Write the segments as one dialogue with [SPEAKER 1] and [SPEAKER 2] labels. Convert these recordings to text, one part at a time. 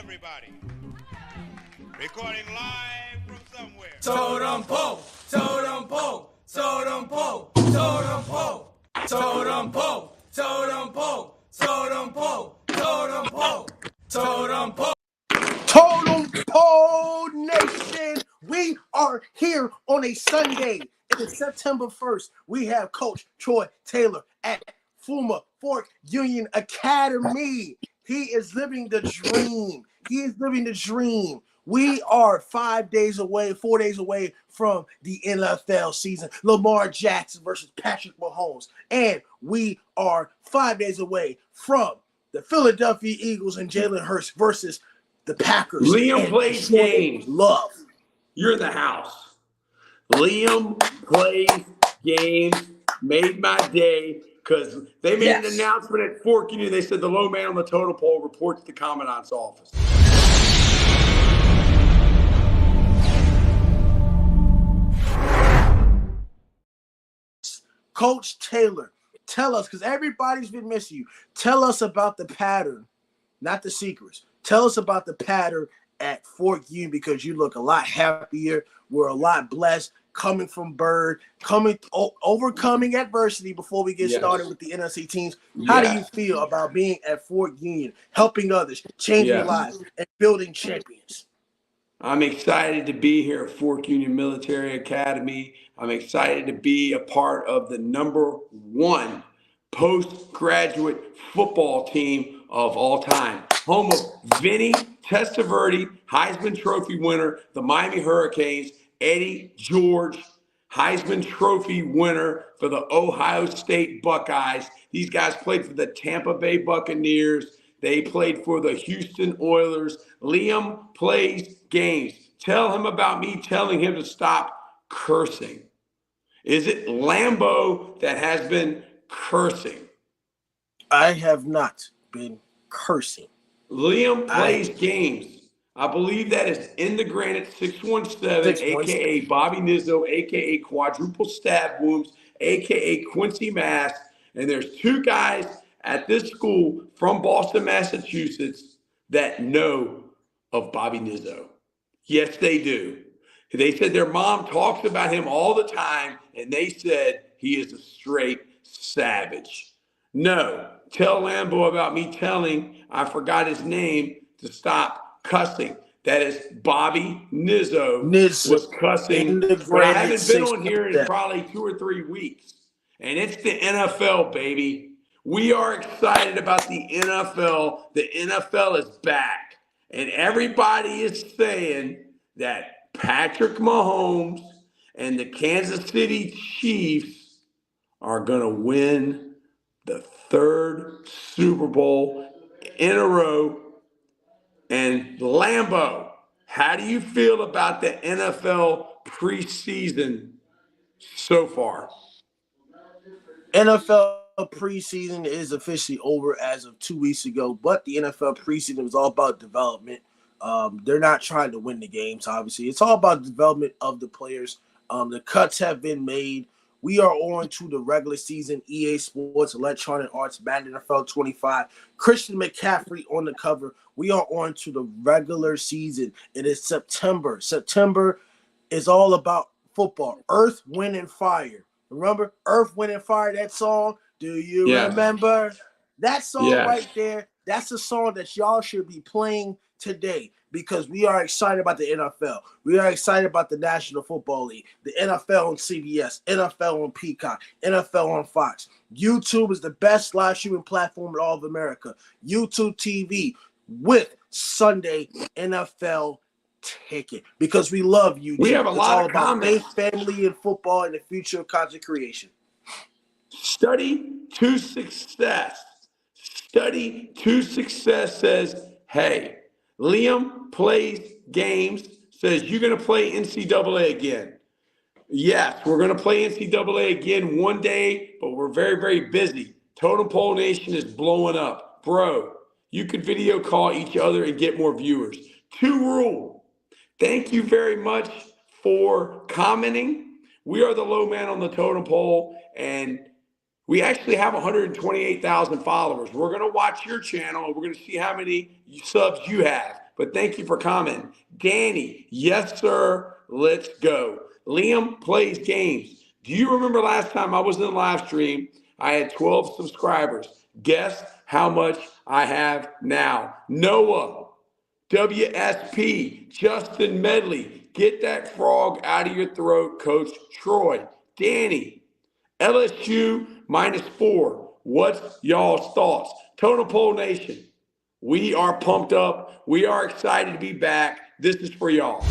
[SPEAKER 1] everybody. Recording live from somewhere.
[SPEAKER 2] Totem pole, totem pole, totem pole, totem pole, totem pole, totem pole, totem pole, totem pole, totem pole.
[SPEAKER 3] Totem Pole Nation, we are here on a Sunday. It is September 1st. We have Coach Troy Taylor at Fuma Fork Union Academy. He is living the dream. He is living the dream. We are 4 days away from the NFL season. Lamar Jackson versus Patrick Mahomes. And we are 5 days away from the Philadelphia Eagles and Jalen Hurts versus the Packers.
[SPEAKER 4] Liam plays games.
[SPEAKER 3] Love.
[SPEAKER 4] You're in the house. Liam plays games. Made my day because they made an announcement at Fork Union. They said the low man on the totem pole reports to the commandant's office.
[SPEAKER 3] Coach Taylor, tell us, because everybody's been missing you. Tell us about the pattern, not the secrets. Tell us about the pattern at Fork Union because you look a lot happier. We're a lot blessed coming from Bird, overcoming adversity before we get started with the NFC teams. How do you feel about being at Fork Union, helping others, changing lives, and building champions?
[SPEAKER 4] I'm excited to be here at Fork Union Military Academy. I'm excited to be a part of the #1 postgraduate football team of all time. Home of Vinny Testaverde, Heisman Trophy winner, the Miami Hurricanes, Eddie George, Heisman Trophy winner for the Ohio State Buckeyes. These guys played for the Tampa Bay Buccaneers. They played for the Houston Oilers. Liam plays games. Tell him about me telling him to stop cursing. Is it Lambo that has been cursing?
[SPEAKER 3] I have not been cursing.
[SPEAKER 4] Liam plays games. I believe that is in the granite 617, a.k.a. Bobby Nizzo, a.k.a. quadruple stab wounds, a.k.a. Quincy Mass. And there's two guys at this school from Boston, Massachusetts that know of Bobby Nizzo. Yes, they do. They said their mom talks about him all the time, and they said he is a straight savage. No, tell Lambo about me telling, I forgot his name, to stop cussing. That is Bobby Nizzo was cussing. But I haven't been on here in probably 2 or 3 weeks. And it's the NFL, baby. We are excited about the NFL. The NFL is back. And everybody is saying that Patrick Mahomes and the Kansas City Chiefs are going to win the 3rd Super Bowl in a row. And Lambo, how do you feel about the NFL preseason so far?
[SPEAKER 3] NFL preseason is officially over as of 2 weeks ago, but the NFL preseason was all about development. They're not trying to win the games, obviously. It's all about development of the players. The cuts have been made. We are on to the regular season. EA Sports, Electronic Arts, Madden NFL 25. Christian McCaffrey on the cover. We are on to the regular season. It is September. September is all about football. Earth, Wind, and Fire. Remember Earth, Wind, and Fire, that song? Do you remember? That song right there, that's the song that y'all should be playing today because we are excited about the NFL. We are excited about the National Football League, the NFL on CBS, NFL on Peacock, NFL on Fox. YouTube is the best live streaming platform in all of America. YouTube TV with Sunday NFL Ticket because we love you.
[SPEAKER 4] We have a lot of comments.
[SPEAKER 3] Faith, family, and football and the future of content creation.
[SPEAKER 4] Study to Success. Study to Success says, hey, Liam plays games, says you're going to play NCAA again. Yes, we're going to play NCAA again one day, but we're very, very busy. Totem Pole Nation is blowing up. Bro, you could video call each other and get more viewers. 2 rule. Thank you very much for commenting. We are the low man on the totem pole, and we actually have 128,000 followers. We're going to watch your channel, and we're going to see how many subs you have. but thank you for commenting. Danny, yes, sir. Let's go. Liam plays games. Do you remember last time I was in the live stream? I had 12 subscribers. Guess how much I have now? Noah, WSP, Justin Medley, get that frog out of your throat, Coach Troy. Danny, LSU -4. What's y'all's thoughts? Total Pole Nation, we are pumped up. We are excited to be back. This is for y'all.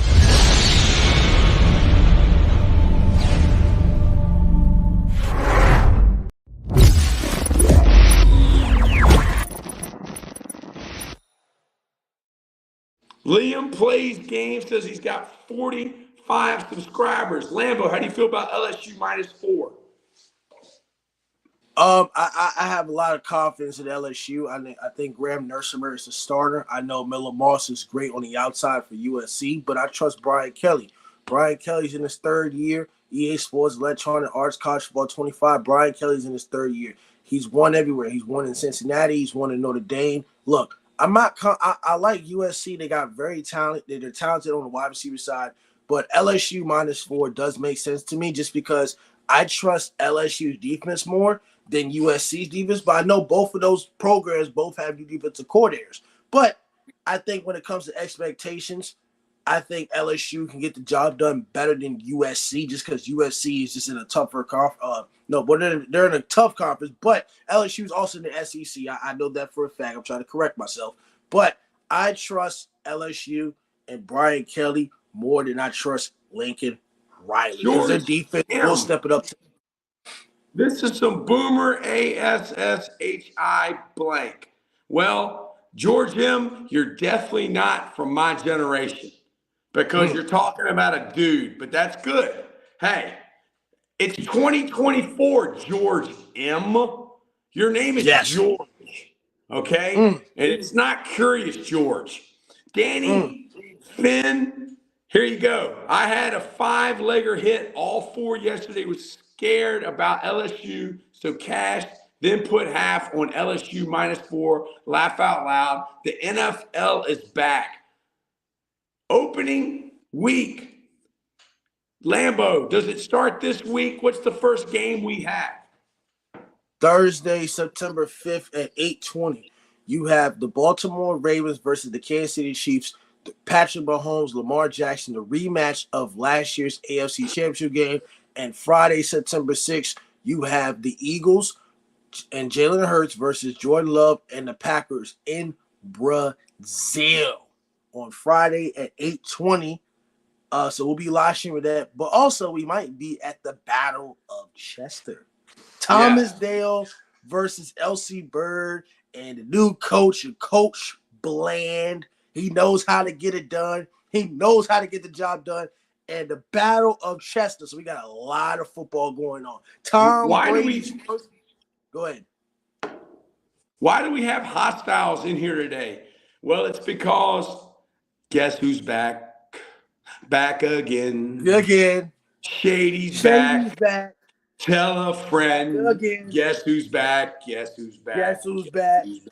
[SPEAKER 4] Liam plays games, says he's got 45 subscribers. Lambo, how do you feel about LSU -4?
[SPEAKER 3] I have a lot of confidence in LSU. I think Graham Nursemer is the starter. I know Miller Moss is great on the outside for USC, but I trust Brian Kelly. Brian Kelly's in his third year. EA Sports Electronic Arts College Football 25. Brian Kelly's in his third year. He's won everywhere. He's won in Cincinnati. He's won in Notre Dame. Look, I like USC. They got very talented. They're talented on the wide receiver side, but LSU -4 does make sense to me just because I trust LSU's defense more than USC's defense. But I know both of those programs both have new defensive coordinators. But I think when it comes to expectations, I think LSU can get the job done better than USC just because USC is just in a tougher conference. They're in a tough conference, but LSU is also in the SEC. I know that for a fact. I'm trying to correct myself. But I trust LSU and Brian Kelly more than I trust Lincoln Riley. Because their defense will step it up.
[SPEAKER 4] This is some boomer ASSHI blank. Well, George M., you're definitely not from my generation because you're talking about a dude, but that's good. Hey, it's 2024, George M. Your name is George, okay? And it's not Curious George. Danny, Finn, here you go. I had a 5-legger hit all 4 yesterday. Was scared about LSU, so cashed, then put half on LSU -4. Laugh out loud. The NFL is back. Opening week. Lambo, does it start this week? What's the first game we have?
[SPEAKER 3] Thursday, September 5th at 8:20. You have the Baltimore Ravens versus the Kansas City Chiefs. Patrick Mahomes, Lamar Jackson, the rematch of last year's AFC Championship game. And Friday, September 6th, you have the Eagles and Jalen Hurts versus Jordan Love and the Packers in Brazil on Friday at 8:20. So we'll be live streaming that. But also, we might be at the Battle of Chester. Thomas Dale versus LC Bird and the new coach, Coach Bland. He knows how to get it done. He knows how to get the job done. And the Battle of Chester. So we got a lot of football going on. Go ahead.
[SPEAKER 4] Why do we have hostiles in here today? Well, it's because guess who's back? Back again. Shady's back. Tell a friend. Again. Guess who's back?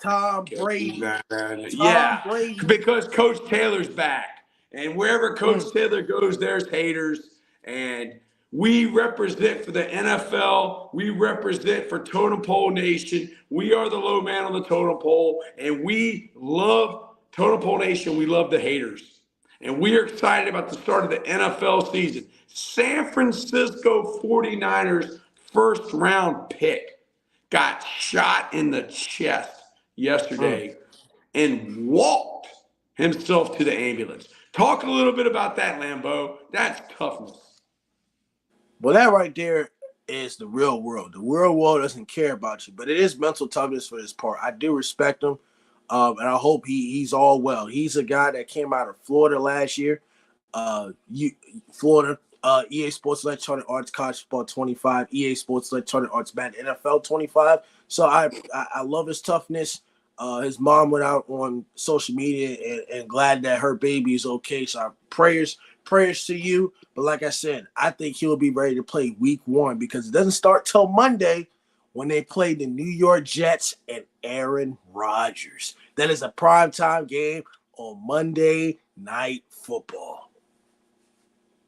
[SPEAKER 3] Tom Brady.
[SPEAKER 4] Brady. Because Coach Taylor's back. And wherever Coach Taylor goes, there's haters. And we represent for the NFL. We represent for Totem Pole Nation. We are the low man on the totem pole. And we love Totem Pole Nation. We love the haters. And we are excited about the start of the NFL season. San Francisco 49ers first round pick got shot in the chest yesterday and walked himself to the ambulance. Talk a little bit about that, Lambeau. That's toughness.
[SPEAKER 3] Well, that right there is the real world. The real world doesn't care about you, but it is mental toughness for his part. I do respect him, and I hope he's all well. He's a guy that came out of Florida last year. Florida, EA Sports Electronic Arts College Football 25, EA Sports Electronic Arts Madden NFL 25. So I love his toughness. His mom went out on social media and glad that her baby is okay. So prayers to you. But like I said, I think he'll be ready to play week 1 because it doesn't start till Monday when they play the New York Jets and Aaron Rodgers. That is a primetime game on Monday Night Football.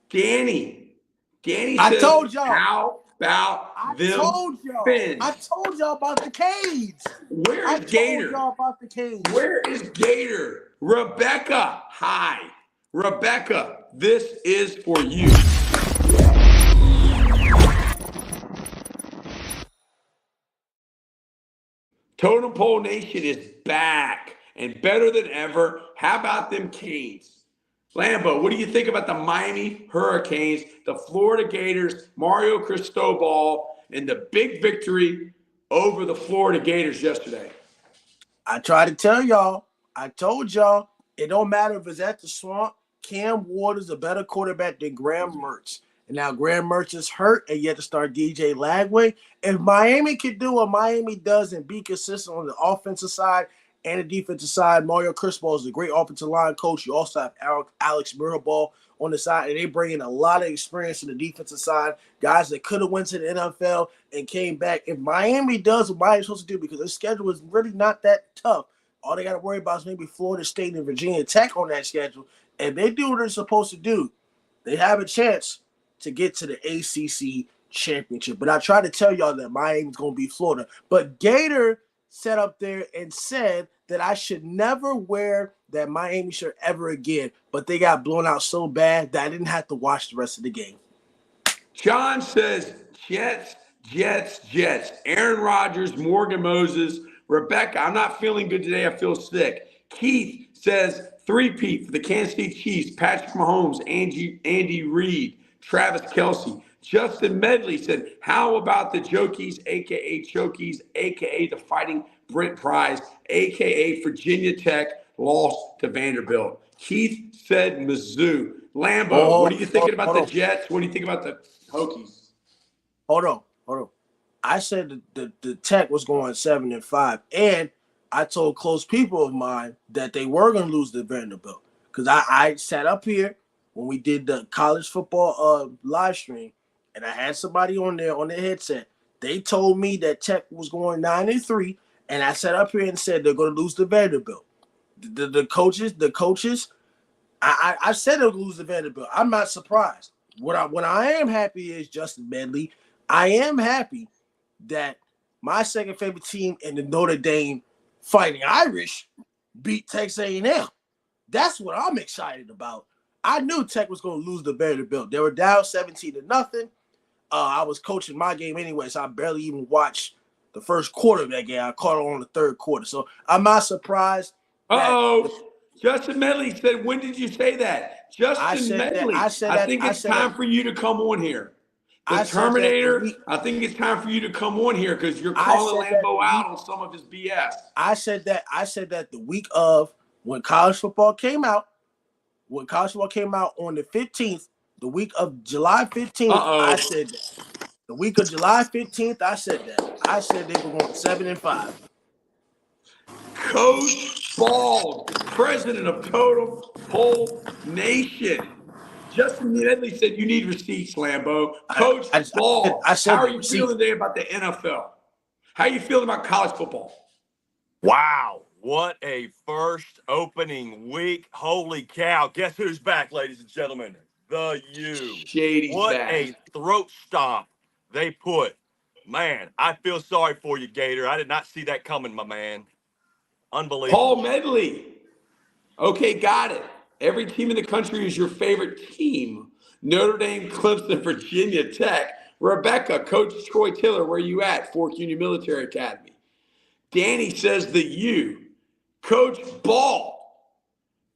[SPEAKER 4] Danny
[SPEAKER 3] I
[SPEAKER 4] says,
[SPEAKER 3] told y'all.
[SPEAKER 4] how about
[SPEAKER 3] I
[SPEAKER 4] them
[SPEAKER 3] told y'all.
[SPEAKER 4] Fins?
[SPEAKER 3] I told y'all about the cage.
[SPEAKER 4] Where is
[SPEAKER 3] I
[SPEAKER 4] Gator?
[SPEAKER 3] told y'all about the cage.
[SPEAKER 4] Where is Gator? Rebecca, hi. Rebecca, this is for you. Totem Pole Nation is back and better than ever. How about them Canes? Lambo, what do you think about the Miami Hurricanes, the Florida Gators, Mario Cristobal, and the big victory over the Florida Gators yesterday?
[SPEAKER 3] I tried to tell y'all. I told y'all it don't matter if it's at the Swamp. Cam Ward is a better quarterback than Graham Mertz. And now Graham Mertz is hurt, and yet to start DJ Lagway. If Miami can do what Miami does and be consistent on the offensive side and the defensive side, Mario Cristobal is a great offensive line coach. You also have Alex Mirabal on the side, and they bring in a lot of experience in the defensive side, guys that could have went to the NFL and came back. If Miami does what Miami's supposed to do, because their schedule is really not that tough, all they got to worry about is maybe Florida State and Virginia Tech on that schedule. If they do what they're supposed to do, they have a chance to get to the ACC championship. But I tried to tell y'all that Miami's going to beat Florida. But Gator sat up there and said that I should never wear that Miami shirt ever again. But they got blown out so bad that I didn't have to watch the rest of the game.
[SPEAKER 4] John says Jets. Aaron Rodgers, Morgan Moses, Rebecca, I'm not feeling good today. I feel sick. Keith says three-peat for the Kansas City Chiefs, Patrick Mahomes, Andy Reid, Travis Kelce. Justin Medley said, how about the Jokies, a.k.a. Chokies, a.k.a. the Fighting Brent Prize, a.k.a. Virginia Tech, lost to Vanderbilt. Keith said Mizzou. Lambo, what are you thinking about the Jets? What do you think about the Hokies?
[SPEAKER 3] Hold on. I said the Tech was going 7-5, and I told close people of mine that they were going to lose to Vanderbilt because I sat up here when we did the college football live stream, and I had somebody on there on their headset. They told me that Tech was going 9-3, and I sat up here and said they're going to lose to Vanderbilt. The coaches. I said they'll lose to Vanderbilt. I'm not surprised. What I am happy is Justin Medley. I am happy that my second favorite team in the Notre Dame Fighting Irish beat Texas A&M. That's what I'm excited about. I knew Tech was going to lose to Vanderbilt. They were down 17-0. I was coaching my game anyway, so I barely even watched the first quarter of that game. I caught it on the third quarter. So I'm not surprised.
[SPEAKER 4] Justin Medley said, when did you say that? Justin Medley, I think it's time for you to come on here. The Terminator, I think it's time for you to come on here because you're calling Lambo out on some of his BS.
[SPEAKER 3] I said that the week of when college football came out, on the 15th, the week of July 15th, I said that. The week of July 15th, I said that. I said they were going 7-5.
[SPEAKER 4] Coach Ball, president of Totem Pole Nation. Justin Medley said you need receipts, Lambo. Coach Ball, how are you feeling today about the NFL? How are you feeling about college football?
[SPEAKER 5] Wow, what a first opening week. Holy cow. Guess who's back, ladies and gentlemen? The U.
[SPEAKER 4] Shady's
[SPEAKER 5] what
[SPEAKER 4] back.
[SPEAKER 5] A throat stomp they put. Man, I feel sorry for you, Gator. I did not see that coming, my man. Unbelievable.
[SPEAKER 4] Paul Medley. Okay, got it. Every team in the country is your favorite team. Notre Dame, Clemson, Virginia Tech. Rebecca, Coach Troy Tiller, where you at? Fork Union Military Academy. Danny says the U. Coach Ball,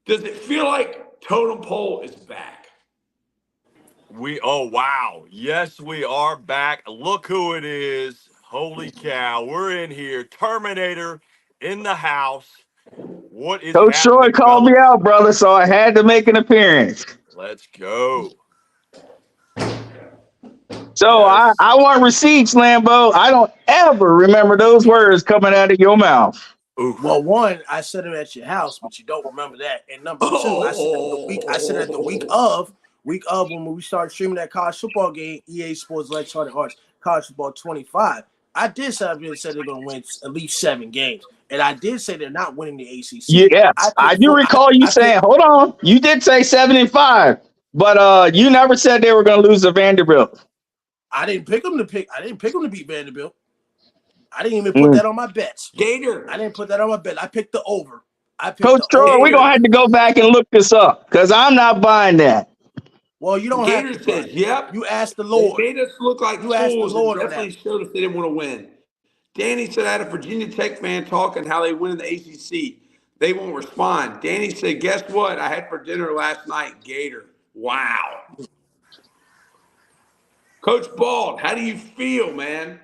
[SPEAKER 4] does it feel like Totem Pole is back?
[SPEAKER 5] Oh, wow. Yes, we are back. Look who it is. Holy cow. We're in here. Terminator in the house. What is
[SPEAKER 6] Coach Troy called me out, brother, so I had to make an appearance.
[SPEAKER 5] Let's go.
[SPEAKER 6] So yes. I want receipts, Lambo. I don't ever remember those words coming out of your mouth.
[SPEAKER 3] Oof. Well, one, I said it at your house, but you don't remember that. And number two, I said at the week of when we started streaming that college football game, EA Sports Electronic Arts College Football 25. I did say they're going to win at least 7 games. And I did say they're not winning the ACC.
[SPEAKER 6] Yes, I do recall you saying. Hold on, you did say 7-5, but you never said they were going to lose to Vanderbilt.
[SPEAKER 3] I didn't pick them to beat Vanderbilt. I didn't even put that on my bets.
[SPEAKER 4] Gator.
[SPEAKER 3] I didn't put that on my bet. I picked the over.
[SPEAKER 6] Coach Troy, we're going to have to go back and look this up because I'm not buying that.
[SPEAKER 3] Well, you don't
[SPEAKER 4] Gator
[SPEAKER 3] have to.
[SPEAKER 4] says, yep.
[SPEAKER 3] You asked the Lord.
[SPEAKER 4] They made us look like
[SPEAKER 3] you asked the
[SPEAKER 4] fools
[SPEAKER 3] Lord
[SPEAKER 4] and definitely showed us they didn't want to win. Danny said I had a Virginia Tech fan talking how they win in the ACC. They won't respond. Danny said, guess what? I had for dinner last night, Gator. Wow. Coach Bald, how do you feel, man?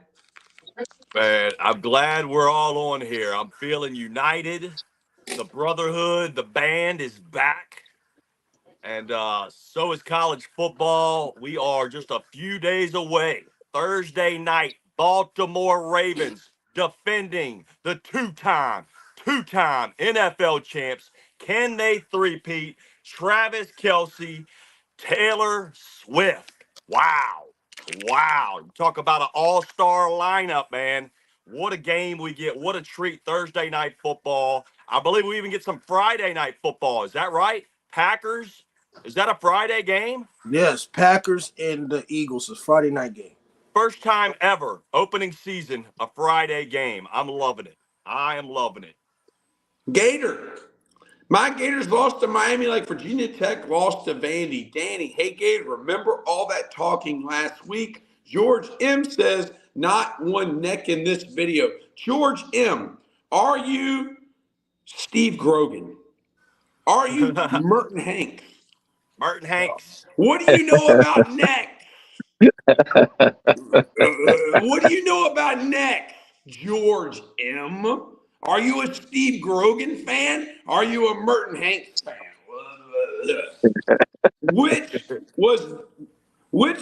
[SPEAKER 5] Man, I'm glad we're all on here. I'm feeling united. The brotherhood, the band is back. And so is college football. We are just a few days away. Thursday night, Baltimore Ravens defending the two-time NFL champs. Can they three-peat? Travis Kelce, Taylor Swift. Wow. Talk about an all-star lineup, man. What a game we get. What a treat. Thursday night football. I believe we even get some Friday night football. Is that right? Packers? Is that a Friday game?
[SPEAKER 3] Yes, Packers and the Eagles is Friday night game.
[SPEAKER 5] First time ever, opening season, a Friday game. I'm loving it. I am loving it.
[SPEAKER 4] Gator. My Gators lost to Miami like Virginia Tech lost to Vandy. Danny, hey, Gator, remember all that talking last week? George M. says, not one neck in this video. George M., are you Steve Grogan? Are you Merton Hanks?
[SPEAKER 5] Merton Hanks.
[SPEAKER 4] What do you know about necks? What do you know about necks, George M.? Are you a Steve Grogan fan? Are you a Merton Hanks fan? Which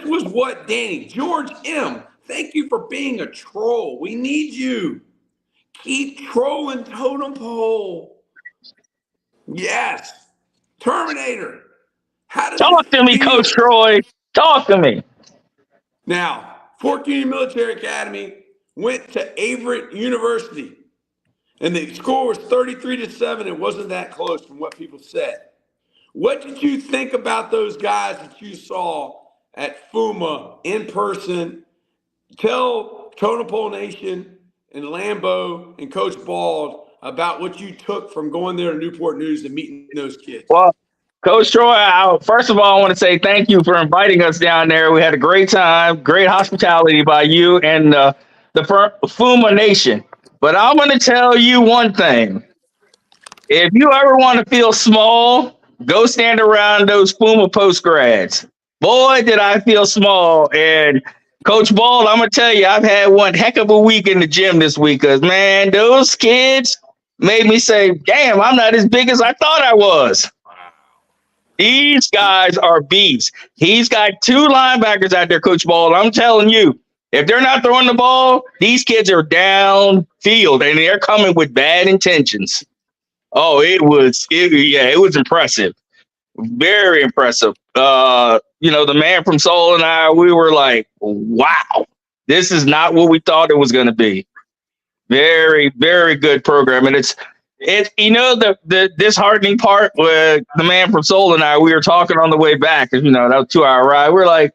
[SPEAKER 4] was what, Danny? George M., thank you for being a troll. We need you. Keep trolling Totem Pole. Yes. Terminator. How does
[SPEAKER 6] Talk
[SPEAKER 4] it
[SPEAKER 6] to me,
[SPEAKER 4] feel?
[SPEAKER 6] Coach Troy. Talk to me.
[SPEAKER 4] Now, Fort Union Military Academy went to Averett University, and the score was 33-7. It wasn't that close from what people said. What did you think about those guys that you saw at FUMA in person? Tell Totem Pole Nation and Lambeau and Coach Bald about what you took from going there to Newport News and meeting those kids.
[SPEAKER 6] Well, Coach Troy, first of all, I want to say thank you for inviting us down there. We had a great time, great hospitality by you and the FUMA Nation. But I'm going to tell you one thing. If you ever want to feel small, go stand around those FUMA post-grads. Boy, did I feel small. And Coach Bald, I'm going to tell you, I've had one heck of a week in the gym this week because, man, those kids made me say, damn, I'm not as big as I thought I was. These guys are beasts. He's got two linebackers out there, Coach Ball. I'm telling you, if they're not throwing the ball, these kids are downfield and they're coming with bad intentions. Oh, it was impressive. Very impressive. The man from Seoul and I, we were like, wow, this is not what we thought it was going to be. Very, very good program. And it's the disheartening part with the man from Seoul and I, we were talking on the way back, that was a 2-hour ride. We're like,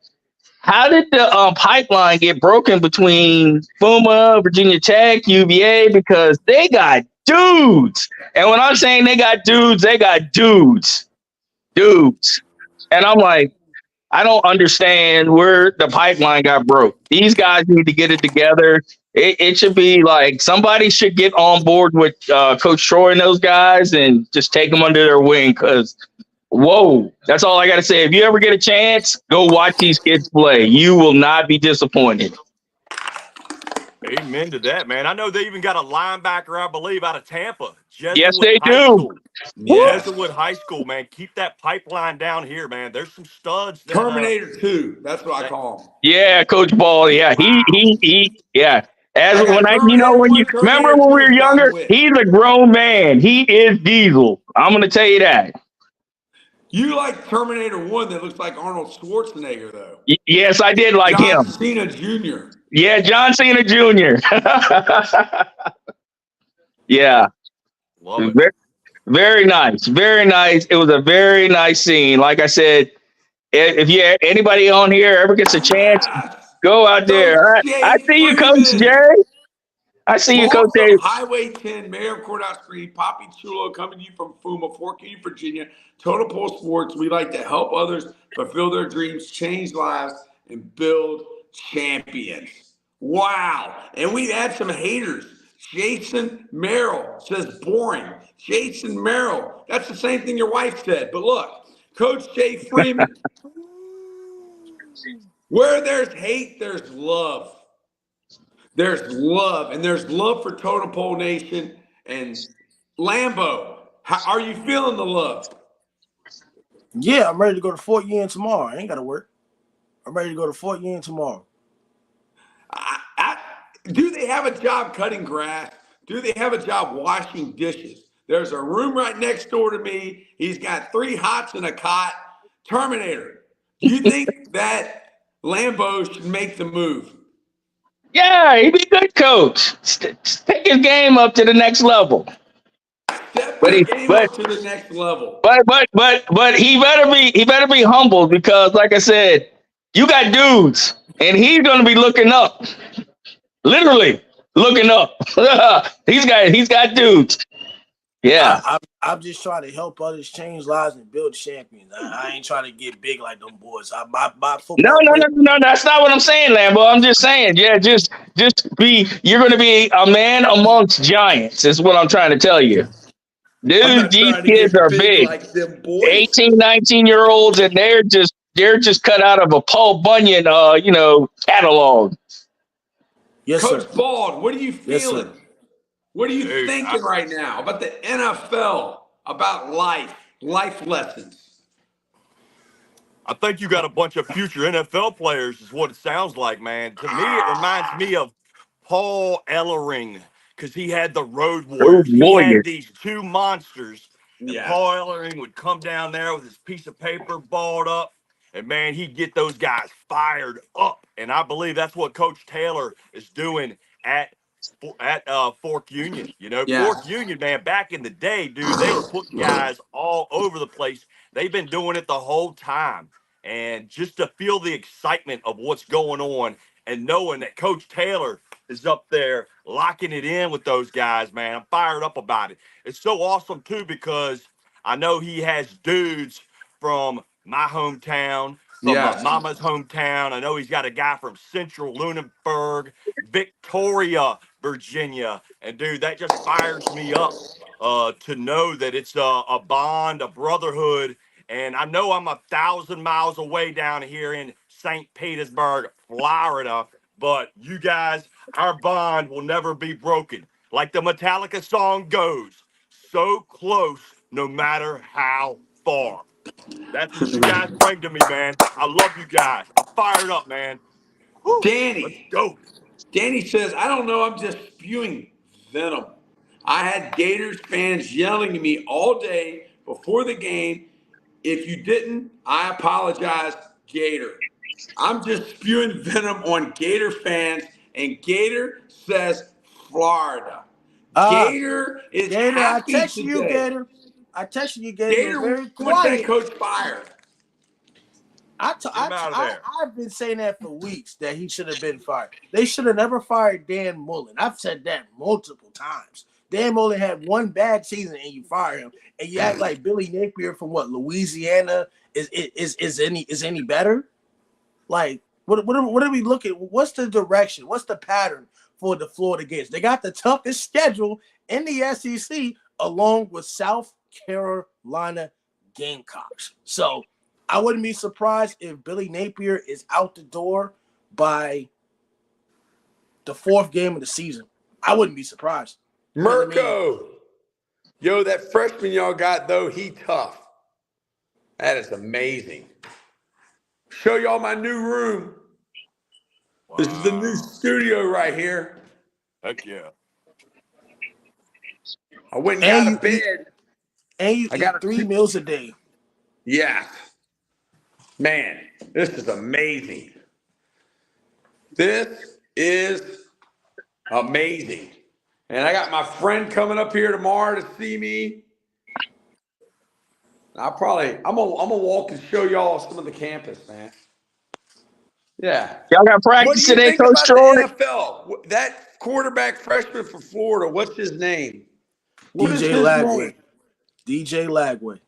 [SPEAKER 6] how did the pipeline get broken between FUMA, Virginia Tech, UVA? Because they got dudes. And when I'm saying they got dudes. And I'm like, I don't understand where the pipeline got broke. These guys need to get it together. It should be like somebody should get on board with Coach Troy and those guys and just take them under their wing because, whoa, that's all I got to say. If you ever get a chance, go watch these kids play. You will not be disappointed.
[SPEAKER 5] Amen to that, man. I know they even got a linebacker, I believe, out of Tampa.
[SPEAKER 6] Yes, they do.
[SPEAKER 5] Jesuit High School, man. Keep that pipeline down here, man. There's some studs.
[SPEAKER 4] Terminator 2. That's what I call him.
[SPEAKER 6] Yeah, Coach Ball. Yeah, he yeah. When you remember when we were younger, he's a grown man. He is Diesel. I'm going to tell you that.
[SPEAKER 4] You like Terminator 1 that looks like Arnold Schwarzenegger, though.
[SPEAKER 6] Yes, I did like him.
[SPEAKER 4] John Cena Jr.
[SPEAKER 6] Yeah, John Cena Jr. Yeah.
[SPEAKER 5] Love it.
[SPEAKER 6] Very, very nice. Very nice. It was a very nice scene. Like I said, if you anybody on here ever gets a chance,
[SPEAKER 4] Yes.
[SPEAKER 6] go out
[SPEAKER 4] Coach
[SPEAKER 6] there. I
[SPEAKER 4] Jay
[SPEAKER 6] see you, Coach
[SPEAKER 4] Freeman.
[SPEAKER 6] Jay. I see you, Coach
[SPEAKER 4] Awesome.
[SPEAKER 6] Jay.
[SPEAKER 4] Highway 10, Mayor of Courthouse Green, Poppy Chulo coming to you from Fuma, Fort King, Virginia. Total Pole Sports. We like to help others fulfill their dreams, change lives, and build champions. Wow. And we've had some haters. Jason Merrill says boring. Jason Merrill. That's the same thing your wife said. But look, Coach Jay Freeman, where there's hate, there's love. There's love, and there's love for Totem Pole Nation. And Lambo, how are you feeling the love?
[SPEAKER 3] Yeah, I'm ready to go to Fort Union tomorrow. I ain't got to work. I'm ready to go to Fort Union tomorrow.
[SPEAKER 4] Do they have a job cutting grass? Do they have a job washing dishes? There's a room right next door to me. He's got 3 hots and a cot. Terminator, do you think that Lambo should make the move?
[SPEAKER 6] Yeah, he'd be a good coach. Take his game up to the next level.
[SPEAKER 4] Step
[SPEAKER 6] But
[SPEAKER 4] your
[SPEAKER 6] he,
[SPEAKER 4] game up to the next level.
[SPEAKER 6] but he better be humble because, like I said, you got dudes, and he's gonna be looking up, literally looking up. he's got dudes. Yeah.
[SPEAKER 3] I'm just trying to help others change lives and build champions. I ain't trying to get big like them boys. My
[SPEAKER 6] No,
[SPEAKER 3] football
[SPEAKER 6] no,
[SPEAKER 3] player.
[SPEAKER 6] no, no. That's not what I'm saying, Lambo. I'm just saying, yeah, just be. You're going to be a man amongst giants. Is what I'm trying to tell you.
[SPEAKER 4] I'm
[SPEAKER 6] Dude,
[SPEAKER 4] not
[SPEAKER 6] these
[SPEAKER 4] trying to
[SPEAKER 6] kids
[SPEAKER 4] get
[SPEAKER 6] are
[SPEAKER 4] big
[SPEAKER 6] big.
[SPEAKER 4] like them boys.
[SPEAKER 6] 18, 19-year olds, and they're just cut out of a Paul Bunyan, catalog.
[SPEAKER 3] Yes, sir.
[SPEAKER 4] Coach Bald, what are you
[SPEAKER 3] Yes, sir.
[SPEAKER 4] feeling? What are you
[SPEAKER 5] Dude,
[SPEAKER 4] thinking right now about the NFL, about life lessons?
[SPEAKER 5] I think you got a bunch of future NFL players, is what it sounds like, man. To me, it reminds me of Paul Ellering because he had the Road
[SPEAKER 6] Those
[SPEAKER 5] Warriors. He had
[SPEAKER 6] warriors.
[SPEAKER 5] these 2 monsters, and
[SPEAKER 4] Yeah.
[SPEAKER 5] Paul Ellering would come down there with his piece of paper balled up, and man, he'd get those guys fired up. And I believe that's what Coach Taylor is doing at Fork Union. You know,
[SPEAKER 4] Yeah.
[SPEAKER 5] Fork Union, man, back in the day, dude, they were putting guys all over the place. They've been doing it the whole time. And just to feel the excitement of what's going on and knowing that Coach Taylor is up there locking it in with those guys, man, I'm fired up about it. It's so awesome, too, because I know he has dudes from my hometown, from my
[SPEAKER 4] Yes.
[SPEAKER 5] mama's hometown. I know he's got a guy from Central Lunenburg, Victoria, Virginia. And, dude, that just fires me up to know that it's a bond, a brotherhood. And I know I'm 1,000 miles away down here in St. Petersburg, Florida, but you guys, our bond will never be broken. Like the Metallica song goes, so close no matter how far. That's what you guys bring to me, man. I love you guys. I'm fired up, man. Woo, let's
[SPEAKER 4] Danny.
[SPEAKER 5] go.
[SPEAKER 4] Danny says, I don't know, I'm just spewing venom. I had Gators fans yelling at me all day before the game. If you didn't, I apologize, Gator. I'm just spewing venom on Gator fans, and Gator says Florida. Gator is
[SPEAKER 3] Gator, I
[SPEAKER 4] happy
[SPEAKER 3] texted you,
[SPEAKER 4] today.
[SPEAKER 3] Gator. I texted you, Gator. You were
[SPEAKER 4] Gator
[SPEAKER 3] very
[SPEAKER 4] wants that
[SPEAKER 3] quiet.
[SPEAKER 4] coach fired.
[SPEAKER 5] Get him out of there.
[SPEAKER 3] I've been saying that for weeks that he should have been fired. They should have never fired Dan Mullen. I've said that multiple times. Dan Mullen had one bad season and you fire him, and you act like Billy Napier from what Louisiana is any better? Like what are we looking? What's the direction? What's the pattern for the Florida Gators? They got the toughest schedule in the SEC, along with South Carolina Gamecocks. So I wouldn't be surprised if Billy Napier is out the door by the 4th game of the season. I wouldn't be surprised.
[SPEAKER 4] Mirko. Yo, that freshman y'all got, though, he tough. That is amazing. Show y'all my new room.
[SPEAKER 5] Wow.
[SPEAKER 4] This is the new studio right here.
[SPEAKER 5] Heck yeah.
[SPEAKER 4] I went and got a bed.
[SPEAKER 3] You
[SPEAKER 4] I
[SPEAKER 3] eat
[SPEAKER 4] got
[SPEAKER 3] 3 meals a day.
[SPEAKER 4] Yeah. Man, this is amazing. This is amazing. And I got my friend coming up here tomorrow to see me. I'm gonna walk and show y'all some of the campus, man. Yeah.
[SPEAKER 6] Y'all got
[SPEAKER 4] What
[SPEAKER 6] practice
[SPEAKER 4] do you
[SPEAKER 6] today,
[SPEAKER 4] think
[SPEAKER 6] Coach
[SPEAKER 4] about the
[SPEAKER 6] Troy?
[SPEAKER 4] NFL? That quarterback freshman for Florida, what's his name? What is
[SPEAKER 3] DJ
[SPEAKER 4] his
[SPEAKER 3] Lagway.
[SPEAKER 4] name?
[SPEAKER 3] DJ Lagway.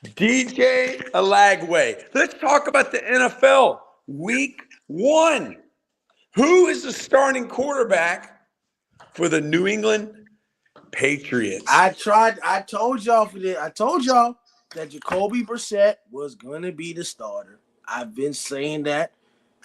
[SPEAKER 4] DJ Lagway. Let's talk about the NFL. Week 1. Who is the starting quarterback for the New England Patriots?
[SPEAKER 3] I told y'all that Jacoby Brissett was going to be the starter. I've been saying that.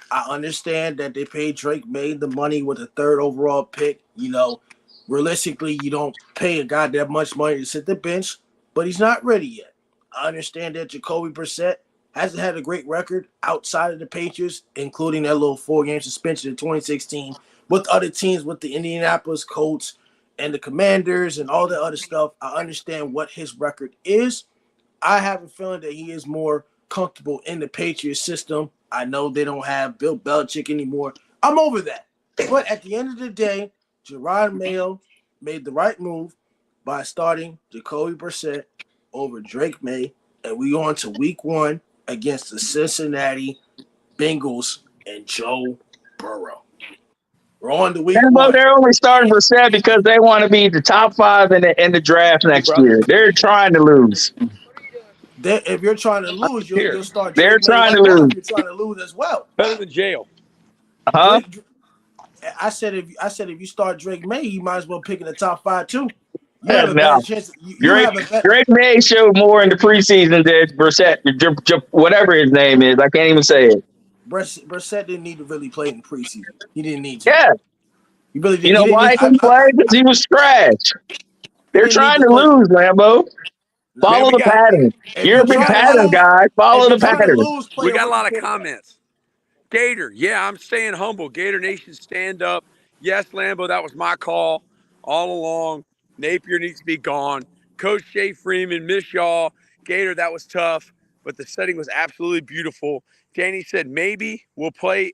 [SPEAKER 3] I understand that they paid Drake May the money with a 3rd overall pick. You know, realistically, you don't pay a guy that much money to sit the bench, but he's not ready yet. I understand that Jacoby Brissett hasn't had a great record outside of the Patriots, including that little 4-game suspension in 2016 with other teams, with the Indianapolis Colts and the Commanders and all that other stuff. I understand what his record is. I have a feeling that he is more comfortable in the Patriots system. I know they don't have Bill Belichick anymore. I'm over that. But at the end of the day, Gerard Mayo made the right move by starting Jacoby Brissett over Drake May, and we on to week 1 against the Cincinnati Bengals and Joe Burrow. We're on to week 1.
[SPEAKER 6] They're only starting Brissett because they want to be the top 5 in the draft next year. They're trying to lose.
[SPEAKER 3] If you're trying to lose, you'll start
[SPEAKER 6] They're
[SPEAKER 3] Drake May
[SPEAKER 6] trying
[SPEAKER 3] right
[SPEAKER 6] to
[SPEAKER 3] now
[SPEAKER 6] lose.
[SPEAKER 3] if you're trying to lose as well.
[SPEAKER 4] Better than jail.
[SPEAKER 6] Huh?
[SPEAKER 3] I said if you start Drake May, you might as well pick in the top 5 too. You have a
[SPEAKER 6] No.
[SPEAKER 3] better chance. You have a better.
[SPEAKER 6] Drake May showed more in the preseason than Brissett, whatever his name is. I can't even say it.
[SPEAKER 3] Brissett didn't need to really play in the preseason. He didn't need to.
[SPEAKER 6] Yeah.
[SPEAKER 3] He really didn't.
[SPEAKER 6] You know why he didn't play? Because he was trash. They're trying to lose, Lambo. Follow the pattern. You're a big pattern guy. Follow the pattern.
[SPEAKER 4] We got a lot of comments. Gator, yeah, I'm staying humble. Gator Nation, stand up. Yes, Lambo, that was my call all along. Napier needs to be gone. Coach Shea Freeman, miss y'all. Gator, that was tough, but the setting was absolutely beautiful. Danny said maybe we'll play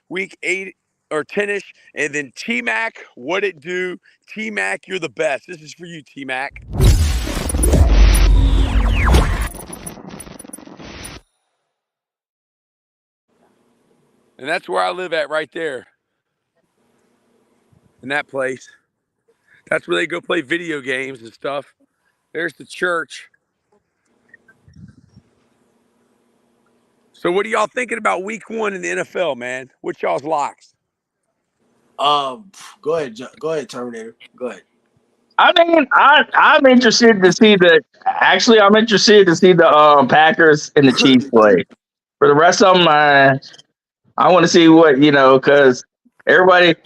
[SPEAKER 4] week 8 or 10-ish, and then T-Mac, what it do? T-Mac, you're the best. This is for you, T-Mac. And that's where I live at right there. In that place. That's where they go play video games and stuff. There's the church. So what are y'all thinking about week 1 in the NFL, man? What's y'all's locks?
[SPEAKER 3] Go ahead, Terminator. Go ahead.
[SPEAKER 6] I mean, I'm interested to see I'm interested to see the Packers and the Chiefs play. For the rest of them, I want to see what, because everybody,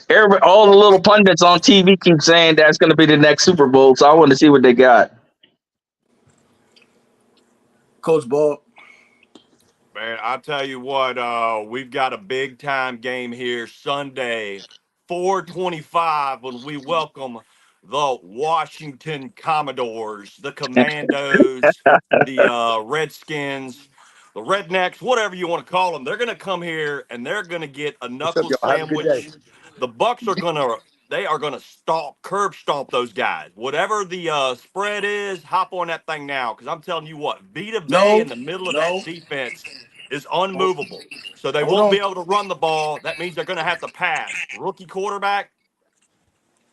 [SPEAKER 6] all the little pundits on TV keep saying that's going to be the next Super Bowl. So I want to see what they got.
[SPEAKER 3] Coach Ball.
[SPEAKER 5] Man, I'll tell you what, we've got a big time game here Sunday, 4:25, when we welcome the Washington Commodores, the Commandos, the Redskins, the Rednecks, whatever you want to call them. They're going to come here and they're going to get a knuckle sandwich. The Bucks are going to curb stomp those guys. Whatever the spread is, hop on that thing now, because I'm telling you what, Vita Vea in the middle of that defense is unmovable. So they won't be able to run the ball. That means they're going to have to pass. Rookie quarterback,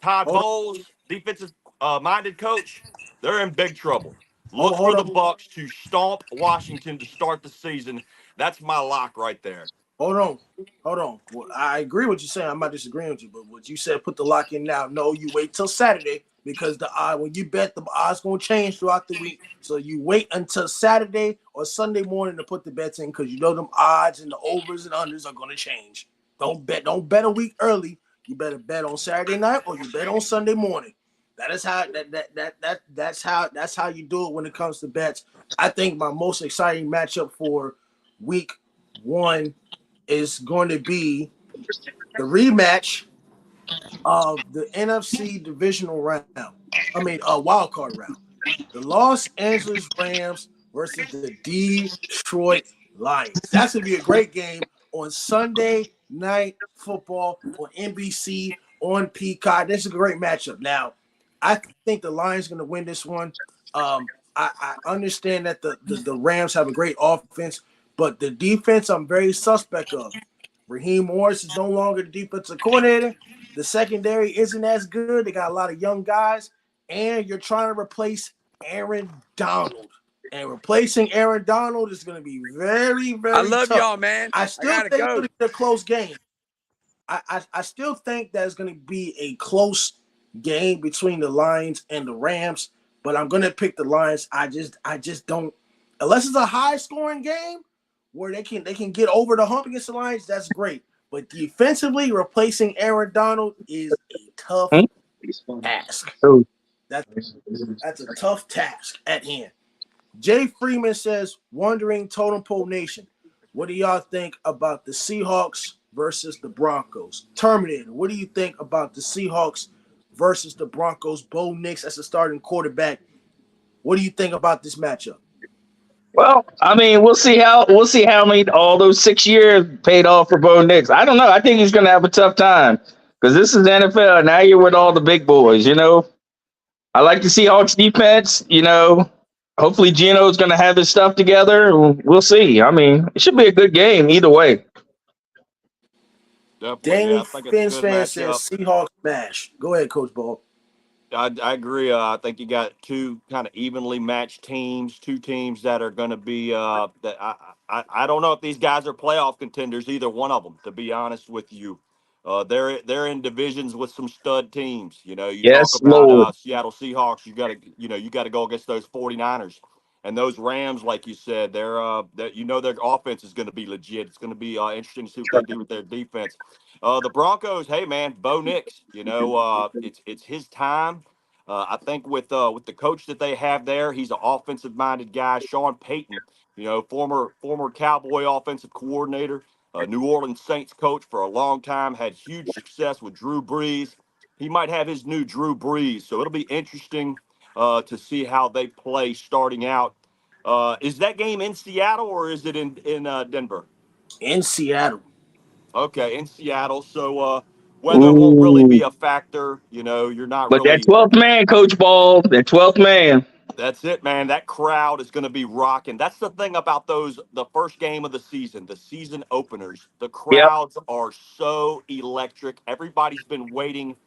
[SPEAKER 5] Todd Bowles, defensive minded coach, they're in big trouble. Look for the Bucks to stomp Washington to start the season. That's my lock right there.
[SPEAKER 3] Hold on. Well, I agree with you saying. I'm not disagreeing with you, but what you said, put the lock in now. No, you wait till Saturday, because when you bet, the odds gonna change throughout the week. So you wait until Saturday or Sunday morning to put the bets in, because them odds and the overs and unders are gonna change. Don't bet a week early. You better bet on Saturday night or you bet on Sunday morning. That is how that's how you do it when it comes to bets. I think my most exciting matchup for week 1 is going to be the rematch of the NFC divisional round. Wild card round. The Los Angeles Rams versus the Detroit Lions. That's going to be a great game on Sunday Night Football on NBC on Peacock. This is a great matchup. Now, I think the Lions are going to win this one. I understand that the Rams have a great offense, but the defense I'm very suspect of. Raheem Morris is no longer the defensive coordinator. The secondary isn't as good. They got a lot of young guys, and you're trying to replace Aaron Donald. And replacing Aaron Donald is going to be very, very
[SPEAKER 2] I love
[SPEAKER 3] tough.
[SPEAKER 2] y'all, man.
[SPEAKER 3] I
[SPEAKER 2] I
[SPEAKER 3] still
[SPEAKER 2] gotta
[SPEAKER 3] think it's
[SPEAKER 2] go.
[SPEAKER 3] going to be a close game. I still think that it's going to be a close game between the Lions and the Rams, but I'm going to pick the Lions. I just don't, unless it's a high scoring game where they can get over the hump against the Lions. That's great, but defensively replacing Aaron Donald is a tough task.
[SPEAKER 6] Oh,
[SPEAKER 3] That's a tough task at hand. Jay Freeman says, "Wondering Totem Pole Nation, what do y'all think about the Seahawks versus the Broncos?" Terminator, what do you think about the Seahawks versus the Broncos? Bo Nix as a starting quarterback. What do you think about this matchup?
[SPEAKER 6] well, I mean, we'll see how many all those 6 years paid off for Bo Nix. I don't know. I think he's going to have a tough time because this is the NFL. Now you're with all the big boys. I like to see Hawks defense. Hopefully Gino's going to have his stuff together. We'll see. I mean, it should be a good game either way.
[SPEAKER 5] Definitely, yeah.
[SPEAKER 3] Danny
[SPEAKER 5] I think it's a
[SPEAKER 3] Fins
[SPEAKER 5] good
[SPEAKER 3] fan says
[SPEAKER 5] matchup.
[SPEAKER 3] Seahawks smash. Go ahead, Coach Ball.
[SPEAKER 5] I agree. I think you got two kind of evenly matched teams, two teams that are going to be that I don't know if these guys are playoff contenders, either one of them. To be honest with you, they're in divisions with some stud teams. You talk
[SPEAKER 6] Yes,
[SPEAKER 5] about
[SPEAKER 6] Lord.
[SPEAKER 5] Seattle Seahawks. You got to go against those 49ers and those Rams, like you said. Their offense is going to be legit. It's going to be interesting to see what they do with their defense. The Broncos, hey man, Bo Nix. It's his time. I think with the coach that they have there, he's an offensive minded guy. Sean Payton, former Cowboy offensive coordinator, New Orleans Saints coach for a long time, had huge success with Drew Brees. He might have his new Drew Brees, so it'll be interesting to see how they play starting out. Is that game in Seattle or is it in Denver?
[SPEAKER 3] In Seattle.
[SPEAKER 5] Okay, in Seattle. So weather won't really be
[SPEAKER 6] Ooh.
[SPEAKER 5] a factor. You're not
[SPEAKER 6] But that
[SPEAKER 5] really.
[SPEAKER 6] 12th man, Coach Ball, that 12th man.
[SPEAKER 5] That's it, man. That crowd is going to be rocking. That's the thing about the first game of the season openers. The
[SPEAKER 6] Yep.
[SPEAKER 5] crowds are so electric. Everybody's been waiting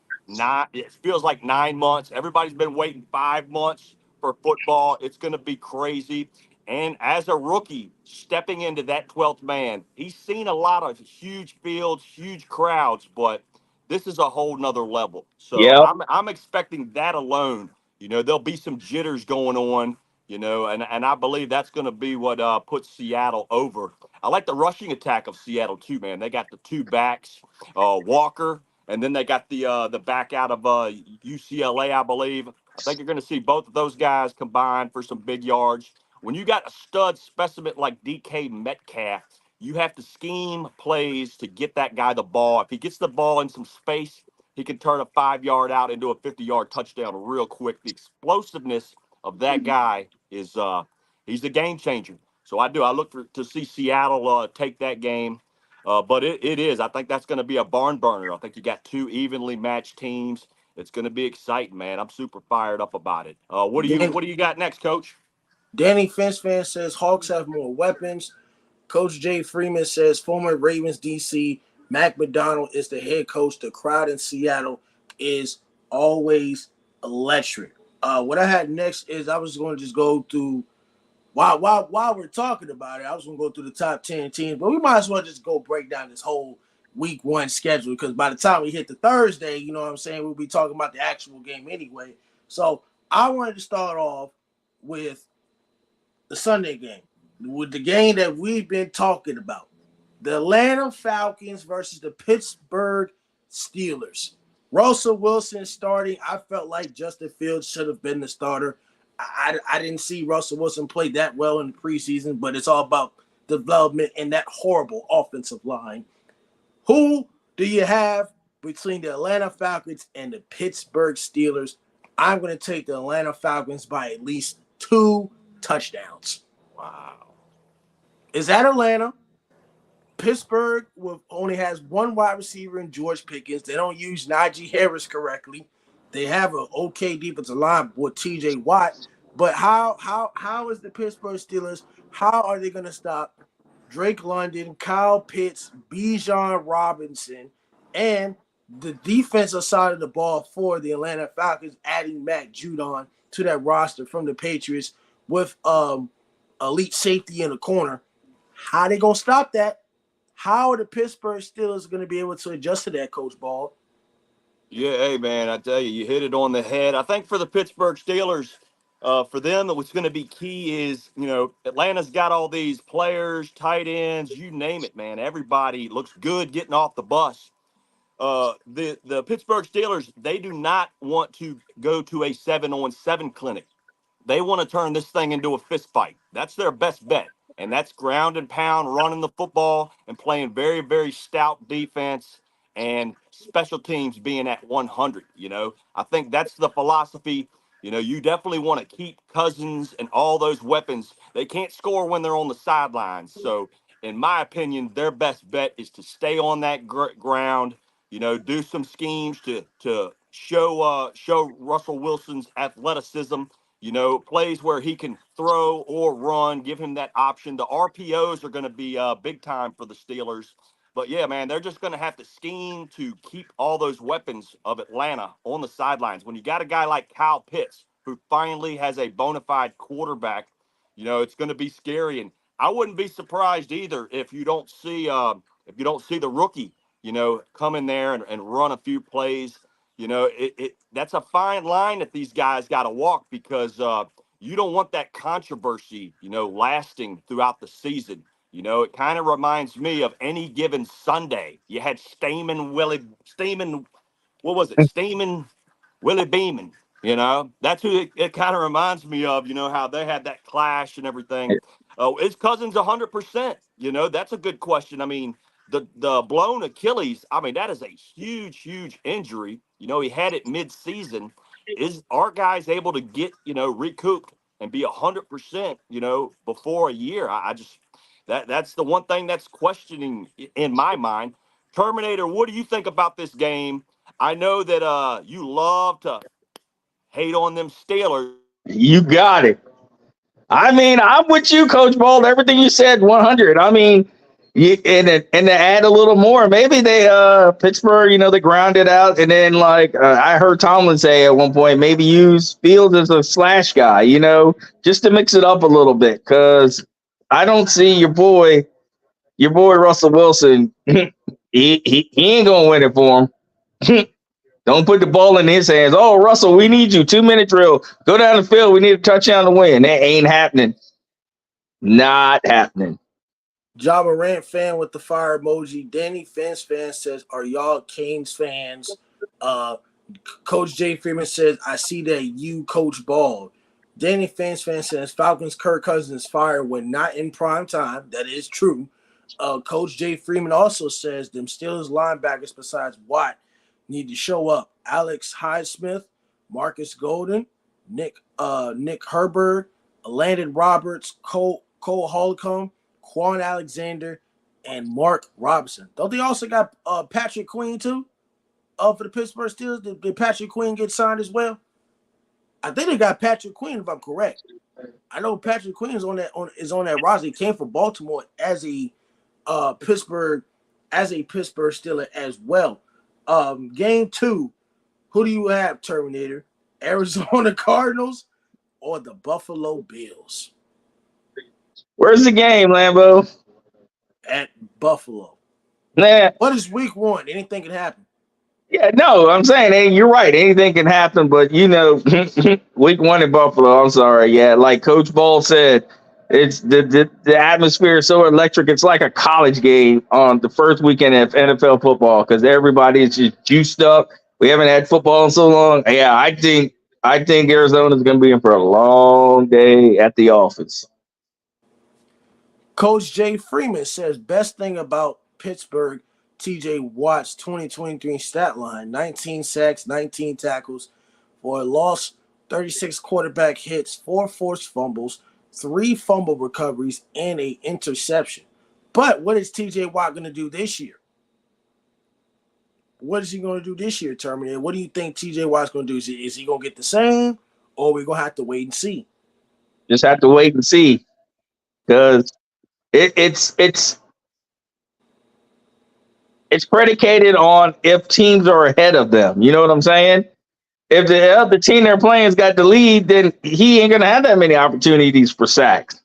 [SPEAKER 5] it feels like 9 months. Everybody's been waiting 5 months for football. It's going to be crazy. And as a rookie stepping into that 12th man, he's seen a lot of huge fields, huge crowds, but this is a whole nother level. So
[SPEAKER 6] Yep.
[SPEAKER 5] I'm expecting that alone. There'll be some jitters going on, and I believe that's going to be what puts Seattle over. I like the rushing attack of Seattle too, man. They got the two backs, Walker, and then they got the back out of UCLA, I believe. I think you're going to see both of those guys combined for some big yards. When you got a stud specimen like DK Metcalf, you have to scheme plays to get that guy the ball. If he gets the ball in some space, he can turn a 5 yard out into a 50-yard touchdown real quick. The explosiveness of that guy is he's a game changer. So I look to see Seattle take that game. But it is. I think that's going to be a barn burner. I think you got two evenly matched teams. It's going to be exciting, man. I'm super fired up about it. What do you got next, Coach?
[SPEAKER 3] Danny Fins fan says Hawks have more weapons. Coach Jay Freeman says former Ravens DC Mac McDonald is the head coach. The crowd in Seattle is always electric. What I had next is I was going to just go through while we're talking about it. I was going to go through the top 10 teams, but we might as well just go break down this whole week one schedule because by the time we hit the Thursday, you know what I'm saying, we'll be talking about the actual game anyway. So I wanted to start off with the Sunday game, with the game that we've been talking about. The Atlanta Falcons versus the Pittsburgh Steelers. Russell Wilson starting. I felt like Justin Fields should have been the starter. I didn't see Russell Wilson play that well in the preseason, but it's all about development in that horrible offensive line. Who do you have between the Atlanta Falcons and the Pittsburgh Steelers? I'm going to take the Atlanta Falcons by at least 2 touchdowns.
[SPEAKER 5] Wow.
[SPEAKER 3] Is that Atlanta? Pittsburgh only has one wide receiver in George Pickens. They don't use Najee Harris correctly. They have an okay defensive line with T.J. Watt. But how is the Pittsburgh Steelers? How are they going to stop Drake London, Kyle Pitts, Bijan Robinson, and the defensive side of the ball for the Atlanta Falcons, adding Matt Judon to that roster from the Patriots with elite safety in the corner? How are they going to stop that? How are the Pittsburgh Steelers going to be able to adjust to that, Coach Ball?
[SPEAKER 5] Yeah, hey man, I tell you, you hit it on the head. I think for the Pittsburgh Steelers, for them, what's going to be key is, Atlanta's got all these players, tight ends, you name it, man. Everybody looks good getting off the bus. The Pittsburgh Steelers, they do not want to go to a 7-on-7 clinic. They want to turn this thing into a fist fight. That's their best bet. And that's ground and pound, running the football and playing very, very stout defense and special teams being at 100. I think that's the philosophy. You definitely want to keep Cousins and all those weapons. They can't score when they're on the sidelines. So, in my opinion, their best bet is to stay on that ground, do some schemes to show Russell Wilson's athleticism, plays where he can throw or run, give him that option. The RPOs are going to be big time for the Steelers. But, yeah, man, they're just going to have to scheme to keep all those weapons of Atlanta on the sidelines. When you got a guy like Kyle Pitts, who finally has a bona fide quarterback, it's going to be scary. And I wouldn't be surprised either if you don't see the rookie, come in there and run a few plays. That's a fine line that these guys got to walk, because you don't want that controversy, lasting throughout the season. It kind of reminds me of Any Given Sunday. You had Stamen Willie Beeman. That's who it kind of reminds me of. How they had that clash and everything. Is Cousins 100%? That's a good question. I mean, the blown Achilles, I mean, that is a huge, huge injury. He had it mid-season. Are guys able to get, recouped and be 100%, before a year? That's the one thing that's questioning in my mind. Terminator, what do you think about this game? I know that you love to hate on them Steelers.
[SPEAKER 6] You got it. I mean, I'm with you, Coach Ball. Everything you said, 100. I mean, and to add a little more, maybe they Pittsburgh, they grounded out, and then I heard Tomlin say at one point, maybe use Fields as a slash guy, just to mix it up a little bit, because I don't see your boy Russell Wilson. he ain't gonna win it for him. Don't put the ball in his hands. Oh, Russell, we need you. 2-minute drill. Go down the field. We need a touchdown to win. That ain't happening. Not happening.
[SPEAKER 3] Ja Morant fan with the fire emoji. Danny Fence fan says, "Are y'all Canes fans?" Coach Jay Freeman says, "I see that you, Coach Ball." Danny Fence fan says, "Falcons Kirk Cousins fire when not in prime time." That is true. Coach Jay Freeman also says them Steelers linebackers besides Watt need to show up. Alex Highsmith, Marcus Golden, Nick Herbert, Landon Roberts, Cole Holcomb, Quan Alexander, and Mark Robinson. Don't they also got Patrick Queen too? For the Pittsburgh Steelers, did Patrick Queen get signed as well? I think they got Patrick Queen, if I'm correct. I know Patrick Queen is on that roster. He came from Baltimore as a Pittsburgh Steeler as well. Game 2, who do you have, Terminator? Arizona Cardinals or the Buffalo Bills?
[SPEAKER 6] Where's the game, Lambo?
[SPEAKER 3] At Buffalo.
[SPEAKER 6] Nah.
[SPEAKER 3] What is week 1? Anything can happen.
[SPEAKER 6] Yeah, no, I'm saying, hey, you're right. Anything can happen, but week 1 in Buffalo. I'm sorry. Yeah, like Coach Ball said, it's the atmosphere is so electric. It's like a college game on the first weekend of NFL football, because everybody is just juiced up. We haven't had football in so long. Yeah, I think Arizona's going to be in for a long day at the office.
[SPEAKER 3] Coach Jay Freeman says best thing about Pittsburgh, T.J. Watt's 2023 stat line: 19 sacks, 19 tackles for a loss, 36 quarterback hits, 4 forced fumbles, 3 fumble recoveries, and an interception. But what is TJ Watt going to do this year? What is he going to do this year, Terminator? What do you think TJ Watt's going to do? Is he going to get the same, or are we going to have to wait and see?
[SPEAKER 6] Just have to wait and see, because it's predicated on if teams are ahead of them. You know what I'm saying? If the other team they're playing's got the lead, then he ain't going to have that many opportunities for sacks,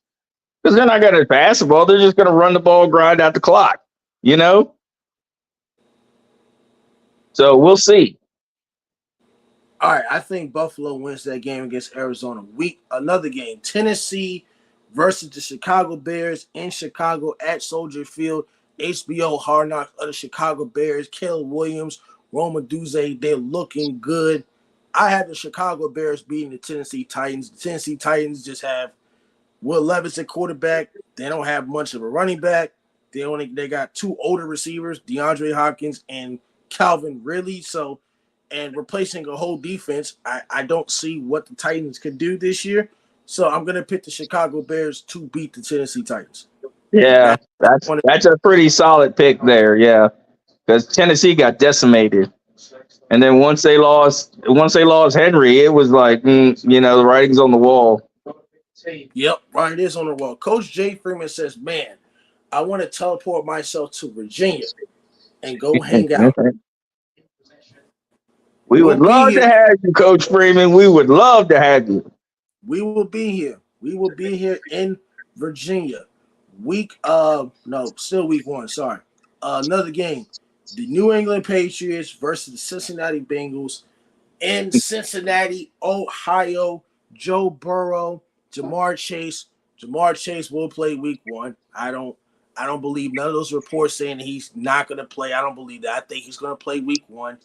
[SPEAKER 6] because they're not going to pass the ball. They're just going to run the ball, grind out the clock. You know? So we'll see.
[SPEAKER 3] All right, I think Buffalo wins that game against Arizona. Another game, Tennessee versus the Chicago Bears in Chicago at Soldier Field. HBO Hard Knocks of the Chicago Bears. Caleb Williams, Roma Duze, they're looking good. I have the Chicago Bears beating the Tennessee Titans. The Tennessee Titans just have Will Levis at quarterback. They don't have much of a running back. They got two older receivers, DeAndre Hopkins and Calvin Ridley. So, and replacing a whole defense, I don't see what the Titans could do this year. So I'm going to pick the Chicago Bears to beat the Tennessee Titans.
[SPEAKER 6] Yeah, that's a pretty solid pick there. Yeah, because Tennessee got decimated, and then once they lost Henry, it was like the writing's on the wall.
[SPEAKER 3] Yep, right. It is on the wall. Coach Jay Freeman says, "Man, I want to teleport myself to Virginia and go hang out."
[SPEAKER 6] We would love to have you, Coach Freeman. We would love to have you.
[SPEAKER 3] We will be here. We will be here in Virginia. Week one. Sorry. Another game. The New England Patriots versus the Cincinnati Bengals in Cincinnati, Ohio. Joe Burrow, Jamar Chase. Jamar Chase will play week one. I don't believe none of those reports saying he's not going to play. I don't believe that. I think he's going to play week one.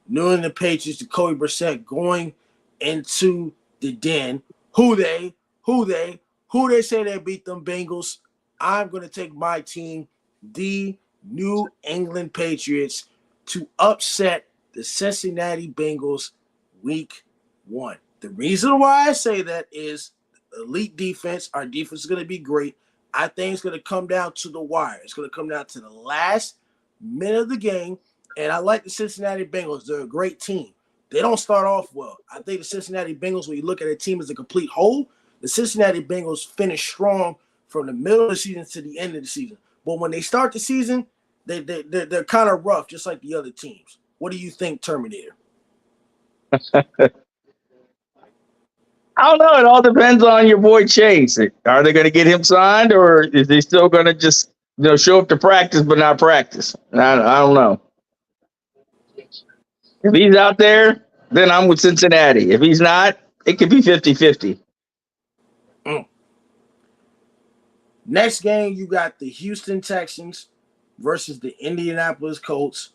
[SPEAKER 3] New England Patriots, Jacoby Brissett going into the den. Who they say they beat them Bengals. I'm going to take my team, the New England Patriots, to upset the Cincinnati Bengals week one. The reason why I say that is elite defense. Our defense is going to be great. I think it's going to come down to the wire. It's going to come down to the last minute of the game. And I like the Cincinnati Bengals. They're a great team. They don't start off well. I think the Cincinnati Bengals, when you look at a team as a complete whole, the Cincinnati Bengals finish strong from the middle of the season to the end of the season. But when they start the season, they're kind of rough, just like the other teams. What do you think, Terminator?
[SPEAKER 6] I don't know. It all depends on your boy Chase. Are they going to get him signed, or is he still going to just show up to practice but not practice? I don't know. If he's out there, then I'm with Cincinnati. If he's not, it could be 50-50.
[SPEAKER 3] Next game, you got the Houston Texans versus the Indianapolis Colts.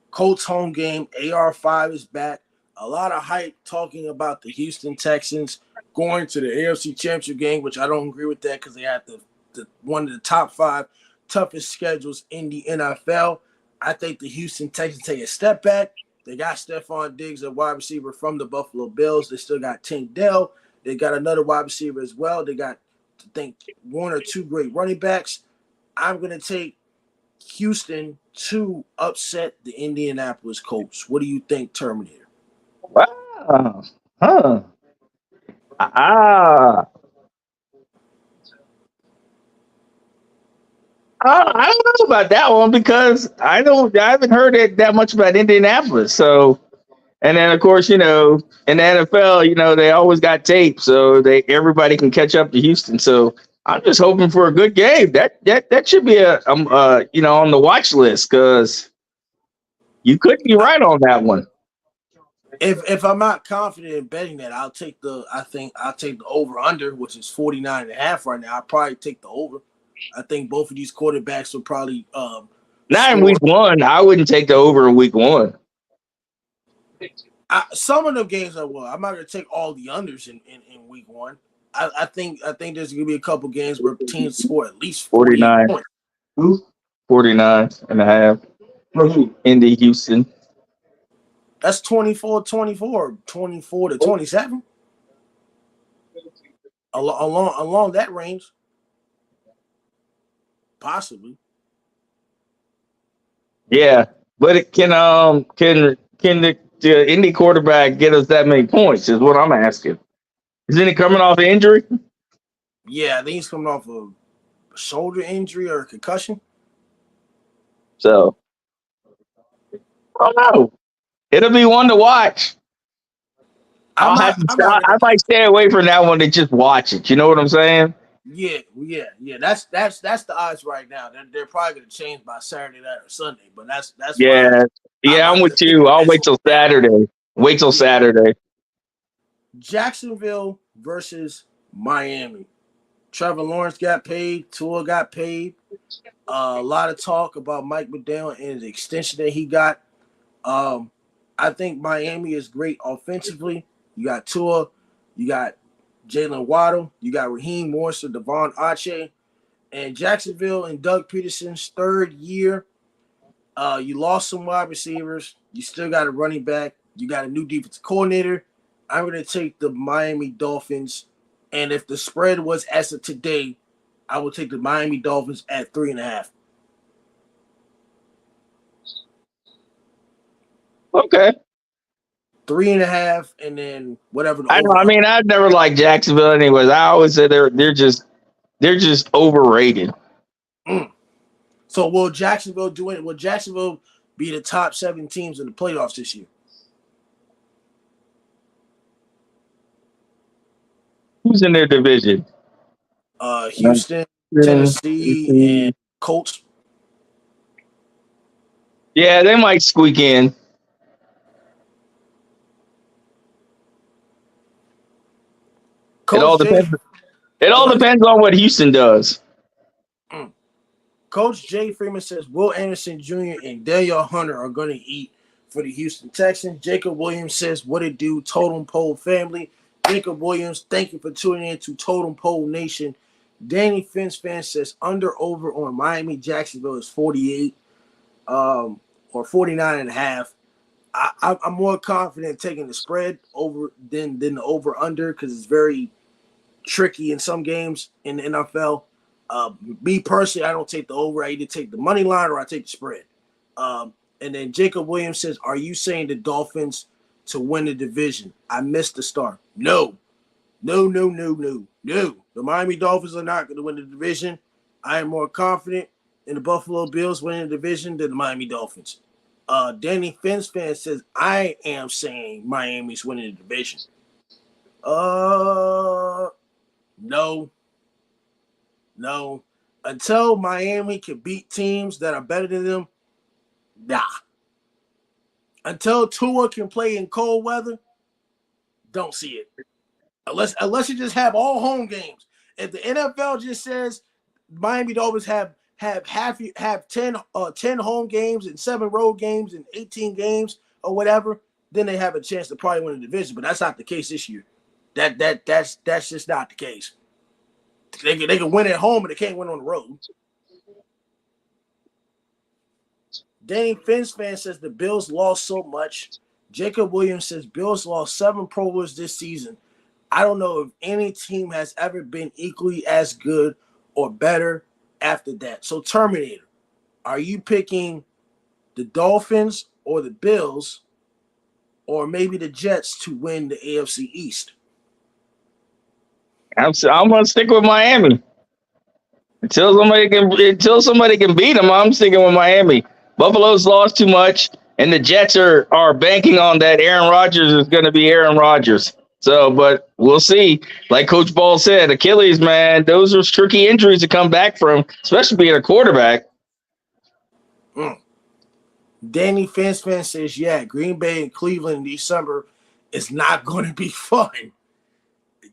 [SPEAKER 3] Colts home game. AR5 is back. A lot of hype talking about the Houston Texans going to the AFC Championship game, which I don't agree with that because they have the one of the top 5 toughest schedules in the NFL. I think the Houston Texans take a step back. They got Stephon Diggs, a wide receiver from the Buffalo Bills. They still got Tank Dell. They got another wide receiver as well. They got, I think, 1 or 2 great running backs. I'm going to take Houston to upset the Indianapolis Colts. What do you think, Terminator?
[SPEAKER 6] Wow. I don't know about that one because I haven't heard that much about Indianapolis. So, and then of course, in the NFL, they always got tape, so everybody can catch up to Houston. So I'm just hoping for a good game. That should be on the watch list because you could be right on that one.
[SPEAKER 3] If I'm not confident in betting that, I'll take the over under, which is 49.5 right now. I'll probably take the over. I think both of these quarterbacks will probably
[SPEAKER 6] not in week one. I wouldn't take the over in week one.
[SPEAKER 3] Some of the games I will. I'm not going to take all the unders in week one. I think there's going to be a couple games where teams score at least
[SPEAKER 6] 49 points. 49.5 Indy Houston.
[SPEAKER 3] That's 24-24, 24-27. Along that range. Possibly.
[SPEAKER 6] Yeah, but it can the Indy quarterback get us that many points? Is what I'm asking. Isn't he coming off an injury?
[SPEAKER 3] Yeah, I think he's coming off a shoulder injury or a concussion.
[SPEAKER 6] So I don't know. It'll be one to watch.
[SPEAKER 3] I'm not. I'm not
[SPEAKER 6] I
[SPEAKER 3] gonna.
[SPEAKER 6] might stay away from that one to just watch it. You know what I'm saying?
[SPEAKER 3] Yeah. That's the odds right now. They're probably gonna change by Saturday night or Sunday, but that's why
[SPEAKER 6] Yeah,
[SPEAKER 3] I'm
[SPEAKER 6] yeah, I'm
[SPEAKER 3] not
[SPEAKER 6] with
[SPEAKER 3] gonna pick
[SPEAKER 6] you. I'll
[SPEAKER 3] this
[SPEAKER 6] wait
[SPEAKER 3] one
[SPEAKER 6] till
[SPEAKER 3] down.
[SPEAKER 6] Saturday. Wait till
[SPEAKER 3] Yeah.
[SPEAKER 6] Saturday.
[SPEAKER 3] Jacksonville versus Miami. Trevor Lawrence got paid. Tua got paid. A lot of talk about Mike McDaniel and the extension that he got. Um, I think Miami is great offensively. You got Tua, you got Jalen Waddle, you got Raheem Morris, Devon Achane, and Jacksonville and Doug Peterson's third year. You lost some wide receivers. You still got a running back. You got a new defensive coordinator. I'm going to take the Miami Dolphins. And if the spread was as of today, I would take the Miami Dolphins at 3.5.
[SPEAKER 6] Okay.
[SPEAKER 3] 3.5, and then whatever the
[SPEAKER 6] I know.
[SPEAKER 3] over.
[SPEAKER 6] I mean, I've never liked Jacksonville, anyways. I always say they're just overrated.
[SPEAKER 3] So will Jacksonville do it? Will Jacksonville be the top 7 teams in the playoffs this year?
[SPEAKER 6] Who's in their division?
[SPEAKER 3] Houston, Tennessee, and Colts.
[SPEAKER 6] Yeah, they might squeak in. It all
[SPEAKER 3] Coach Jay,
[SPEAKER 6] depends. It
[SPEAKER 3] go
[SPEAKER 6] all
[SPEAKER 3] ahead.
[SPEAKER 6] depends on what Houston does.
[SPEAKER 3] Coach Jay Freeman says Will Anderson Jr. and Daniel Hunter are going to eat for the Houston Texans. Jacob Williams says, what it do, Totem Pole family. Jacob Williams, thank you for tuning in to Totem Pole Nation. Danny Finch fan says over on Miami Jacksonville is 48 or 49.5. I'm more confident taking the spread over than the over under because it's very tricky in some games in the NFL. Me personally, I don't take the over. I either take the money line or I take the spread. And then Jacob Williams says, are you saying the Dolphins to win the division? I missed the start. No. The Miami Dolphins are not going to win the division. I am more confident in the Buffalo Bills winning the division than the Miami Dolphins. Danny Finch fan says, I am saying Miami's winning the division. No. Until Miami can beat teams that are better than them, nah. Until Tua can play in cold weather, don't see it. Unless you just have all home games. If the NFL just says Miami Dolphins have 10 home games and 7 road games and 18 games or whatever, then they have a chance to probably win the division. But that's not the case this year. That's just not the case. They can win at home, but they can't win on the road. Danny Finch fan says the Bills lost so much. Jacob Williams says Bills lost 7 Pro Bowlers this season. I don't know if any team has ever been equally as good or better after that. So, Terminator, are you picking the Dolphins or the Bills or maybe the Jets to win the AFC East?
[SPEAKER 6] I'm gonna stick with Miami until somebody can beat them. I'm sticking with Miami. Buffalo's lost too much, and the Jets are banking on that Aaron Rodgers is going to be Aaron Rodgers. So, but we'll see. Like Coach Ball said, Achilles, man, those are tricky injuries to come back from, especially being a quarterback.
[SPEAKER 3] Danny Finch fan says, yeah, Green Bay and Cleveland in December is not going to be fun.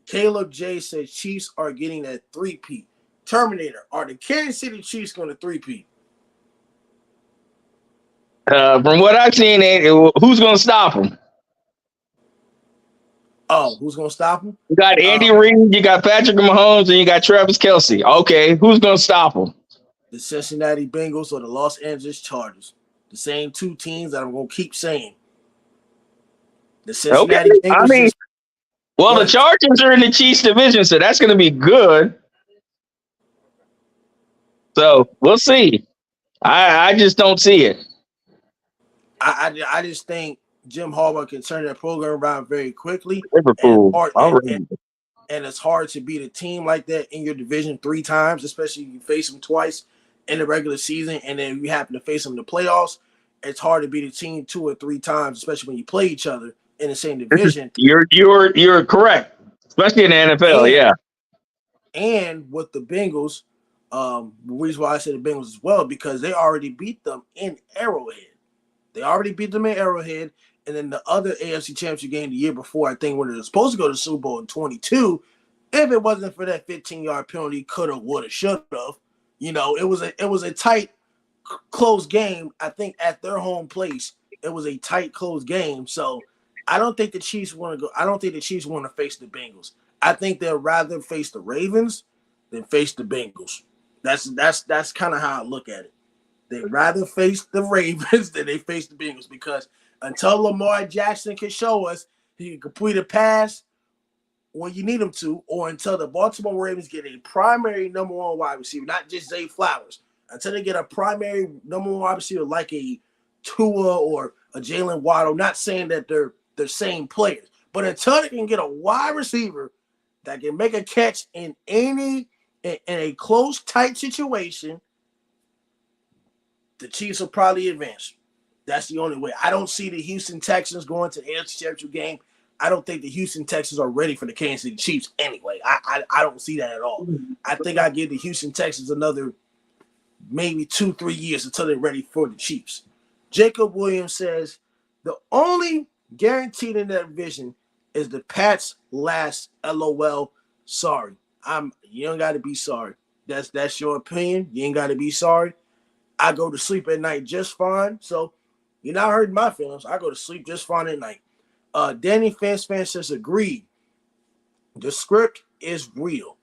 [SPEAKER 3] Caleb J says Chiefs are getting that 3-peat. Terminator, are the Kansas City Chiefs going to 3-peat?
[SPEAKER 6] From what I've seen, who's going to stop them?
[SPEAKER 3] Oh, who's going to stop them?
[SPEAKER 6] You got Andy Reid, you got Patrick Mahomes, and you got Travis Kelce. Okay, who's going to stop them?
[SPEAKER 3] The Cincinnati Bengals or the Los Angeles Chargers. The same 2 teams that I'm going to keep saying. The Cincinnati Bengals.
[SPEAKER 6] The Chargers are in the Chiefs division, so that's going to be good. So we'll see. I just don't see it.
[SPEAKER 3] I just think Jim Harbaugh can turn that program around very quickly, and
[SPEAKER 6] Liverpool.
[SPEAKER 3] hard
[SPEAKER 6] All
[SPEAKER 3] and it's hard to beat a team like that in your division 3 times, especially if you face them twice in the regular season, and then you happen to face them in the playoffs. It's hard to beat a team 2 or 3 times, especially when you play each other in the same division.
[SPEAKER 6] You're correct, especially in the NFL.
[SPEAKER 3] And
[SPEAKER 6] Yeah,
[SPEAKER 3] with the Bengals, the reason why I say the Bengals as well, because they already beat them in Arrowhead. They already beat them in Arrowhead. And then the other AFC Championship game the year before, I think when they were supposed to go to the Super Bowl in 22, if it wasn't for that 15-yard penalty, coulda, woulda, shoulda. It was a tight, close game. I think at their home place, it was a tight, close game. So I don't think the Chiefs want to go. I don't think the Chiefs want to face the Bengals. I think they'd rather face the Ravens than face the Bengals. That's kind of how I look at it. They'd rather face the Ravens than they face the Bengals, because until Lamar Jackson can show us he can complete a pass when you need him to, or until the Baltimore Ravens get a primary number 1 wide receiver, not just Zay Flowers, until they get a primary number 1 wide receiver like a Tua or a Jalen Waddle, not saying that they're the same players, but until they can get a wide receiver that can make a catch in a close, tight situation, the Chiefs will probably advance. That's the only way. I don't see the Houston Texans going to the AFC Championship game. I don't think the Houston Texans are ready for the Kansas City Chiefs anyway. I don't see that at all. I think I give the Houston Texans another maybe 2-3 years until they're ready for the Chiefs. Jacob Williams says the only guaranteed in that division is the Pats last. LOL. Sorry. You don't got to be sorry. That's your opinion. You ain't got to be sorry. I go to sleep at night just fine. So you're not hurting my feelings. I go to sleep just fine at night. Danny Fan says agreed. The script is real.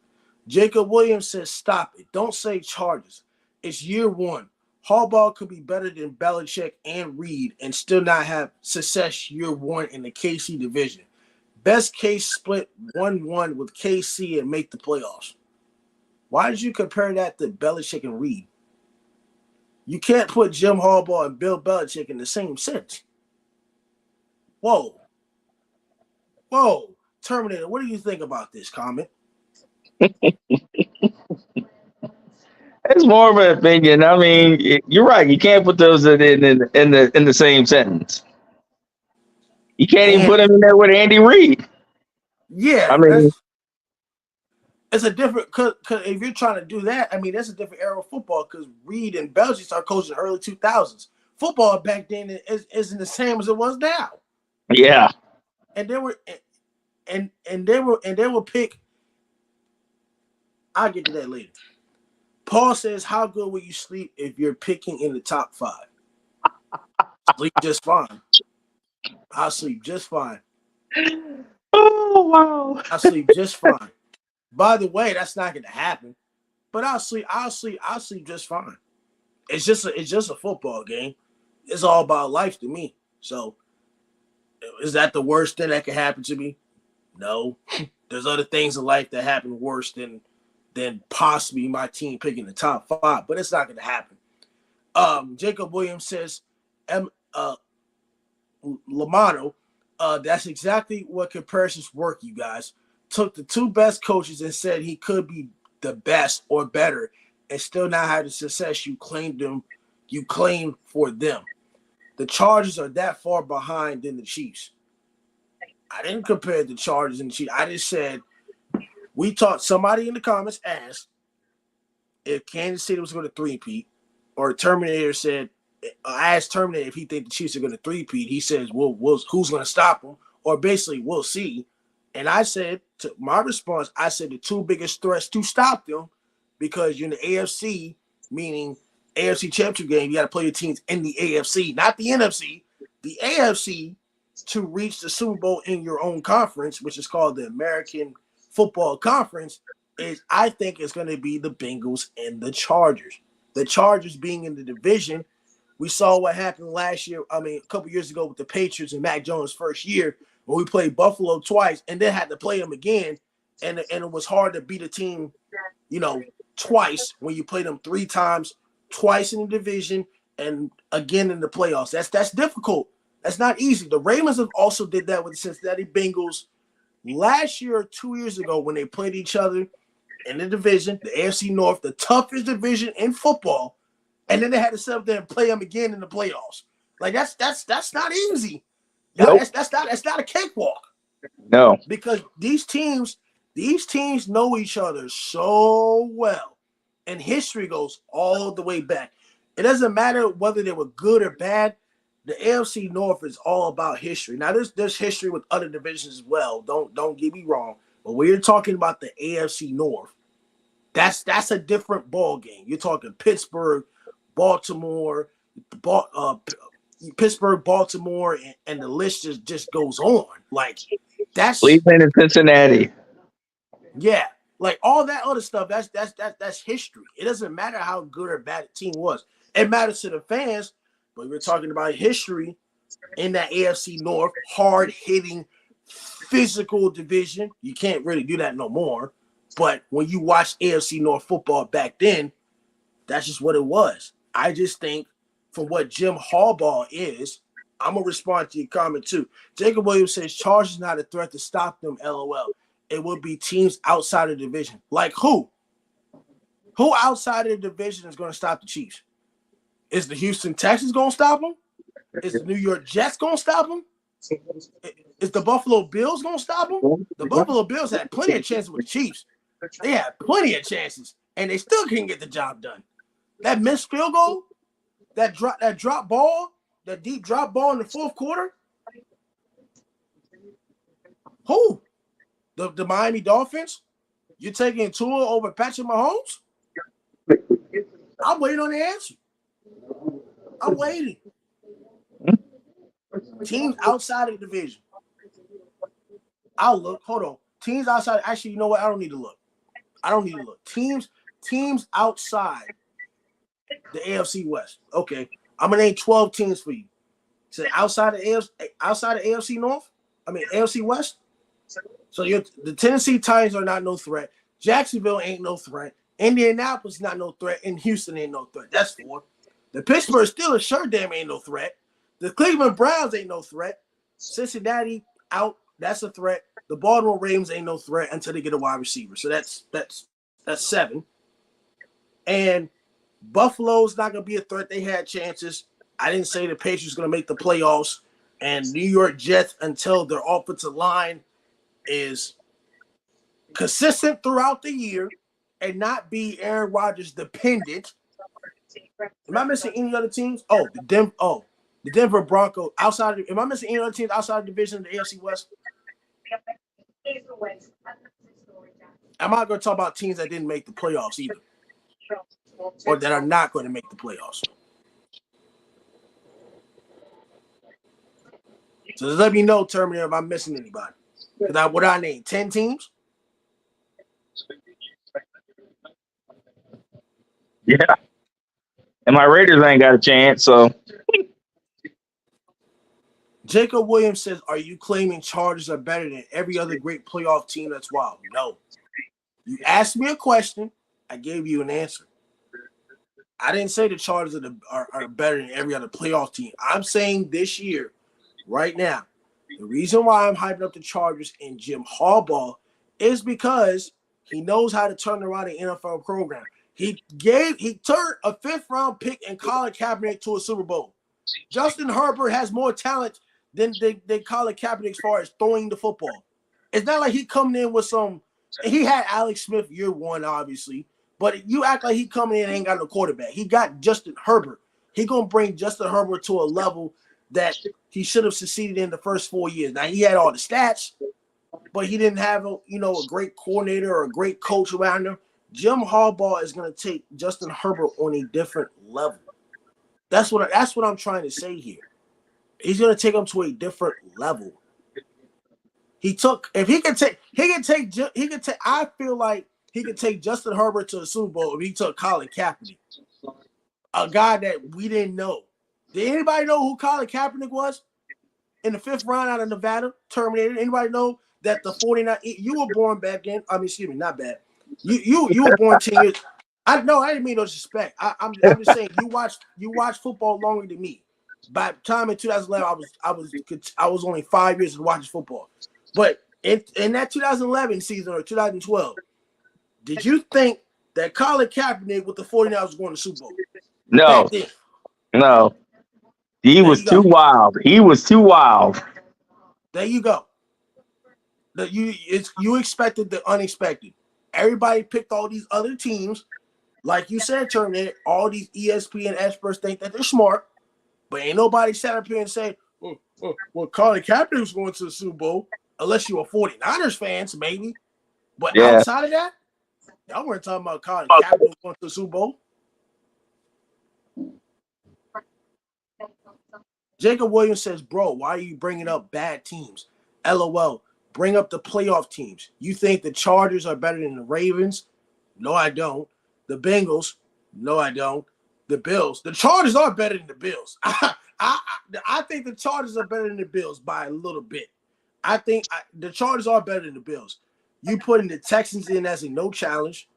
[SPEAKER 3] Jacob Williams says stop it. Don't say Chargers. It's year 1. Harbaugh could be better than Belichick and Reed and still not have success year 1 in the KC division. Best case split 1-1 with KC and make the playoffs. Why did you compare that to Belichick and Reed? You can't put Jim Harbaugh and Bill Belichick in the same sentence. Whoa. Terminator, what do you think about this comment?
[SPEAKER 6] it's more of an opinion. I mean, you're right. You can't put those in the same sentence. You can't even put them in there with Andy Reid.
[SPEAKER 3] Yeah,
[SPEAKER 6] I mean,
[SPEAKER 3] it's a different, cause if you're trying to do that, I mean, that's a different era of football, because Reed and Belichick started coaching in the early 2000s. Football back then isn't the same as it was now.
[SPEAKER 6] Yeah.
[SPEAKER 3] And they will pick. I'll get to that later. Paul says, how good will you sleep if you're picking in the top 5? Sleep just fine. I'll sleep just fine.
[SPEAKER 6] Oh wow.
[SPEAKER 3] I'll sleep just fine. By the way, that's not going to happen. But I'll sleep just fine. It's just a football game. It's all about life to me. So, is that the worst thing that can happen to me? No. There's other things in life that happen worse than possibly my team picking the top 5, but it's not going to happen. Jacob Williams says, Lamano, that's exactly what comparisons work, you guys. Took the 2 best coaches and said he could be the best or better and still not have the success you claimed for them. The Chargers are that far behind than the Chiefs. I didn't compare the Chargers and the Chiefs. I just said somebody in the comments asked if Kansas City was going to three-peat, or Terminator said, I asked Terminator if he think the Chiefs are going to three-peat. He says, well, who's going to stop them? Or basically, we'll see. And I said, to my response, I said the 2 biggest threats to stop them, because you're in the AFC, meaning AFC Championship game, you got to play your teams in the AFC, not the NFC. The AFC, to reach the Super Bowl in your own conference, which is called the American Football Conference, I think it's going to be the Bengals and the Chargers. The Chargers being in the division, we saw what happened last year. I mean, a couple years ago with the Patriots and Mac Jones' first year, when we played Buffalo twice and then had to play them again, and it was hard to beat a team, twice when you play them 3 times, twice in the division, and again in the playoffs. That's difficult. That's not easy. The Ravens have also did that with the Cincinnati Bengals last year or 2 years ago when they played each other in the division, the AFC North, the toughest division in football, and then they had to sit up there and play them again in the playoffs. Like that's not easy.
[SPEAKER 6] Nope.
[SPEAKER 3] That's not a cakewalk.
[SPEAKER 6] No.
[SPEAKER 3] Because these teams know each other so well, and history goes all the way back. It doesn't matter whether they were good or bad. The AFC North is all about history. Now, there's history with other divisions as well. Don't get me wrong. But when you're talking about the AFC North, that's a different ball game. You're talking Pittsburgh, Baltimore, Pittsburgh, Baltimore, and the list just goes on. Like that's
[SPEAKER 6] Cleveland and Cincinnati.
[SPEAKER 3] yeah, like all that other stuff. That's history. It doesn't matter how good or bad the team was. It matters to the fans. But we're talking about history in that AFC North, hard-hitting, physical division. You can't really do that no more. But when you watch AFC North football back then, that's just what it was. I just think from what Jim Harbaugh is, I'm going to respond to your comment too. Jacob Williams says, Chargers not a threat to stop them, LOL. It would be teams outside of the division. Like who? Who outside of the division is going to stop the Chiefs? Is the Houston Texans going to stop them? Is the New York Jets going to stop them? Is the Buffalo Bills going to stop them? The Buffalo Bills had plenty of chances with the Chiefs. They had plenty of chances, and they still couldn't get the job done. That missed field goal, that drop ball, that deep drop ball in the fourth quarter. Who? The Miami Dolphins? You're taking Tua over Patrick Mahomes? I'm waiting on the answer. I'm waiting. Teams outside of the division. I'll look. Hold on. Teams outside. Actually, you know what? I don't need to look. Teams outside the AFC West. Okay. I'm gonna name 12 teams for you. So outside of AFC North. AFC West. So the Tennessee Titans are not no threat. Jacksonville ain't no threat. Indianapolis not no threat. And Houston ain't no threat. That's 4. The Pittsburgh Steelers sure damn ain't no threat. The Cleveland Browns ain't no threat. Cincinnati out. That's a threat. The Baltimore Ravens ain't no threat until they get a wide receiver. So that's 7. And Buffalo's not going to be a threat. They had chances. I didn't say the Patriots going to make the playoffs. And New York Jets, until their offensive line is consistent throughout the year and not be Aaron Rodgers dependent. Am I missing any other teams? The Denver Broncos outside. Am I missing any other teams outside the division of the AFC West? I'm not going to talk about teams that didn't make the playoffs either, or that are not going to make the playoffs. So just let me know, Terminator, if I'm missing anybody. What I name 10 teams?
[SPEAKER 6] Yeah. And my Raiders ain't got a chance, so.
[SPEAKER 3] Jacob Williams says, are you claiming Chargers are better than every other great playoff team? That's wild. No. You asked me a question. I gave you an answer. I didn't say the Chargers are better than every other playoff team. I'm saying this year, right now, the reason why I'm hyping up the Chargers and Jim Harbaugh is because he knows how to turn around an NFL program. He turned a 5th-round pick and Colin Kaepernick to a Super Bowl. Justin Herbert has more talent than Colin Kaepernick as far as throwing the football. It's not like he coming in with some. He had Alex Smith year 1, obviously, but you act like he coming in and ain't got no quarterback. He got Justin Herbert. He gonna bring Justin Herbert to a level that he should have succeeded in the first 4 years. Now he had all the stats, but he didn't have a great coordinator or a great coach around him. Jim Harbaugh is going to take Justin Herbert on a different level. That's what I'm trying to say here. He's going to take him to a different level. I feel like he could take Justin Herbert to a Super Bowl if he took Colin Kaepernick, a guy that we didn't know. Did anybody know who Colin Kaepernick was in the 5th round out of Nevada? Terminated. Anybody know that the 49? You were born back then. Not bad. You were born 10 years. I didn't mean no disrespect. I'm just saying you watch football longer than me. By the time in 2011, I was only 5 years of watching football. But in that 2011 season or 2012, did you think that Colin Kaepernick with the 49ers was going to the Super Bowl
[SPEAKER 6] No,
[SPEAKER 3] back then?
[SPEAKER 6] no. He
[SPEAKER 3] There
[SPEAKER 6] was
[SPEAKER 3] you
[SPEAKER 6] too
[SPEAKER 3] go.
[SPEAKER 6] wild. He was too wild.
[SPEAKER 3] There you go. You expected the unexpected. Everybody picked all these other teams. Like you said, Terminator, all these ESPN experts think that they're smart, but ain't nobody sat up here and say, well, Colin Kaepernick was going to the Super Bowl, unless you were 49ers fans, maybe. But
[SPEAKER 6] Yeah.
[SPEAKER 3] outside of that, y'all weren't talking about Colin Kaepernick going to the Super Bowl. Jacob Williams says, bro, why are you bringing up bad teams? LOL, bring up the playoff teams. You think the Chargers are better than the Ravens? No, I don't. The Bengals? No, I don't. The Bills? The Chargers are better than the Bills. I think the Chargers are better than the Bills by a little bit. I think the Chargers are better than the Bills. You putting the Texans in as a no challenge.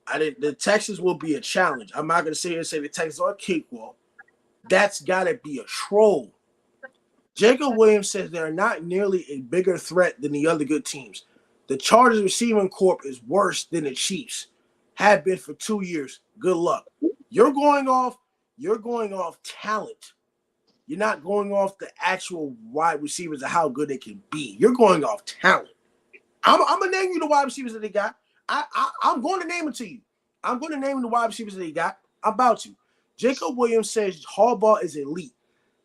[SPEAKER 3] The Texans will be a challenge. I'm not going to sit here and say the Texans are a cakewalk. That's got to be a troll. Jacob Williams says they're not nearly a bigger threat than the other good teams. The Chargers receiving corps is worse than the Chiefs. Have been for 2 years. Good luck. You're going off talent. You're not going off the actual wide receivers and how good they can be. You're going off talent. I'm gonna name you the wide receivers that they got. I'm going to name it to you. I'm going to name the wide receivers that they got. I'm about to. Jacob Williams says Harbaugh is elite,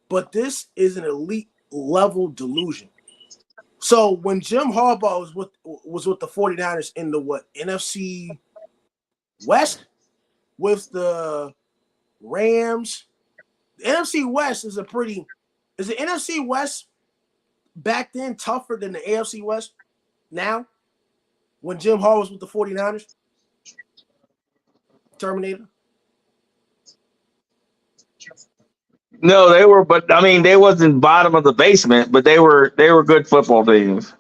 [SPEAKER 3] but this is an elite level delusion. So when Jim Harbaugh was with the 49ers in the NFC West with the Rams, the NFC West is the NFC West back then tougher than the AFC West now when Jim Harbaugh was with the 49ers? Terminator?
[SPEAKER 6] No, but I mean, they wasn't bottom of the basement, but they were good football teams.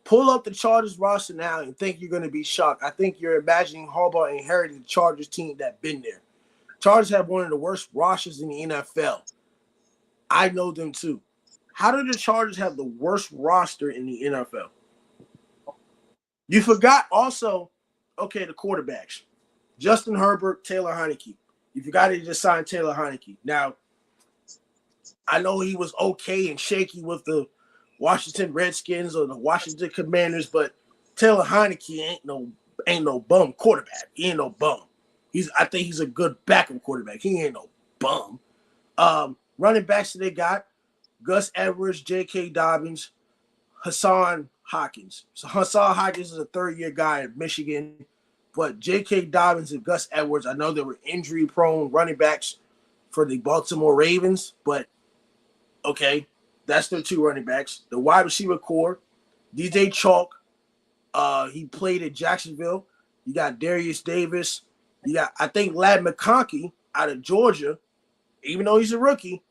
[SPEAKER 3] Pull up the Chargers roster now and think you're going to be shocked. I think you're imagining Harbaugh inherited the Chargers team that been there. Chargers have one of the worst rosters in the NFL. I know them too. How do the Chargers have the worst roster in the NFL? You forgot also, okay, the quarterbacks. Justin Herbert, Taylor Heineke. You forgot to just sign Taylor Heineke. Now, I know he was okay and shaky with the Washington Redskins or the Washington Commanders, but Taylor Heineke ain't no bum quarterback. He ain't no bum. I think he's a good backup quarterback. He ain't no bum. Running backs that they got, Gus Edwards, J.K. Dobbins, Hassan Hawkins. So Hassan Hawkins is a third-year guy at Michigan, but J.K. Dobbins and Gus Edwards, I know they were injury-prone running backs for the Baltimore Ravens, but okay, that's their two running backs. The wide receiver core, DJ Chalk, he played at Jacksonville. You got Darius Davis. You got, I think, Ladd McConkey out of Georgia. Even though he's a rookie,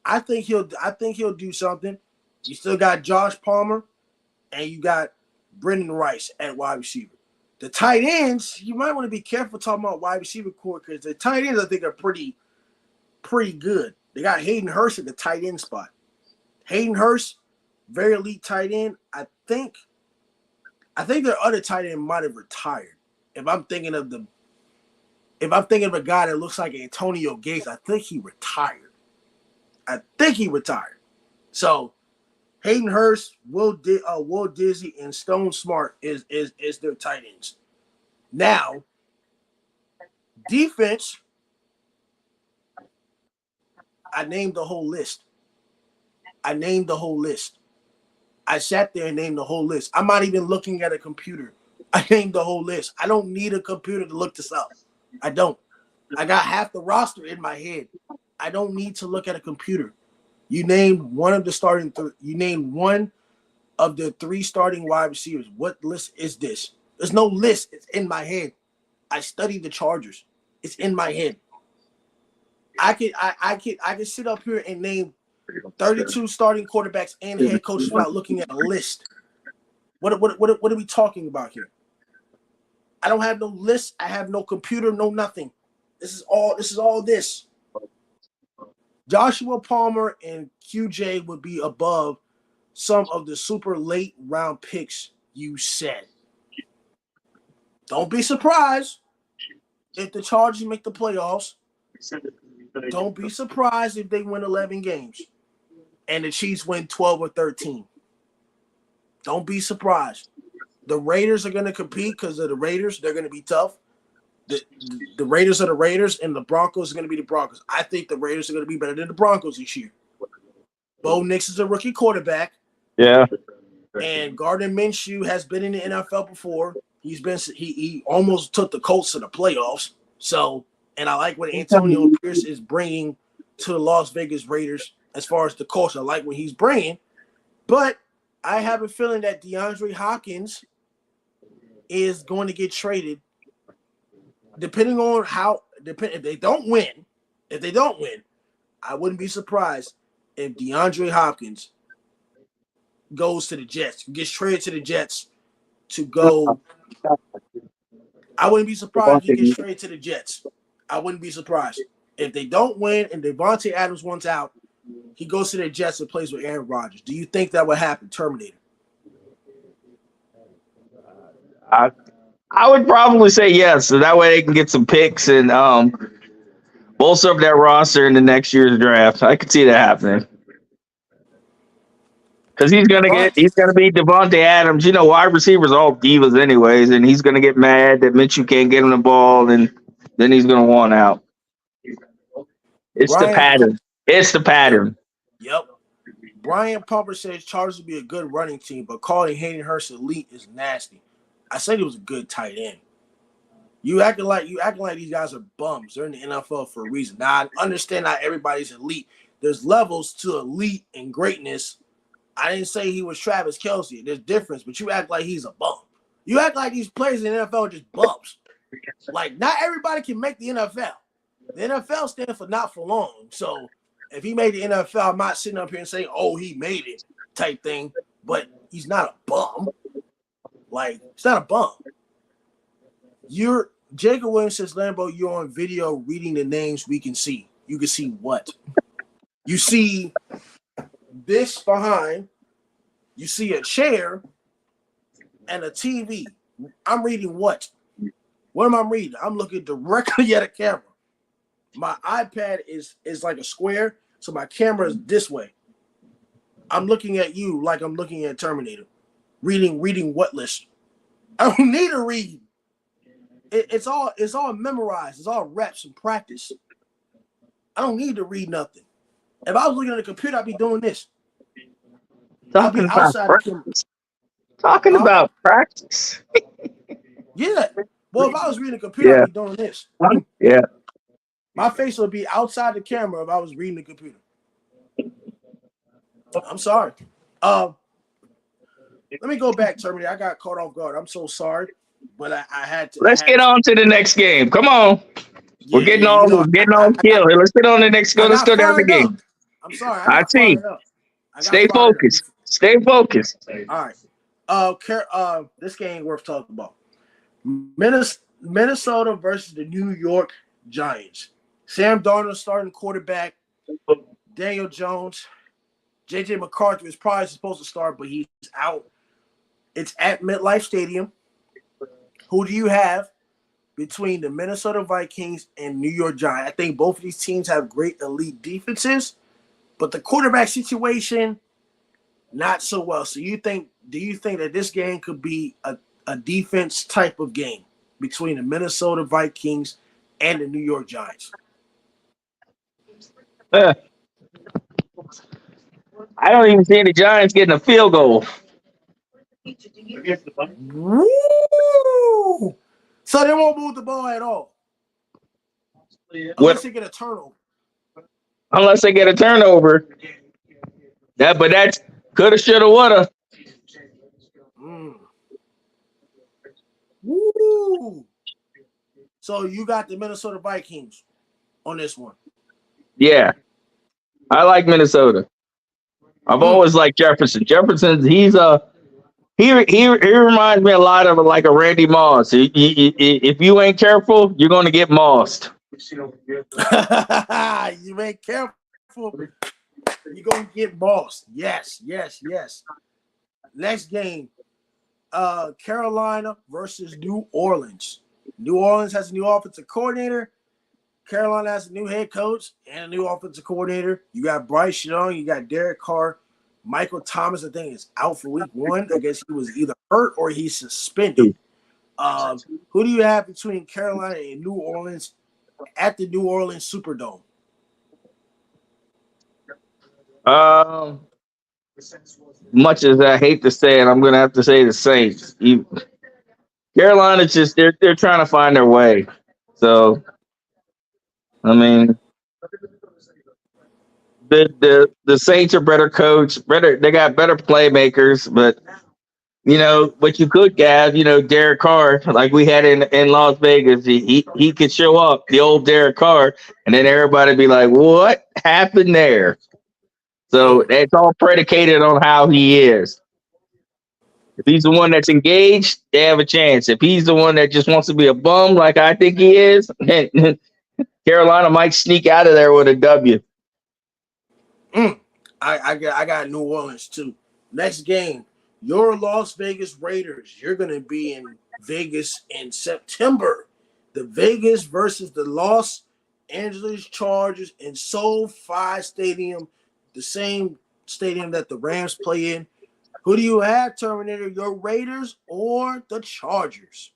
[SPEAKER 3] I think he'll do something. You still got Josh Palmer, and you got Brendan Rice at wide receiver. The tight ends, you might want to be careful talking about wide receiver core because the tight ends I think are pretty good. They got Hayden Hurst at the tight end spot. Hayden Hurst, very elite tight end. I think their other tight end might have retired. If I'm thinking of a guy that looks like Antonio Gates, I think he retired. So Hayden Hurst, Will Dizzy, and Stone Smart is their tight ends. Now, defense, I named the whole list. I sat there and named the whole list. I'm not even looking at a computer. I named the whole list. I don't need a computer to look this up. I don't. I got half the roster in my head. I don't need to look at a computer. You named one of the starting you named one of the three starting wide receivers. What list is this? There's no list. It's in my head. I studied the Chargers. It's in my head. I could sit up here and name 32 starting quarterbacks and head coaches without looking at a list. What are we talking about here? I don't have no list. I have no computer, no nothing. This is all this. Joshua Palmer and QJ would be above some of the super late round picks you said. Don't be surprised if the Chargers make the playoffs. Don't be surprised if they win 11 games and the Chiefs win 12 or 13. Don't be surprised. The Raiders are going to compete because of the Raiders. They're going to be tough. The Raiders are the Raiders, and the Broncos are going to be the Broncos. I think the Raiders are going to be better than the Broncos this year. Bo Nix is a rookie quarterback.
[SPEAKER 6] Yeah.
[SPEAKER 3] And Gardner Minshew has been in the NFL before. He almost took the Colts to the playoffs. So, and I like what Antonio Pierce is bringing to the Las Vegas Raiders as far as the culture. I like what he's bringing. But I have a feeling that DeAndre Hopkins is going to get traded. Depending on if they don't win, I wouldn't be surprised if DeAndre Hopkins goes to the Jets, gets traded to the Jets to go. I wouldn't be surprised if he gets traded to the Jets. I wouldn't be surprised. If they don't win and Devontae Adams wants out, he goes to the Jets and plays with Aaron Rodgers. Do you think that would happen, Terminator?
[SPEAKER 6] I would probably say yes, so that way they can get some picks and bolster up that roster in the next year's draft. I could see that happening. Because he's gonna beat Devontae Adams. You know, wide receivers are all divas anyways, and he's gonna get mad that Minshew can't get him the ball, and then he's gonna want out. It's the pattern. It's the pattern.
[SPEAKER 3] Yep. Brian Pumper says Chargers would be a good running team, but calling Hayden Hurst elite is nasty. I said he was a good tight end. You acting like these guys are bums. They're in the NFL for a reason. Now I understand not everybody's elite. There's levels to elite and greatness. I didn't say he was Travis Kelce. There's difference, but you act like he's a bum. You act like these players in the NFL are just bums. Like, not everybody can make the NFL. The NFL stands for not for long. So if he made the NFL, I'm not sitting up here and saying, oh, he made it type thing, but he's not a bum. Like, he's not a bum. Jacob Williams says, Lambo, you're on video reading the names we can see. You can see what? You see this behind. You see a chair and a TV. I'm reading what? What am I reading? I'm looking directly at a camera. My iPad is like a square, so my camera is this way. I'm looking at you like I'm looking at Terminator. Reading what list? I don't need to read. It's all memorized. It's all reps and practice. I don't need to read nothing. If I was looking at a computer, I'd be doing this.
[SPEAKER 6] Talking about practice.
[SPEAKER 3] Yeah. Well, if I was reading a computer, I'd be doing this.
[SPEAKER 6] Yeah.
[SPEAKER 3] My face would be outside the camera if I was reading the computer. I'm sorry. Let me go back, Terminator. I got caught off guard. I'm so sorry, but I had to.
[SPEAKER 6] Let's get on to the next game. Come on. We're getting on kill. Let's get on the next go. Let's go down the game.
[SPEAKER 3] I'm sorry.
[SPEAKER 6] I see. Stay focused. Stay focused.
[SPEAKER 3] All right. This game worth talking about. Minnesota versus the New York Giants. Sam Darnold starting quarterback. Daniel Jones. J.J. McCarthy was probably supposed to start, but he's out. It's at MetLife Stadium. Who do you have between the Minnesota Vikings and New York Giants? I think both of these teams have great elite defenses, but the quarterback situation, not so well. So do you think that this game could be a defense type of game between the Minnesota Vikings and the New York Giants?
[SPEAKER 6] I don't even see the Giants getting a field goal.
[SPEAKER 3] Woo! So they won't move the ball at all. Unless they get a turnover.
[SPEAKER 6] Unless they get a turnover. But that's coulda, shoulda, woulda.
[SPEAKER 3] Woo! So you got the Minnesota Vikings on this one.
[SPEAKER 6] Yeah. I like Minnesota. I've always liked Jefferson. He's a He reminds me a lot of like a Randy Moss. If you ain't careful, you're gonna get mossed.
[SPEAKER 3] You ain't careful, you're gonna get bossed. Yes. Next game, Carolina versus New Orleans. New Orleans has a new offensive coordinator. Carolina has a new head coach and a new offensive coordinator. You got Bryce Young, you got Derek Carr. Michael Thomas, I think, is out for week 1. I guess he was either hurt or he's suspended. Who do you have between Carolina and New Orleans at the New Orleans Superdome?
[SPEAKER 6] Much as I hate to say it, I'm gonna have to say the Saints. Carolina's just they're trying to find their way. So I mean, the Saints are better coached, they got better playmakers, but what you could have, Derek Carr, like we had in Las Vegas, he could show up, the old Derek Carr, and then everybody be like, what happened there? So it's all predicated on how he is. If he's the one that's engaged, they have a chance. If he's the one that just wants to be a bum, like I think he is, Carolina might sneak out of there with a W.
[SPEAKER 3] I got New Orleans too. Next game, your Las Vegas Raiders. You're gonna be in Vegas in September. The Vegas versus the Los Angeles Chargers in SoFi Stadium, the same stadium that the Rams play in. Who do you have, Terminator? Your Raiders or the Chargers?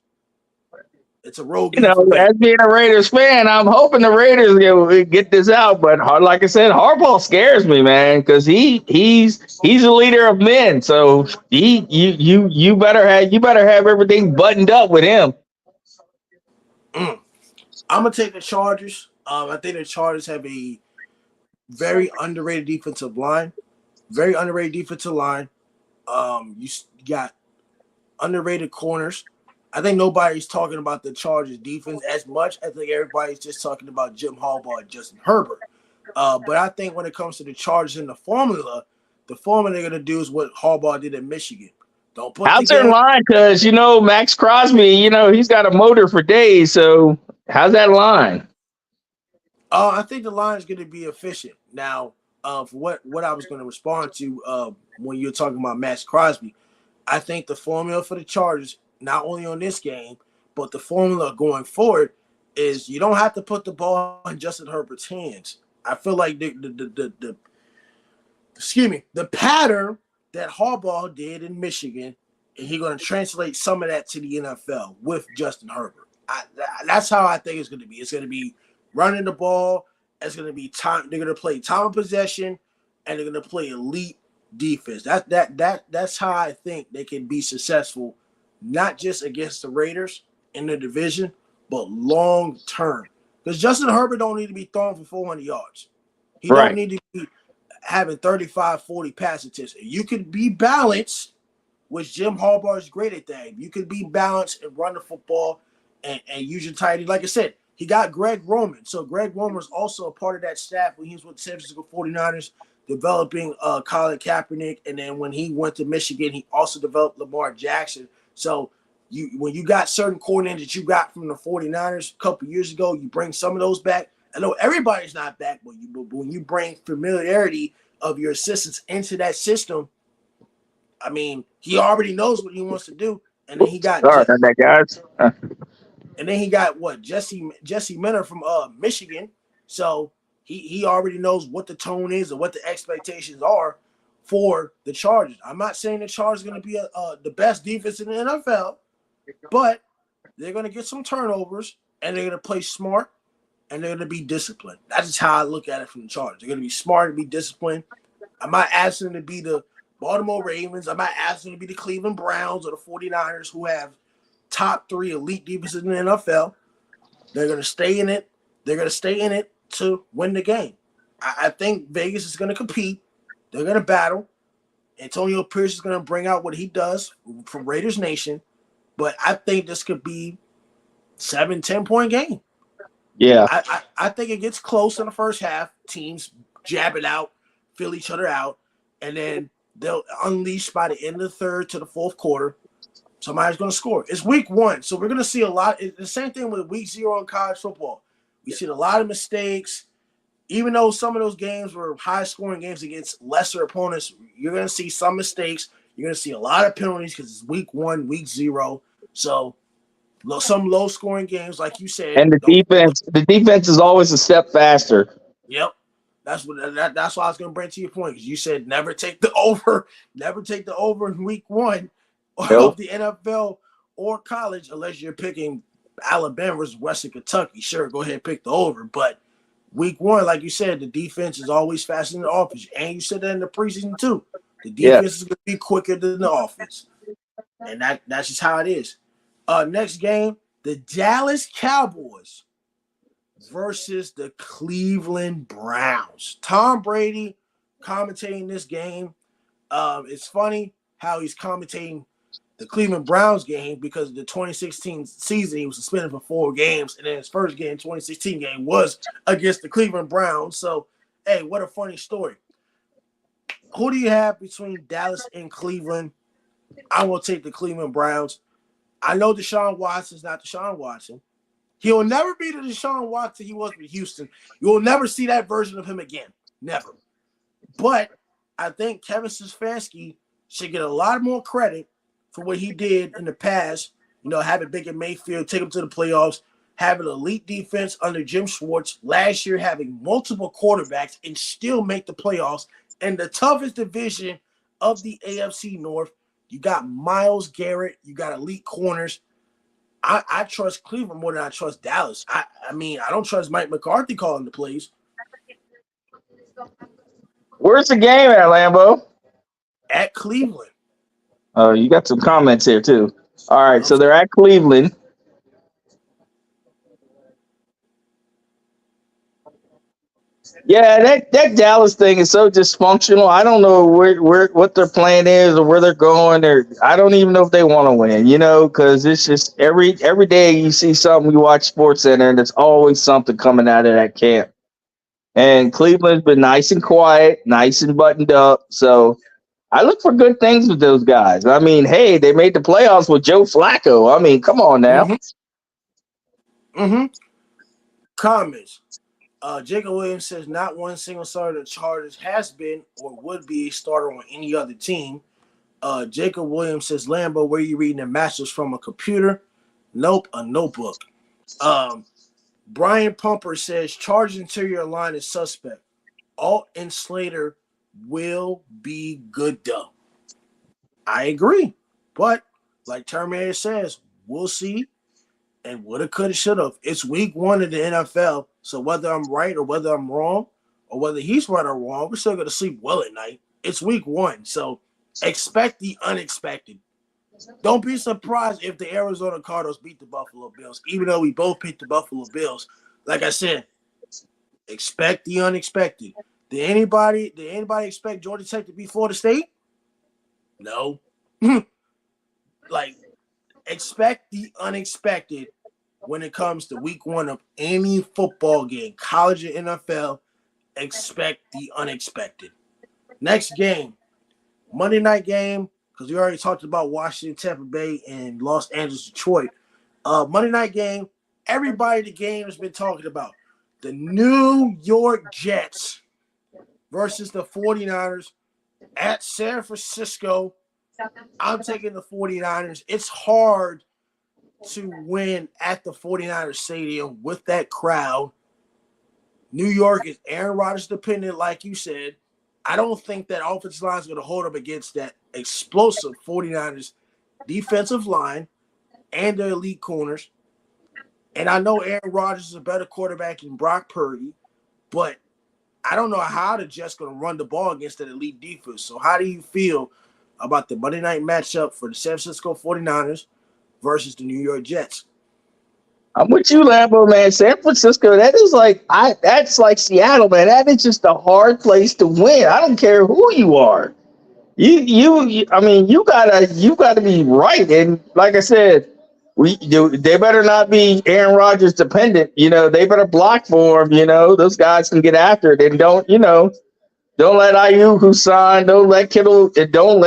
[SPEAKER 3] It's a road game for me.
[SPEAKER 6] As being a Raiders fan, I'm hoping the Raiders get this out. But like I said, Harbaugh scares me, man, because he's a leader of men. So you better have everything buttoned up with him.
[SPEAKER 3] I'm gonna take the Chargers. I think the Chargers have a very underrated defensive line. Very underrated defensive line. You got underrated corners. I think nobody's talking about the Chargers defense as much. I think everybody's just talking about Jim Harbaugh and Justin Herbert. But I think when it comes to the Chargers and the formula they're going to do is what Harbaugh did in Michigan. Don't put
[SPEAKER 6] how's their line? Because, Max Crosby, he's got a motor for days. So how's that line?
[SPEAKER 3] I think the line is going to be efficient. Now, for what I was going to respond to when you're talking about Max Crosby, I think the formula for the Chargers, not only on this game, but the formula going forward, is you don't have to put the ball in Justin Herbert's hands. I feel like the pattern that Harbaugh did in Michigan, and he's going to translate some of that to the NFL with Justin Herbert. That's how I think it's going to be. It's going to be running the ball. It's going to be time. They're going to play time of possession, and they're going to play elite defense. That's how I think they can be successful, not just against the Raiders in the division, but long term. Because Justin Herbert don't need to be throwing for 400 yards. He don't need to be having 35, 40 pass attempts. You could be balanced, which Jim Harbaugh is great at that. You could be balanced and run the football and use your tight end. Like I said, he got Greg Roman. So Greg Roman was also a part of that staff when he was with the San Francisco 49ers, developing Colin Kaepernick. And then when he went to Michigan, he also developed Lamar Jackson. So when you got certain coordinators that you got from the 49ers a couple years ago, you bring some of those back. I know everybody's not back, but when you bring familiarity of your assistants into that system, I mean, he already knows what he wants to do. And then he got Jesse Minter from Michigan. So he already knows what the tone is and what the expectations are for the Chargers. I'm not saying the Chargers are going to be the best defense in the NFL, but they're going to get some turnovers and they're going to play smart and they're going to be disciplined. That's just how I look at it from the Chargers. They're going to be smart and be disciplined. I'm not asking them to be the Baltimore Ravens. I'm not asking them to be the Cleveland Browns or the 49ers who have top 3 elite defenses in the NFL. They're going to stay in it. They're going to stay in it to win the game. I think Vegas is going to compete. They're going to battle. Antonio Pierce is going to bring out what he does from Raiders Nation. But I think this could be 7-10 point game.
[SPEAKER 6] Yeah.
[SPEAKER 3] I think it gets close in the first half. Teams jab it out, fill each other out, and then they'll unleash by the end of the third to the fourth quarter. Somebody's going to score. It's week 1, so we're going to see a lot. It's the same thing with week 0 in college football. We see a lot of mistakes. Even though some of those games were high-scoring games against lesser opponents, you're going to see some mistakes. You're going to see a lot of penalties because it's week 1, week 0. So some low-scoring games, like you said.
[SPEAKER 6] And the defense is always a step faster.
[SPEAKER 3] Yep. That's why I was going to bring to your point, because you said never take the over in week 1 of the NFL or college, unless you're picking Alabama versus Western Kentucky. Sure, go ahead and pick the over. But week 1, like you said, the defense is always faster than the offense. And you said that in the preseason too. The defense is going to be quicker than the offense. And that's just how it is. Next game, the Dallas Cowboys versus the Cleveland Browns. Tom Brady commentating this game. It's funny how he's commentating the Cleveland Browns game, because of the 2016 season he was suspended for 4 games, and then his first game, 2016 game, was against the Cleveland Browns. So, hey, what a funny story. Who do you have between Dallas and Cleveland? I will take the Cleveland Browns. I know Deshaun Watson's not Deshaun Watson. He'll never be the Deshaun Watson he was with Houston. You will never see that version of him again. Never. But I think Kevin Stefanski should get a lot more credit for what he did in the past. Having Baker Mayfield take him to the playoffs, having an elite defense under Jim Schwartz, last year having multiple quarterbacks and still make the playoffs in the toughest division of the AFC North. You got Myles Garrett. You got elite corners. I trust Cleveland more than I trust Dallas. I don't trust Mike McCarthy calling the plays.
[SPEAKER 6] Where's the game at, Lambo?
[SPEAKER 3] At Cleveland.
[SPEAKER 6] Oh, you got some comments here too. All right, so they're at Cleveland. Yeah, that Dallas thing is so dysfunctional. I don't know where what their plan is or where they're going. I don't even know if they want to win, because it's just every day you see something. You watch Sports Center, and there's always something coming out of that camp. And Cleveland's been nice and quiet, nice and buttoned up. So I look for good things with those guys. I mean, hey, they made the playoffs with Joe Flacco. I mean, come on now.
[SPEAKER 3] Comments. Jacob Williams says not one single starter of the Chargers has been or would be a starter on any other team. Jacob Williams says, Lambo, where are you reading the matches from, a computer? Nope, a notebook. Brian Pumper says Chargers interior line is suspect. Alt and Slater will be good though. I agree. But like Terminator says, we'll see. And woulda, coulda, shoulda. It's week 1 of the NFL. So whether I'm right or whether I'm wrong, or whether he's right or wrong, we're still going to sleep well at night. It's week 1. So expect the unexpected. Don't be surprised if the Arizona Cardinals beat the Buffalo Bills, even though we both picked the Buffalo Bills. Like I said, expect the unexpected. Did anybody expect Georgia Tech to beat Florida State? No. Expect the unexpected when it comes to week 1 of any football game, college or NFL. Expect the unexpected. Next game, Monday night game, because we already talked about Washington, Tampa Bay, and Los Angeles, Detroit. Monday night game, everybody in the game has been talking about the New York Jets versus the 49ers at San Francisco. I'm taking the 49ers. It's hard to win at the 49ers stadium with that crowd. New York is Aaron Rodgers dependent, like you said. I don't think that offensive line is going to hold up against that explosive 49ers defensive line and their elite corners. And I know Aaron Rodgers is a better quarterback than Brock Purdy, but I don't know how the Jets going to run the ball against that elite defense. So how do you feel about the Monday night matchup for the San Francisco 49ers versus the New York Jets?
[SPEAKER 6] I'm with you, Lambo, man. San Francisco, that's like Seattle, man. That is just a hard place to win. I don't care who you are. You gotta be right. And like I said, they better not be Aaron Rodgers dependent. They better block for him. Those guys can get after it and don't Don't let Ayuk who signed. Don't let Kittle. And don't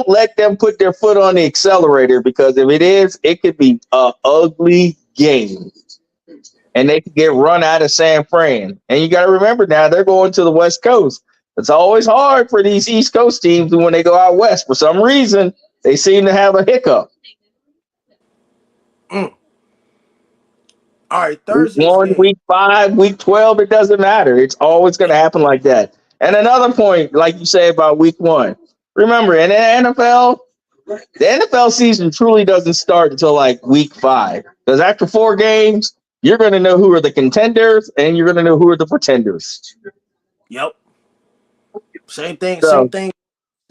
[SPEAKER 6] let them put their foot on the accelerator, because if it is, it could be a ugly game, and they could get run out of San Fran. And you got to remember now they're going to the West Coast. It's always hard for these East Coast teams when they go out west. For some reason, they seem to have a hiccup.
[SPEAKER 3] All right,
[SPEAKER 6] Week
[SPEAKER 3] Thursday's
[SPEAKER 6] 1,
[SPEAKER 3] game.
[SPEAKER 6] week 5, week 12, it doesn't matter. It's always going to happen like that. And another point, like you say about week 1, remember in the NFL season truly doesn't start until like week 5. Because after 4 games, you're going to know who are the contenders and you're going to know who are the pretenders.
[SPEAKER 3] Yep. Same thing.
[SPEAKER 6] So,
[SPEAKER 3] Same thing.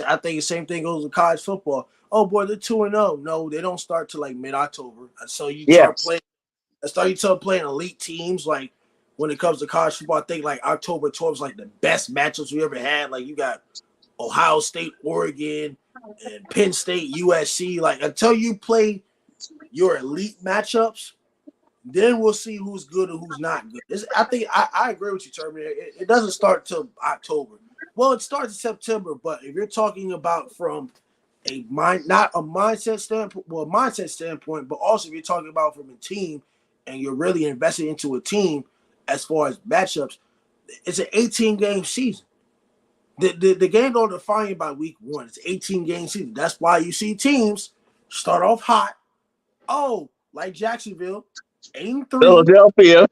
[SPEAKER 3] I think the same thing goes with college football. Oh boy, they're 2-0. No, they don't start till like mid-October. So you start
[SPEAKER 6] yes.
[SPEAKER 3] playing. You start playing elite teams. Like when it comes to college football, I think like October 12th is like the best matchups we ever had. Like you got Ohio State, Oregon, and Penn State, USC. Like until you play your elite matchups, then we'll see who's good and who's not good. I think I agree with you, Terminator. It doesn't start till October. Well, it starts in September, but if you're talking about from not a mindset standpoint, well, a mindset standpoint, but also if you're talking about from a team and you're really invested into a team as far as matchups, it's an 18-game season. The game don't define you by week 1. It's an 18-game season. That's why you see teams start off hot. Oh, like Jacksonville, 8-3.
[SPEAKER 6] Philadelphia.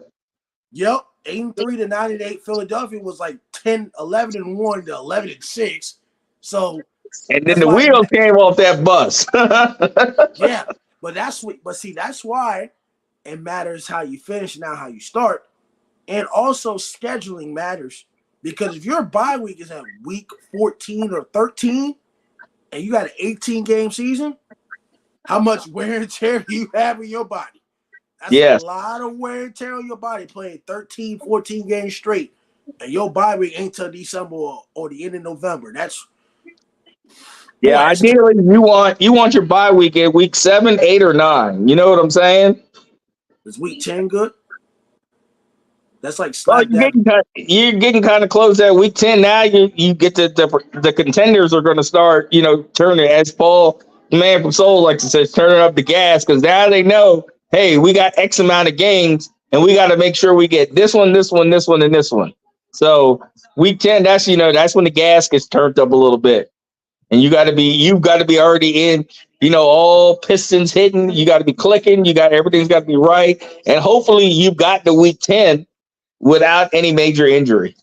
[SPEAKER 3] Yep, 8-3 to 9-8. Philadelphia was like 11-1 to 11-6. So
[SPEAKER 6] And then
[SPEAKER 3] that's
[SPEAKER 6] the
[SPEAKER 3] why.
[SPEAKER 6] wheels came off that bus.
[SPEAKER 3] Yeah, but that's why it matters how you finish, not how you start, and also scheduling matters, because if your bye week is at week 14 or 13, and you got an 18-game season, how much wear and tear do you have in your body? That's
[SPEAKER 6] Yes.
[SPEAKER 3] a lot of wear and tear on your body playing 13, 14 games straight, and your bye week ain't till December or the end of November. That's
[SPEAKER 6] Yeah,
[SPEAKER 3] boy, that's
[SPEAKER 6] ideally you want your bye week at week 7, 8, or 9. You know what I'm saying?
[SPEAKER 3] is week 10 good? That's like
[SPEAKER 6] Well,
[SPEAKER 3] slap dab.
[SPEAKER 6] you're getting kind of close at week 10 now. You get the contenders are going to start, turning, as Paul, the man from Soul, likes to say, turning up the gas, because now they know, hey, we got X amount of games and we got to make sure we get this one, this one, this one, and this one. So week 10, that's when the gas gets turned up a little bit, and you've got to be already in. All pistons hitting. You got to be clicking. Everything's got to be right, and hopefully you've got the week 10 without any major injury.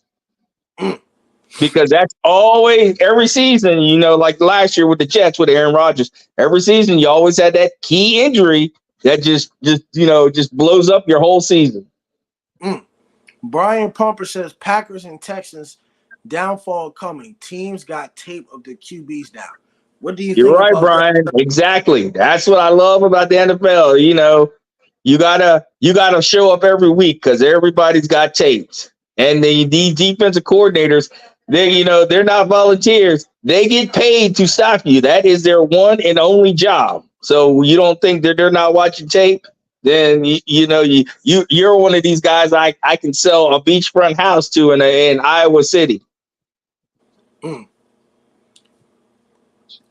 [SPEAKER 6] Because that's always every season, like last year with the Jets with Aaron Rodgers. Every season you always had that key injury that just blows up your whole season.
[SPEAKER 3] Brian Pumper says Packers and Texans downfall coming. Teams got tape of the QBs down. What do you
[SPEAKER 6] You're
[SPEAKER 3] think
[SPEAKER 6] right,
[SPEAKER 3] about
[SPEAKER 6] Brian.
[SPEAKER 3] that?
[SPEAKER 6] Exactly. That's what I love about the NFL. You gotta show up every week because everybody's got tapes. And these defensive coordinators, they're not volunteers. They get paid to stop you. That is their one and only job. So you don't think that they're not watching tape? Then you're one of these guys I can sell a beachfront house to in Iowa City.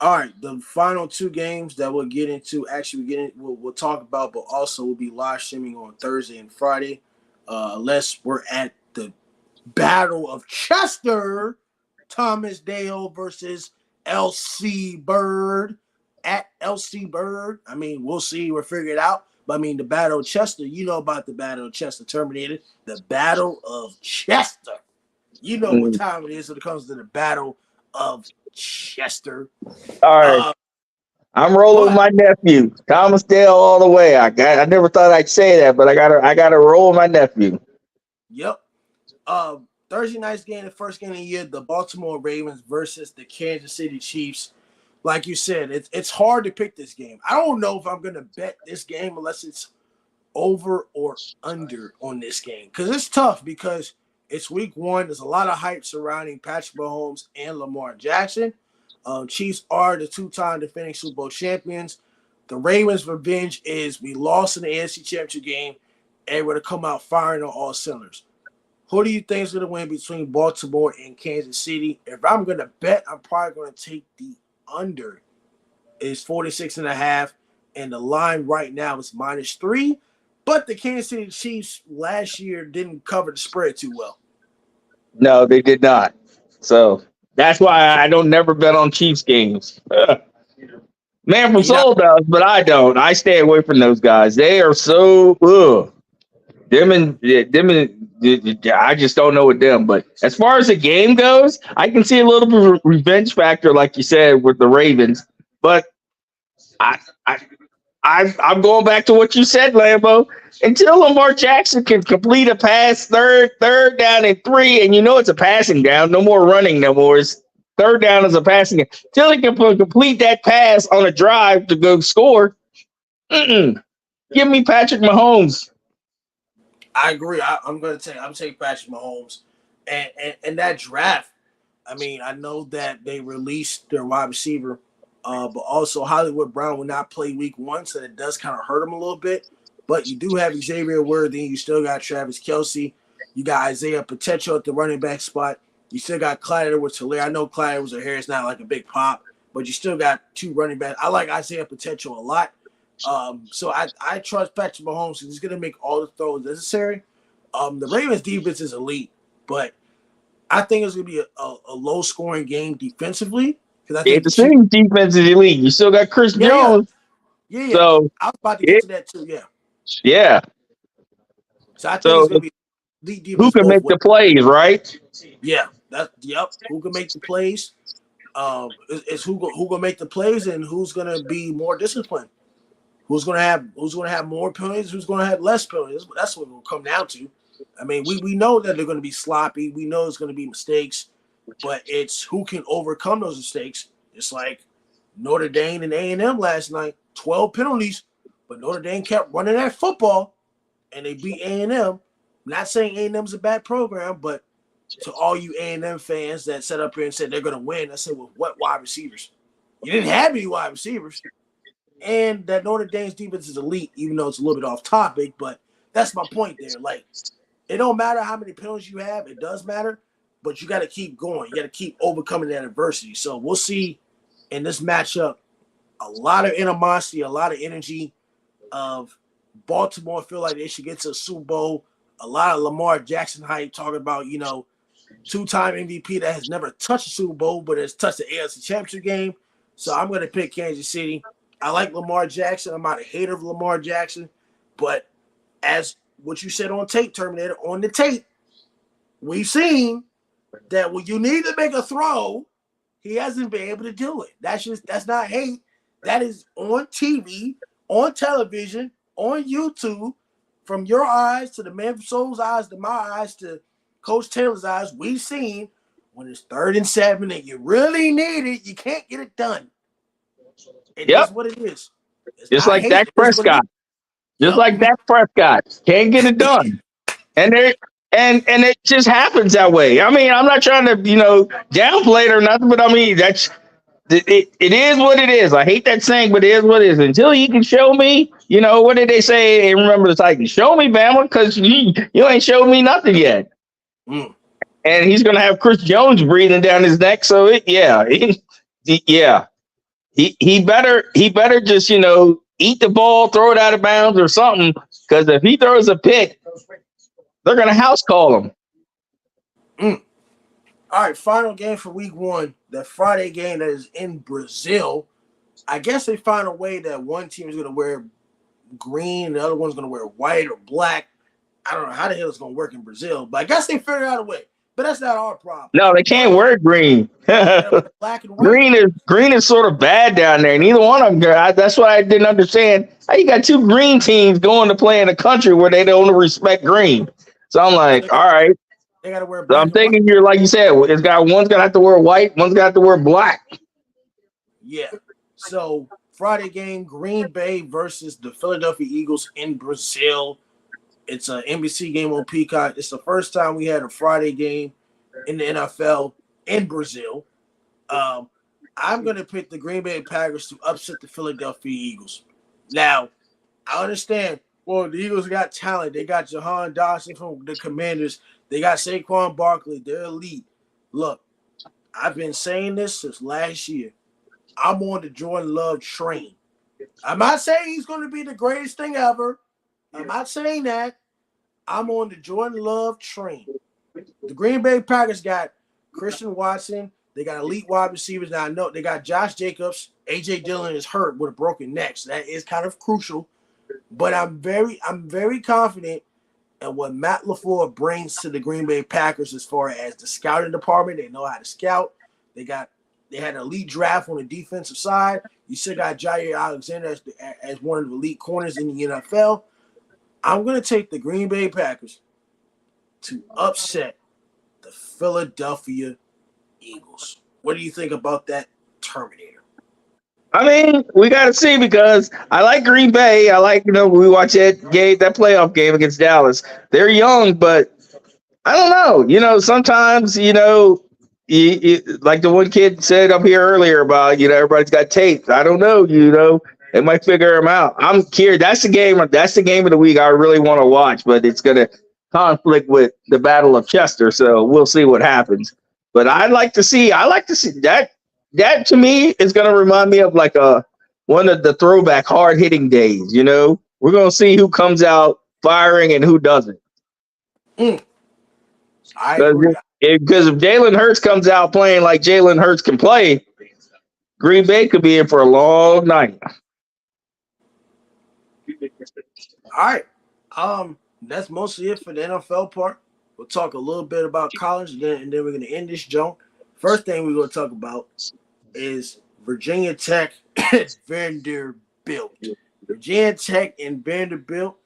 [SPEAKER 3] All right, the final 2 games that we'll get into, we'll talk about, but also we'll be live streaming on Thursday and Friday. Unless we're at the Battle of Chester, Thomas Dale versus LC Bird at LC Bird. I mean, we'll see. We'll figure it out. But I mean, the Battle of Chester, you know about the Battle of Chester, Terminator. The Battle of Chester. You know what time it is when it comes to the Battle of Chester.
[SPEAKER 6] All right. I'm rolling with my nephew, Thomas Dale, all the way. I never thought I'd say that, but I gotta roll with my nephew.
[SPEAKER 3] Yep. Thursday night's game, the first game of the year, the Baltimore Ravens versus the Kansas City Chiefs. Like you said, it's hard to pick this game. I don't know if I'm gonna bet this game unless it's over or under on this game, because it's tough, because it's week 1. There's a lot of hype surrounding Patrick Mahomes and Lamar Jackson. Chiefs are the 2-time defending Super Bowl champions. The Ravens' revenge is we lost in the AFC Championship game, and we're to come out firing on all cylinders. Who do you think is going to win between Baltimore and Kansas City? If I'm going to bet, I'm probably going to take the under. It's 46.5, and the line right now is -3. But the Kansas City Chiefs last year didn't cover the spread too well.
[SPEAKER 6] No, they did not. So that's why I don't never bet on Chiefs games. Man from
[SPEAKER 3] And
[SPEAKER 6] Soul does, but I don't. I stay away from those guys. They are so I just don't know with them. But as far as the game goes, I can see a little bit of revenge factor, like you said, with the Ravens. But I, I, I'm going back to what you said, Lambo. Until Lamar Jackson can complete a pass, third down and 3, and you know it's a passing down. No more running, no more. It's third down is a passing down. Till he can complete that pass on a drive to go score. Give me Patrick Mahomes.
[SPEAKER 3] I agree. I'm taking Patrick Mahomes, and that draft. I mean, I know that they released their wide receiver, but also Hollywood Brown will not play week 1, so it does kind of hurt him a little bit. But you do have Xavier Worthy. You still got Travis Kelce. You got Isaiah Pacheco at the running back spot. You still got Clyde Edwards-Helaire. I know Clyde Edwards-Helaire is not like a big pop, but you still got 2 running backs. I like Isaiah Pacheco a lot. So I trust Patrick Mahomes. He's going to make all the throws necessary. The Ravens defense is elite, but I think it's going to be a low-scoring game defensively. I think
[SPEAKER 6] The same defense is elite. You still got Chris Jones.
[SPEAKER 3] Yeah.
[SPEAKER 6] So
[SPEAKER 3] I was about to get to that too.
[SPEAKER 6] Yeah.
[SPEAKER 3] So I think it's going to be elite defense.
[SPEAKER 6] Who can make the plays, right?
[SPEAKER 3] Yeah. Who can make the plays? It's who gonna make the plays and who's going to be more disciplined. Who's gonna have more penalties? Who's gonna have less penalties? That's what it will come down to. I mean, we know that they're gonna be sloppy. We know it's gonna be mistakes, but it's who can overcome those mistakes. It's like Notre Dame and A&M last night, 12 penalties, but Notre Dame kept running that football, and they beat A&M. Not saying A&M's a bad program, but to all you A&M fans that sat up here and said they're gonna win, I said, well, what wide receivers? You didn't have any wide receivers. And that Notre Dame's defense is elite, even though it's a little bit off topic, but that's my point there. Like, it don't matter how many penalties you have, it does matter, but you got to keep going. You got to keep overcoming that adversity. So we'll see in this matchup a lot of animosity, a lot of energy of Baltimore feel like they should get to a Super Bowl. A lot of Lamar Jackson hype talking about, 2-time MVP that has never touched a Super Bowl, but has touched the AFC Championship game. So I'm going to pick Kansas City. I like Lamar Jackson. I'm not a hater of Lamar Jackson. But as what you said on tape, Terminator, on the tape, we've seen that when you need to make a throw, he hasn't been able to do it. That's not hate. That is on TV, on television, on YouTube, from your eyes to the Man from Soul's eyes to my eyes to Coach Taylor's eyes. We've seen when it's 3rd and 7 and you really need it, you can't get it done. It is what it is.
[SPEAKER 6] Just like Dak Prescott. Just like Dak Prescott. Can't get it done. And it just happens that way. I mean, I'm not trying to, downplay it or nothing, but I mean, it is what it is. I hate that saying, but it is what it is. Until you can show me, what did they say? And remember the Titans, show me, Bama, because you ain't showed me nothing yet. And he's going to have Chris Jones breathing down his neck. So, He better just, eat the ball, throw it out of bounds or something. Because if he throws a pick, they're going to house call him.
[SPEAKER 3] All right, final game for week 1, the Friday game that is in Brazil. I guess they find a way that one team is going to wear green and the other one's going to wear white or black. I don't know how the hell it's going to work in Brazil, but I guess they figured out a way. But that's not our problem.
[SPEAKER 6] No, they can't wear green.
[SPEAKER 3] Black and
[SPEAKER 6] white. Green is sort of bad down there. Neither one of them. That's what I didn't understand. How you got 2 green teams going to play in a country where they don't respect green? So I'm like, all right.
[SPEAKER 3] They got to wear.
[SPEAKER 6] So I'm thinking you're like you said. One's gonna have to wear white. One's gonna have to wear black.
[SPEAKER 3] Yeah. So Friday game, Green Bay versus the Philadelphia Eagles in Brazil. It's an NBC game on Peacock. It's the first time we had a Friday game in the NFL in Brazil. I'm going to pick the Green Bay Packers to upset the Philadelphia Eagles. Now, I understand. Well, the Eagles got talent. They got Jahan Dawson from the Commanders. They got Saquon Barkley. They're elite. Look, I've been saying this since last year. I'm on the Jordan Love train. I'm not saying he's going to be the greatest thing ever. I'm not saying that. I'm on the Jordan Love train. The Green Bay Packers got Christian Watson. They got elite wide receivers. Now I know they got Josh Jacobs. A.J. Dillon is hurt with a broken neck, so that is kind of crucial. But I'm very confident in what Matt LaFleur brings to the Green Bay Packers as far as the scouting department. They know how to scout. They had an elite draft on the defensive side. You still got Jair Alexander as one of the elite corners in the NFL. I'm going to take the Green Bay Packers to upset the Philadelphia Eagles. What do you think about that, Terminator?
[SPEAKER 6] I mean, we got to see because I like Green Bay. I like, we watch that playoff game against Dallas. They're young, but I don't know. Sometimes, like the one kid said up here earlier about, everybody's got tapes. I don't know, they might figure them out. I'm curious. That's the game of the week I really want to watch, but it's going to conflict with the Battle of Chester. So we'll see what happens. But I'd like to see that. That to me is going to remind me of like one of the throwback hard hitting days. We're going to see who comes out firing and who doesn't.
[SPEAKER 3] I agree.
[SPEAKER 6] Because if Jalen Hurts comes out playing like Jalen Hurts can play, Green Bay could be in for a long night.
[SPEAKER 3] All right. That's mostly it for the NFL part. We'll talk a little bit about college, and then we're going to end this junk. First thing we're going to talk about is Virginia Tech and Vanderbilt. Virginia Tech and Vanderbilt.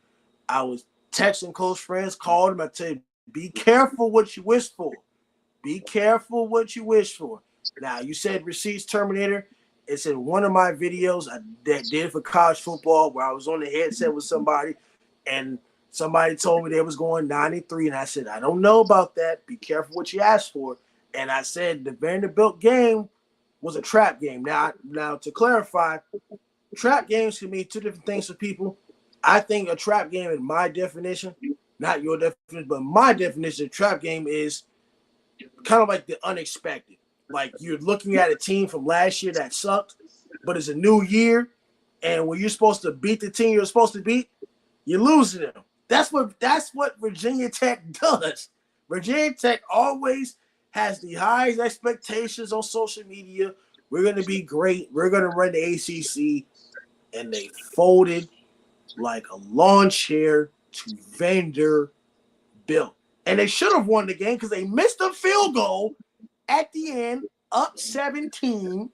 [SPEAKER 3] I was texting close friends, called them. I tell you, be careful what you wish for. Be careful what you wish for. Now, you said receipts, Terminator. It's in one of my videos that did for college football where I was on the headset with somebody, and somebody told me they was going 9-3, and I said, I don't know about that. Be careful what you ask for. And I said the Vanderbilt game was a trap game. Now to clarify, trap games can mean two different things for people. I think a trap game, in my definition, not your definition, but my definition of trap game is kind of like the unexpected. Like you're looking at a team from last year that sucked, but it's a new year, and when you're supposed to beat the team you're supposed to beat, you lose to them. That's what Virginia Tech does. Virginia Tech always has the highest expectations on social media. We're going to be great. We're going to run the ACC. And they folded like a lawn chair to Vanderbilt. And they should have won the game because they missed a field goal at the end, up 17.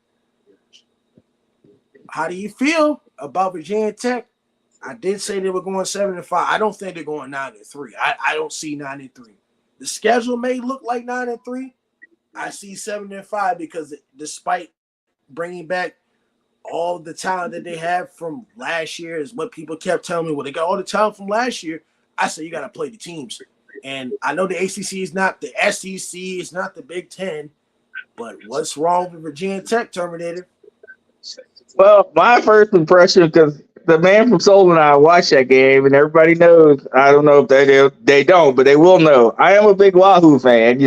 [SPEAKER 3] How do you feel about Virginia Tech? I did say they were going 7-5. I don't think they're going 9-3. I don't see 9-3. The schedule may look like 9-3. I see 7-5 because despite bringing back all the talent that they have from last year, is what people kept telling me. Well, they got all the talent from last year. I said you got to play the teams. And I know the ACC is not the SEC, it's not the Big Ten, but what's wrong with Virginia Tech, Terminator?
[SPEAKER 6] Well, my first impression, because the man from Seoul and I watched that game, and everybody knows. I don't know if they don't, but they will know. I am a big Wahoo fan.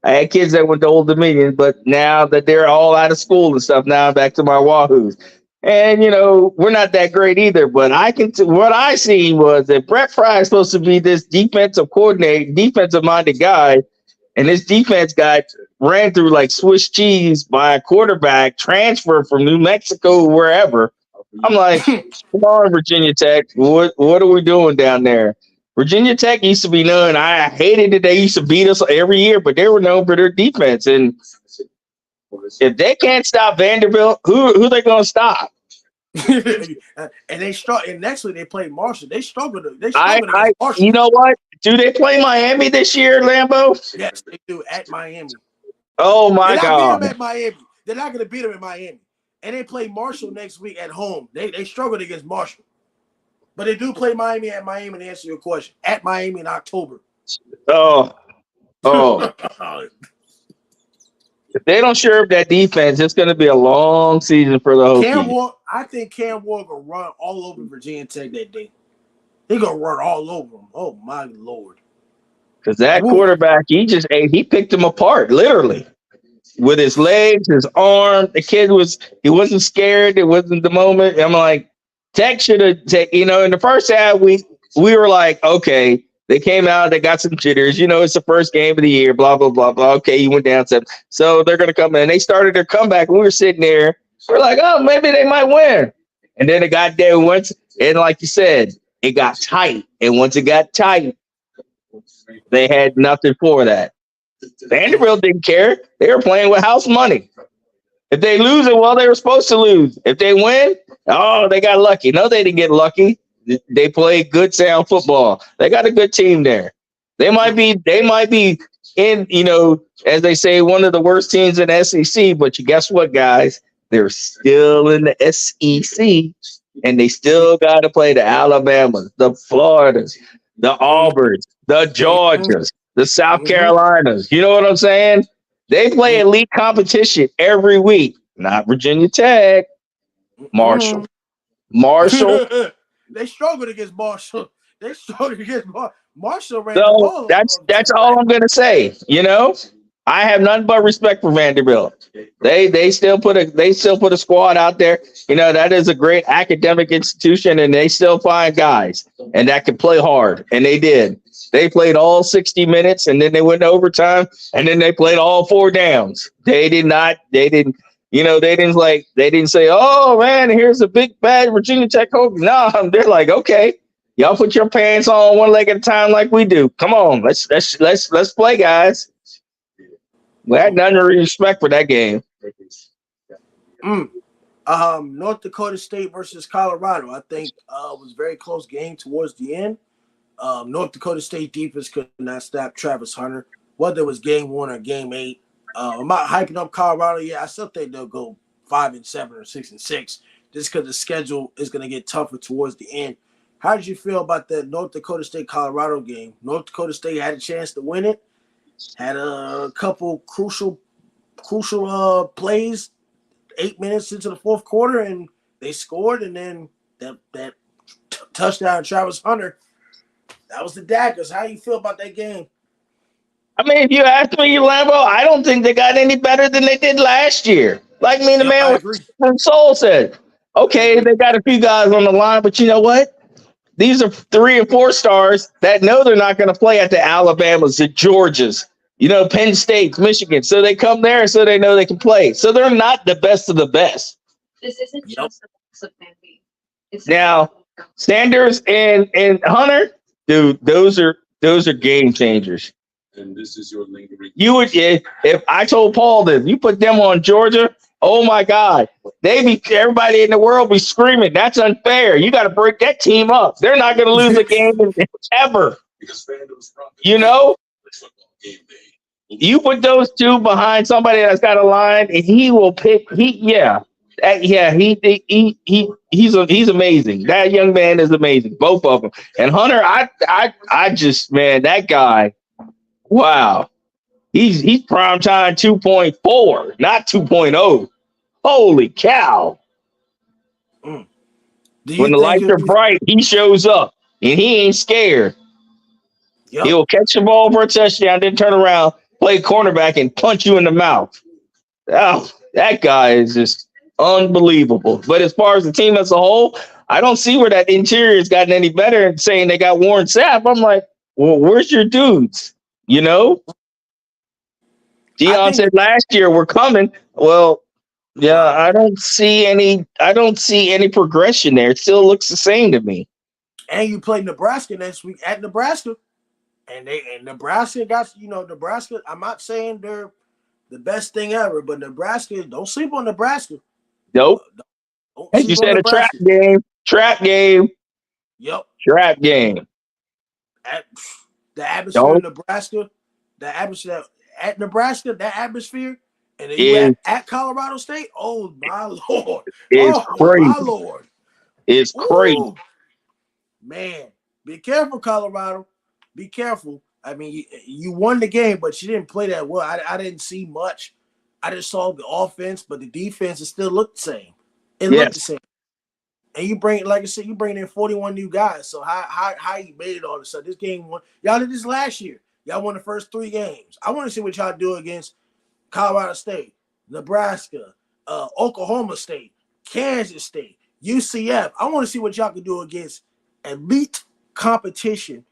[SPEAKER 6] I had kids that went to Old Dominion, but now that they're all out of school and stuff, now I'm back to my Wahoos. And we're not that great either. But what I seen was that Brett Fry is supposed to be this defensive-minded guy, and this defense got ran through like Swiss cheese by a quarterback transfer from New Mexico, wherever. I'm like, come on, Virginia Tech. What are we doing down there? Virginia Tech used to be known. I hated that they used to beat us every year, but they were known for their defense. And if they can't stop Vanderbilt, who they going to stop?
[SPEAKER 3] And they struggled. And next week they played Marshall. They struggled. Against Marshall.
[SPEAKER 6] You know what? Do they play Miami this year, Lambo?
[SPEAKER 3] Yes, they do at Miami.
[SPEAKER 6] Oh my God!
[SPEAKER 3] They're not beat them at Miami. They're not going to beat them in Miami. And they play Marshall next week at home. They struggled against Marshall. But they do play Miami at Miami, to answer your question. At Miami in October.
[SPEAKER 6] Oh. If they don't shore up that defense, it's going to be a long season for the Hokies.
[SPEAKER 3] I think Cam Ward will run all over Virginia Tech that day. He gonna run all over him. Oh my Lord!
[SPEAKER 6] Because that
[SPEAKER 3] Woo.
[SPEAKER 6] quarterback, he picked him apart, literally. With his legs, his arm. The kid he wasn't scared. It wasn't the moment. I'm like, Tech should have in the first half we were like, okay, they came out, they got some jitters, it's the first game of the year, blah, blah, blah, blah. Okay, you went down 7. So they're gonna come in. They started their comeback. We were sitting there, we're like, oh, maybe they might win. And then it got there once, and like you said, it got tight. And once it got tight, they had nothing for that. Vanderbilt didn't care. They were playing with house money. If they lose it, well, they were supposed to lose. If they win, oh, they got lucky. No, they didn't get lucky. They played good, sound football. They got a good team there. They might be in, as they say, one of the worst teams in the SEC. But guess what, guys? They're still in the SEC, and they still got to play the Alabamas, the Floridas, the Auburns, the Georgias, the South Carolinas. You know what I'm saying? They play elite competition every week. Not Virginia Tech. Marshall.
[SPEAKER 3] They struggled against Marshall. Marshall ran the
[SPEAKER 6] So
[SPEAKER 3] ball.
[SPEAKER 6] that's all I'm gonna say. I have nothing but respect for Vanderbilt. They still put a squad out there. That is a great academic institution, and they still find guys and that can play hard. And they did. They played all 60 minutes, and then they went to overtime, and then they played all 4 downs. They didn't say, oh man, here's a big bad Virginia Tech hope. No, they're like, okay, y'all put your pants on one leg at a time like we do. Come on, let's play, guys. We had none of respect for that game.
[SPEAKER 3] North Dakota State versus Colorado. I think was a very close game towards the end. North Dakota State defense could not stop Travis Hunter, whether it was game 1 or game 8. I'm not hyping up Colorado. Yeah, I still think they'll go 5-7 or 6-6, just because the schedule is going to get tougher towards the end. How did you feel about that North Dakota State Colorado game? North Dakota State had a chance to win it, had a couple crucial plays 8 minutes into the fourth quarter, and they scored. And then that touchdown, Travis Hunter. That was the daggers. How you feel about that game?
[SPEAKER 6] I mean, if you ask me, Lambo, I don't think they got any better than they did last year. Like me and the man from Soul said, okay, they got a few guys on the line, but you know what? These are 3 and 4 stars that know they're not going to play at the Alabamas, the Georgias, Penn State, Michigan. So they come there so they know they can play. So they're not the best of the best.
[SPEAKER 7] This isn't just a plan B.
[SPEAKER 6] Now, Sanders and Hunter, dude, those are game changers.
[SPEAKER 8] And this is your lingering.
[SPEAKER 6] You would, if I told Paul this, you put them on Georgia, oh my God, everybody in the world be screaming. That's unfair. You got to break that team up. They're not going to lose a game ever. You put those 2 behind somebody that's got a line, and he will pick. He's amazing. That young man is amazing. Both of them. And Hunter, I just, man, that guy. Wow. He's primetime 2.4, not 2.0. Holy cow. When the lights are bright, he shows up and he ain't scared. Yep. He'll catch the ball for a touchdown, then turn around, play cornerback, and punch you in the mouth. Oh, that guy is just unbelievable. But as far as the team as a whole, I don't see where that interior has gotten any better. And saying they got Warren Sapp, I'm like, well, where's your dudes? Deion said last year we're coming. Well, yeah, I don't see any progression there. It still looks the same to me.
[SPEAKER 3] And you play Nebraska next week at Nebraska. And Nebraska got, Nebraska, I'm not saying they're the best thing ever, but Nebraska, don't sleep on Nebraska.
[SPEAKER 6] Nope. As you said, a trap game. Yep. Trap game.
[SPEAKER 3] The atmosphere in Nebraska, at Nebraska, that atmosphere, and then you at Colorado State, oh my Lord.
[SPEAKER 6] It's crazy.
[SPEAKER 3] My Lord.
[SPEAKER 6] It's crazy.
[SPEAKER 3] Ooh. Man, be careful, Colorado. Be careful. I mean, you won the game, but you didn't play that well. I didn't see much. I just saw the offense, but the defense still looked the same. It looked the same. And you bring, like I said, you bring in 41 new guys. So how you made it all of a sudden? This game won. Y'all did this last year. Y'all won the first 3 games. I want to see what y'all do against Colorado State, Nebraska, Oklahoma State, Kansas State, UCF. I want to see what y'all can do against elite competition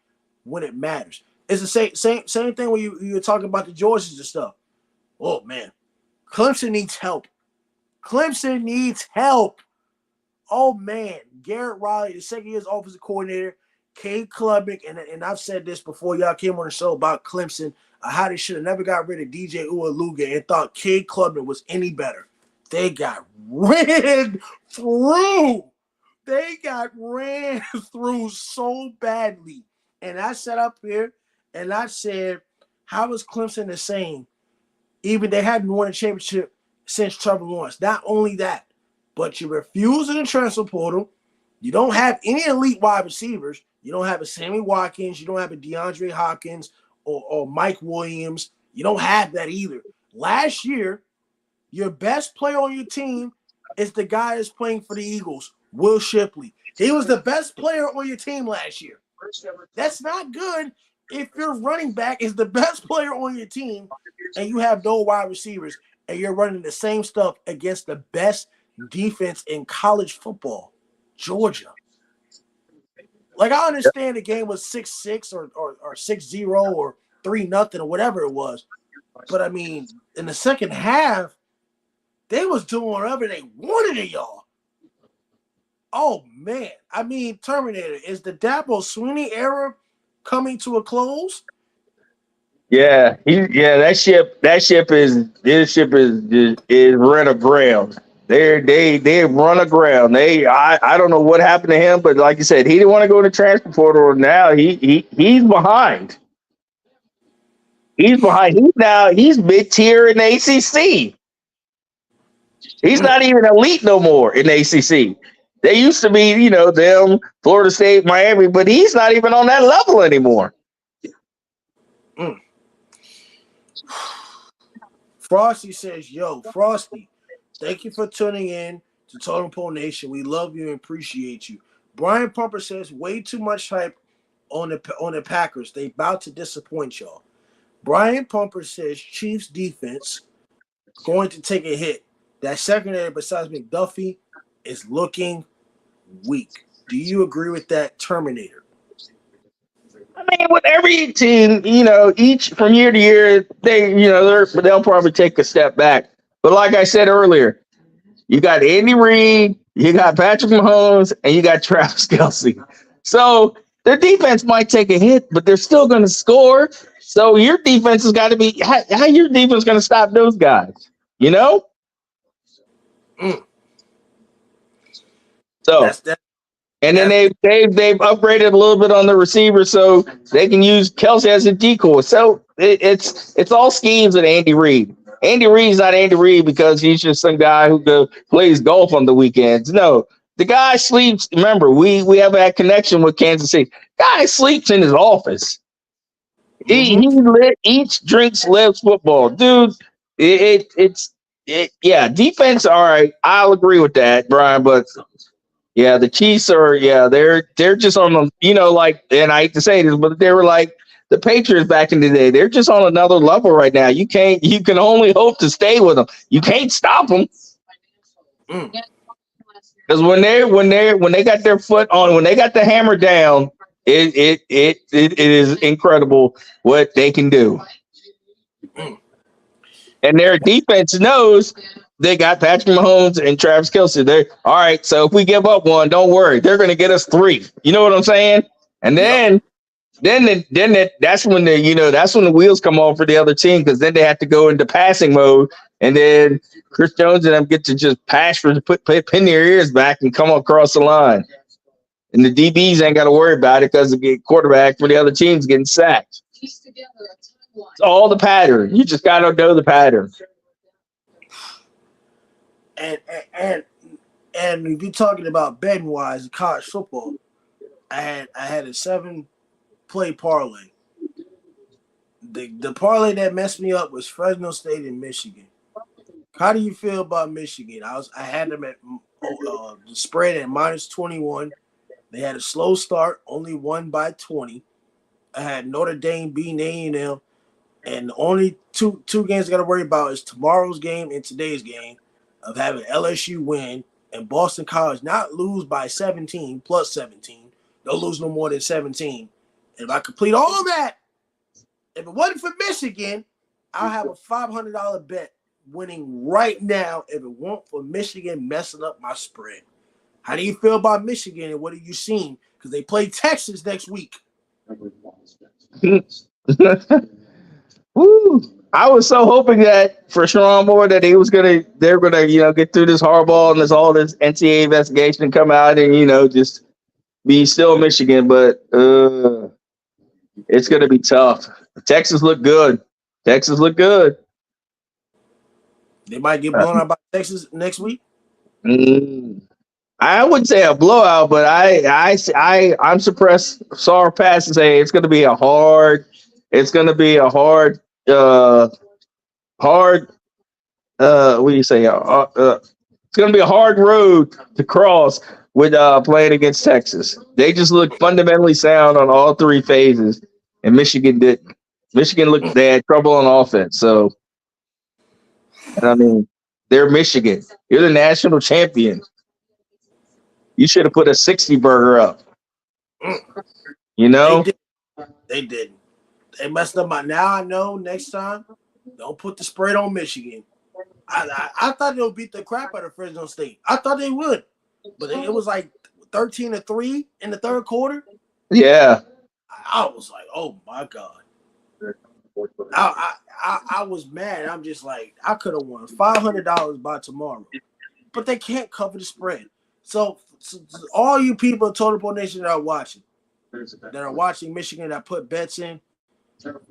[SPEAKER 3] when it matters. It's the same thing when you were talking about the Georgias and stuff. Oh man, Clemson needs help. Clemson needs help. Oh man, Garrett Riley, the second year's offensive coordinator, Cade Klubnik, and I've said this before y'all came on the show about Clemson, how they should have never got rid of DJ Ualuga and thought Cade Klubnik was any better. They got ran through. They got ran through so badly. And I sat up here and I said, how is Clemson the same? Even they hadn't won a championship since Trevor Lawrence. Not only that, but you refuse in the transfer portal. You don't have any elite wide receivers. You don't have a Sammy Watkins. You don't have a DeAndre Hopkins or Mike Williams. You don't have that either. Last year, your best player on your team is the guy that's playing for the Eagles, Will Shipley. He was the best player on your team last year. That's not good if your running back is the best player on your team and you have no wide receivers and you're running the same stuff against the best defense in college football, Georgia. Like, I understand the game was 6-6 or 6-0 or 3-0 or whatever it was. But, I mean, in the second half, they was doing whatever they wanted of y'all. Oh, man. I mean, Terminator, is the Dabo Swinney era coming to a close?
[SPEAKER 6] Yeah, that ship is run aground. They run aground. I don't know what happened to him, but like you said, he didn't want to go to transfer portal. Now he's behind. He's behind. He's mid tier in the ACC. He's not even elite no more in the ACC. They used to be, them, Florida State, Miami, but he's not even on that level anymore.
[SPEAKER 3] Frosty says, yo, Frosty, thank you for tuning in to Totem Pole Nation. We love you and appreciate you. Brian Pumper says, way too much hype on the Packers. They about to disappoint y'all. Brian Pumper says, Chiefs defense going to take a hit. That secondary, besides McDuffie, is looking weak. Do you agree with that, Terminator?
[SPEAKER 6] I mean, with every team, each from year to year, they'll probably take a step back. But like I said earlier, you got Andy Reid, you got Patrick Mahomes, and you got Travis Kelce. So their defense might take a hit, but they're still going to score. So your defense has got to be how your defense going to stop those guys, So
[SPEAKER 3] That's
[SPEAKER 6] and then they've upgraded a little bit on the receiver so they can use Kelce as a decoy. So it's all schemes with Andy Reid. Andy Reid's not Andy Reid because he's just some guy who plays golf on the weekends. No, the guy sleeps. Remember, we have that connection with Kansas City. Guy sleeps in his office. He eats, drinks, lives football, dude. Defense. All right, I'll agree with that, Brian, but. Yeah, the Chiefs they're just on the, and I hate to say this, but they were like the Patriots back in the day. They're just on another level right now. You can only hope to stay with them. You can't stop them. Because when they got their foot on, when they got the hammer down, it is incredible what they can do. And their defense knows they got Patrick Mahomes and Travis Kelce. They're all right. So if we give up one, don't worry. They're going to get us 3. You know what I'm saying? And then that's when the wheels come off for the other team because then they have to go into passing mode. And then Chris Jones and them get to just pass for pin their ears back and come across the line. And the DBs ain't got to worry about it because the quarterback for the other team's getting sacked. It's all the pattern. You just got to know the pattern.
[SPEAKER 3] And if you're talking about betting wise in college football, I had a 7-play parlay. The parlay that messed me up was Fresno State and Michigan. How do you feel about Michigan? I had them at the spread at -21. They had a slow start, only won by 20. I had Notre Dame beating A&M, and the only two games I got to worry about is tomorrow's game and today's game of having LSU win and Boston College not lose by 17 plus 17. They'll lose no more than 17. And if I complete all of that, if it wasn't for Michigan, I'll have a $500 bet winning right now if it weren't for Michigan messing up my spread. How do you feel about Michigan and what have you seen? Because they play Texas next week.
[SPEAKER 6] Woo. I was so hoping that for Sharon Moore that they were gonna get through this hardball and all this NCAA investigation and come out and just be still Michigan, but it's gonna be tough. Texas look good.
[SPEAKER 3] They might get blown out by Texas next week.
[SPEAKER 6] I wouldn't say a blowout, but I'm suppressed. Sorry, pass to say it's gonna be a hard. It's gonna be a hard. What do you say? It's going to be a hard road to cross with playing against Texas. They just look fundamentally sound on all three phases, and Michigan didn't. Michigan they had trouble on offense. So, I mean, they're Michigan. You're the national champion. You should have put a 60 burger up.
[SPEAKER 3] They didn't. They messed up now I know next time, don't put the spread on Michigan. I thought they would beat the crap out of Fresno State. I thought they would. But it was like 13-3 in the third quarter.
[SPEAKER 6] Yeah.
[SPEAKER 3] I was like, oh, my God. I was mad. I'm just like, I could have won $500 by tomorrow. But they can't cover the spread. So all you people in Total Ball Nation that are watching Michigan that put bets in,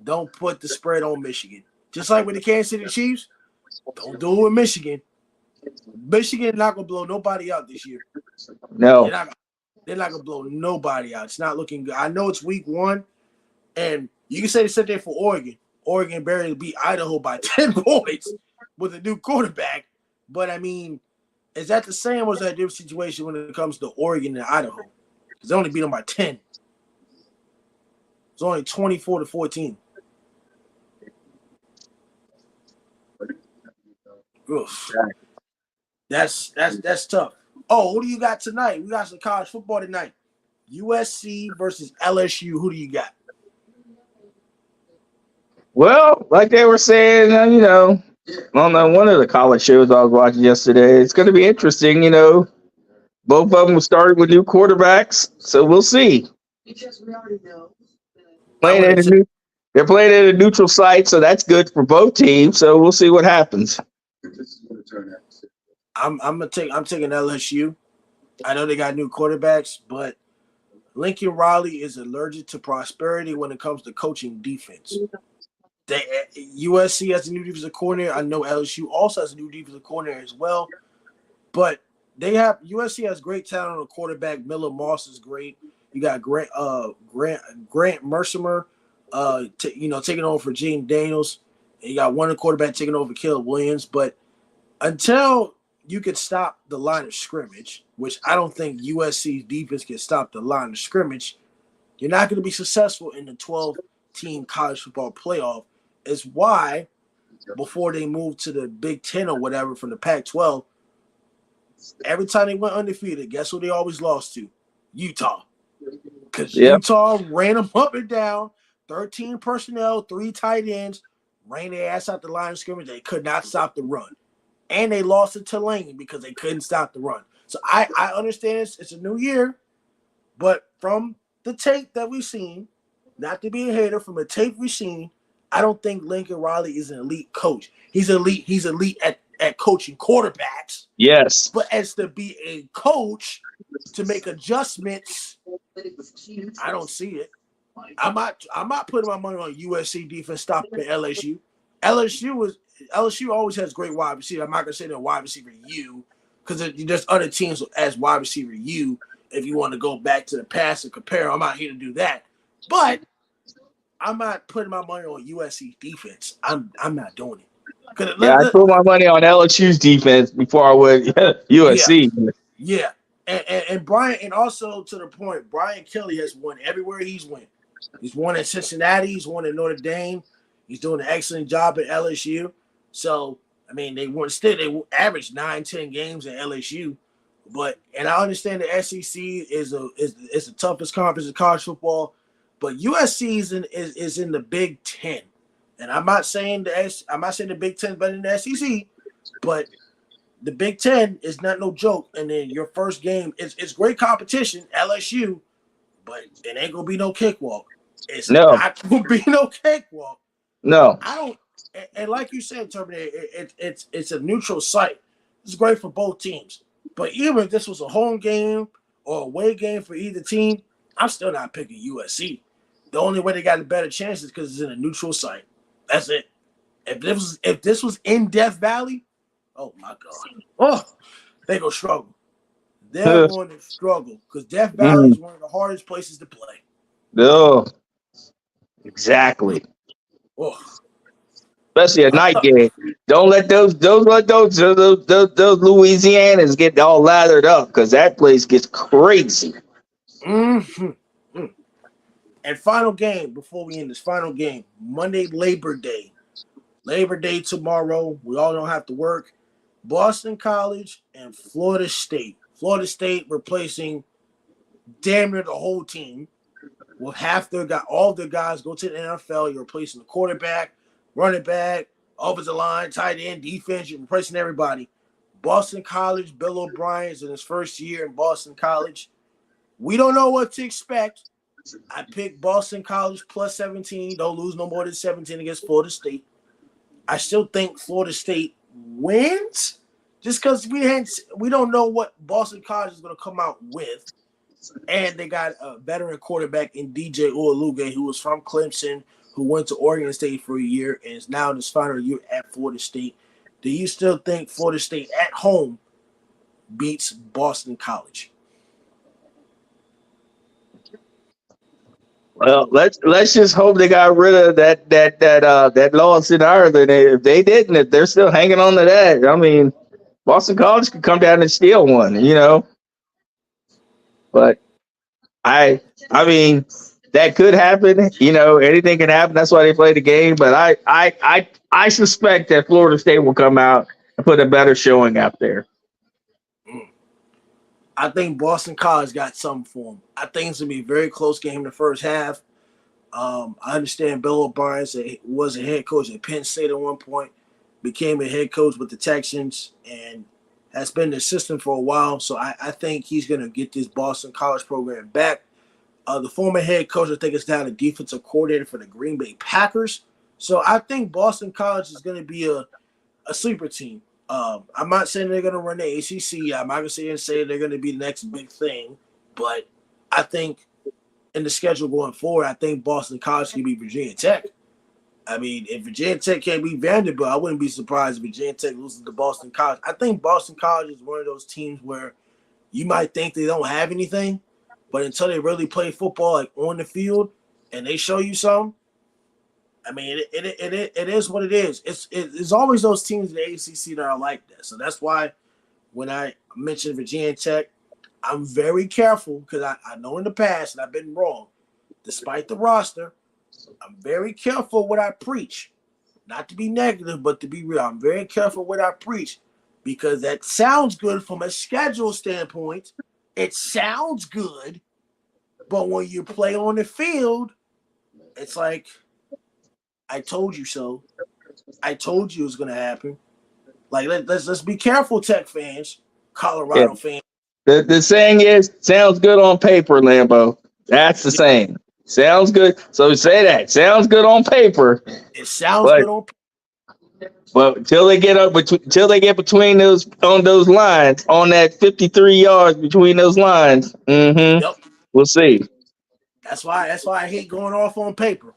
[SPEAKER 3] don't put the spread on Michigan. Just like with the Kansas City Chiefs, don't do it with Michigan. Michigan not going to blow nobody out this year.
[SPEAKER 6] No.
[SPEAKER 3] They're not going to blow nobody out. It's not looking good. I know it's week 1, and you can say the same thing for Oregon. Oregon barely beat Idaho by 10 points with a new quarterback. But, I mean, is that the same or is that a different situation when it comes to Oregon and Idaho? Because they only beat them by 10. It's only 24-14. Oof. That's tough. Oh, who do you got tonight? We got some college football tonight. USC versus LSU. Who do you got?
[SPEAKER 6] Well, like they were saying, on one of the college shows I was watching yesterday, it's going to be interesting. Both of them started with new quarterbacks, so we'll see.
[SPEAKER 7] Because we already know.
[SPEAKER 6] They're playing at a neutral site, so that's good for both teams. So we'll see what happens.
[SPEAKER 3] I'm taking LSU. I know they got new quarterbacks, but Lincoln Riley is allergic to prosperity when it comes to coaching defense. USC has a new defensive coordinator. I know LSU also has a new defensive coordinator as well, but USC has great talent on the quarterback. Miller Moss is great. You got Grant Mercier, taking over for Gene Daniels. And you got one of the quarterback taking over Caleb Williams. But until you can stop the line of scrimmage, which I don't think USC's defense can stop the line of scrimmage, you're not going to be successful in the 12-team college football playoff. It's why before they moved to the Big Ten or whatever from the Pac-12, every time they went undefeated, guess who they always lost to? Utah. Because Utah ran them up and down, 13 personnel, 3 tight ends, ran their ass out the line of scrimmage. They could not stop the run. And they lost to Tulane because they couldn't stop the run. So I understand it's a new year, but from the tape that we've seen, not to be a hater, from the tape we've seen, I don't think Lincoln Riley is an elite coach. He's elite at coaching quarterbacks.
[SPEAKER 6] Yes.
[SPEAKER 3] But as to be a coach to make adjustments, I don't see it. I'm not putting my money on USC defense stopping LSU. LSU always has great wide receiver. I'm not gonna say they're wide receiver U because there's other teams as wide receiver U. If you want to go back to the past and compare, I'm not here to do that. But I'm not putting my money on USC defense. I'm not doing it.
[SPEAKER 6] I put my money on LSU's defense before I would USC.
[SPEAKER 3] Yeah. And Brian, and also to the point, Brian Kelly has won everywhere he's went. He's won at Cincinnati, he's won at Notre Dame, he's doing an excellent job at LSU. So I mean, they averaged 9-10 games at LSU. And I understand the SEC is the toughest conference in college football, but USC is in the Big Ten. And I'm not saying the Big Ten is better than the SEC, but the Big Ten is not no joke. And then your first game, it's great competition, LSU, but it ain't gonna be no cakewalk. It's
[SPEAKER 6] No,
[SPEAKER 3] not gonna be no cakewalk.
[SPEAKER 6] no.
[SPEAKER 3] I don't, and like you said, Terminator, it's a neutral site. It's great for both teams. But even if this was a home game or away game for either team, I'm still not picking USC. The only way they got a better chance is because it's in a neutral site. That's it. If this was in Death Valley, oh my God, oh, they gonna struggle. They're going to struggle because Death Valley is one of the hardest places to play.
[SPEAKER 6] No, exactly.
[SPEAKER 3] Oh.
[SPEAKER 6] Especially a night game. Don't let those Louisianans get all lathered up because that place gets crazy.
[SPEAKER 3] Mm-hmm. And final game before we end this final game, Monday, Labor Day. Labor Day tomorrow. We all don't have to work. Boston College and Florida State. Florida State replacing damn near the whole team. With all their guys go to the NFL. You're replacing the quarterback, running back, offensive line, tight end, defense. You're replacing everybody. Boston College, Bill O'Brien's in his first year in Boston College. We don't know what to expect. I picked Boston College plus 17. Don't lose no more than 17 against Florida State. I still think Florida State wins just because we don't know what Boston College is going to come out with. And they got a veteran quarterback in DJ Uiagalelei, who was from Clemson, who went to Oregon State for a year and is now in his final year at Florida State. Do you still think Florida State at home beats Boston College?
[SPEAKER 6] Well, let's just hope they got rid of that loss in Ireland. If they didn't, if they're still hanging on to that, I mean, Boston College could come down and steal one, But I mean, that could happen. Anything can happen. That's why they play the game. But I suspect that Florida State will come out and put a better showing out there.
[SPEAKER 3] I think Boston College got something for them. I think it's going to be a very close game in the first half. I understand Bill O'Brien was a head coach at Penn State at one point, became a head coach with the Texans, and has been the assistant for a while. So I think he's going to get this Boston College program back. The former head coach, I think, is now the defensive coordinator for the Green Bay Packers. So I think Boston College is going to be a sleeper team. I'm not saying they're going to run the ACC. I'm not going to say they're going to be the next big thing. But I think in the schedule going forward, I think Boston College can beat Virginia Tech. I mean, if Virginia Tech can't beat Vanderbilt, I wouldn't be surprised if Virginia Tech loses to Boston College. I think Boston College is one of those teams where you might think they don't have anything, but until they really play football like on the field and they show you some, I mean, it is what it is. It's always those teams in the ACC that are like that. So that's why when I mentioned Virginia Tech, I'm very careful because I know in the past, and I've been wrong, despite the roster, I'm very careful what I preach. Not to be negative, but to be real. I'm very careful what I preach because that sounds good from a schedule standpoint. It sounds good, but when you play on the field, it's like, I told you so. I told you it was going to happen. Like, let's be careful, Tech fans, Colorado fans.
[SPEAKER 6] The saying is, sounds good on paper, Lambo. That's the saying. Sounds good. So say that. Sounds good on paper.
[SPEAKER 3] It sounds good on paper.
[SPEAKER 6] But until they get between those lines, on that 53 yards between those lines,
[SPEAKER 3] Yep.
[SPEAKER 6] We'll see.
[SPEAKER 3] That's why I hate going off on paper.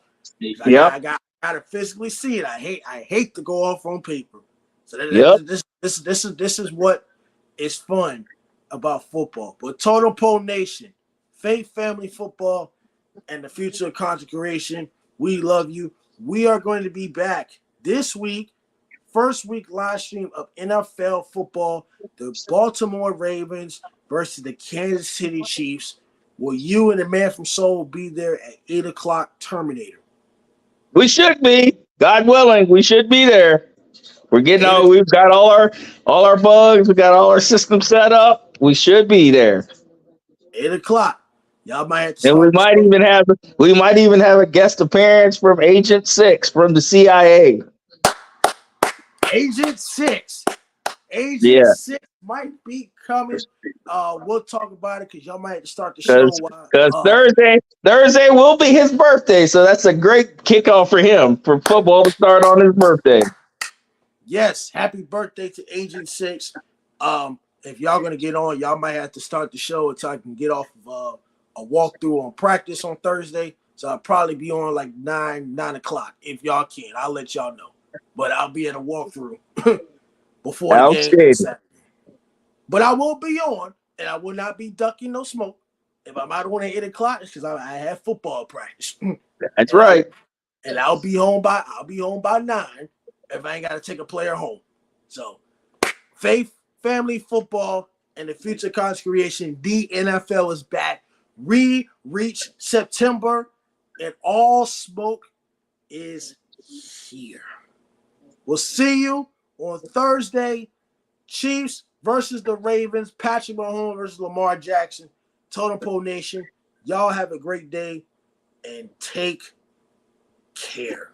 [SPEAKER 3] I gotta physically see it. I hate to go off on paper. So this is what is fun about football. But Total Pole Nation, faith, family, football, and the future of content creation. We love you. We are going to be back this week first week live stream of NFL football, the Baltimore Ravens versus the Kansas City Chiefs. Will you and the man from Seoul be there at 8 o'clock Terminator?
[SPEAKER 6] We should be. God willing, we should be there. We're getting all. We've got all our bugs. We got all our systems set up. We should be there.
[SPEAKER 3] 8 o'clock. Y'all might have to
[SPEAKER 6] And we
[SPEAKER 3] start the show.
[SPEAKER 6] might even have a guest appearance from Agent 6 from the CIA.
[SPEAKER 3] Agent 6. Agent
[SPEAKER 6] Yeah.
[SPEAKER 3] 6 might be coming. We'll talk about it because y'all might have to start the show.
[SPEAKER 6] Because Thursday will be his birthday, so that's a great kickoff for him for football to start on his birthday.
[SPEAKER 3] Yes, happy birthday to Agent 6. If y'all gonna get on, y'all might have to start the show until I can get off of a walkthrough on practice on Thursday. So I'll probably be on like 9 o'clock. If y'all can, I'll let y'all know. But I'll be at a walkthrough before the game on Saturday. But I will be on, and I will not be ducking no smoke. If I'm out on at 8 o'clock, it's because I have football practice.
[SPEAKER 6] That's right.
[SPEAKER 3] And I'll be home by 9 if I ain't got to take a player home. So, faith, family, football, and the future content creation. The NFL is back. We reach September, and all smoke is here. We'll see you on Thursday. Chiefs versus the Ravens. Patrick Mahomes versus Lamar Jackson. Totem Pole Nation. Y'all have a great day and take care.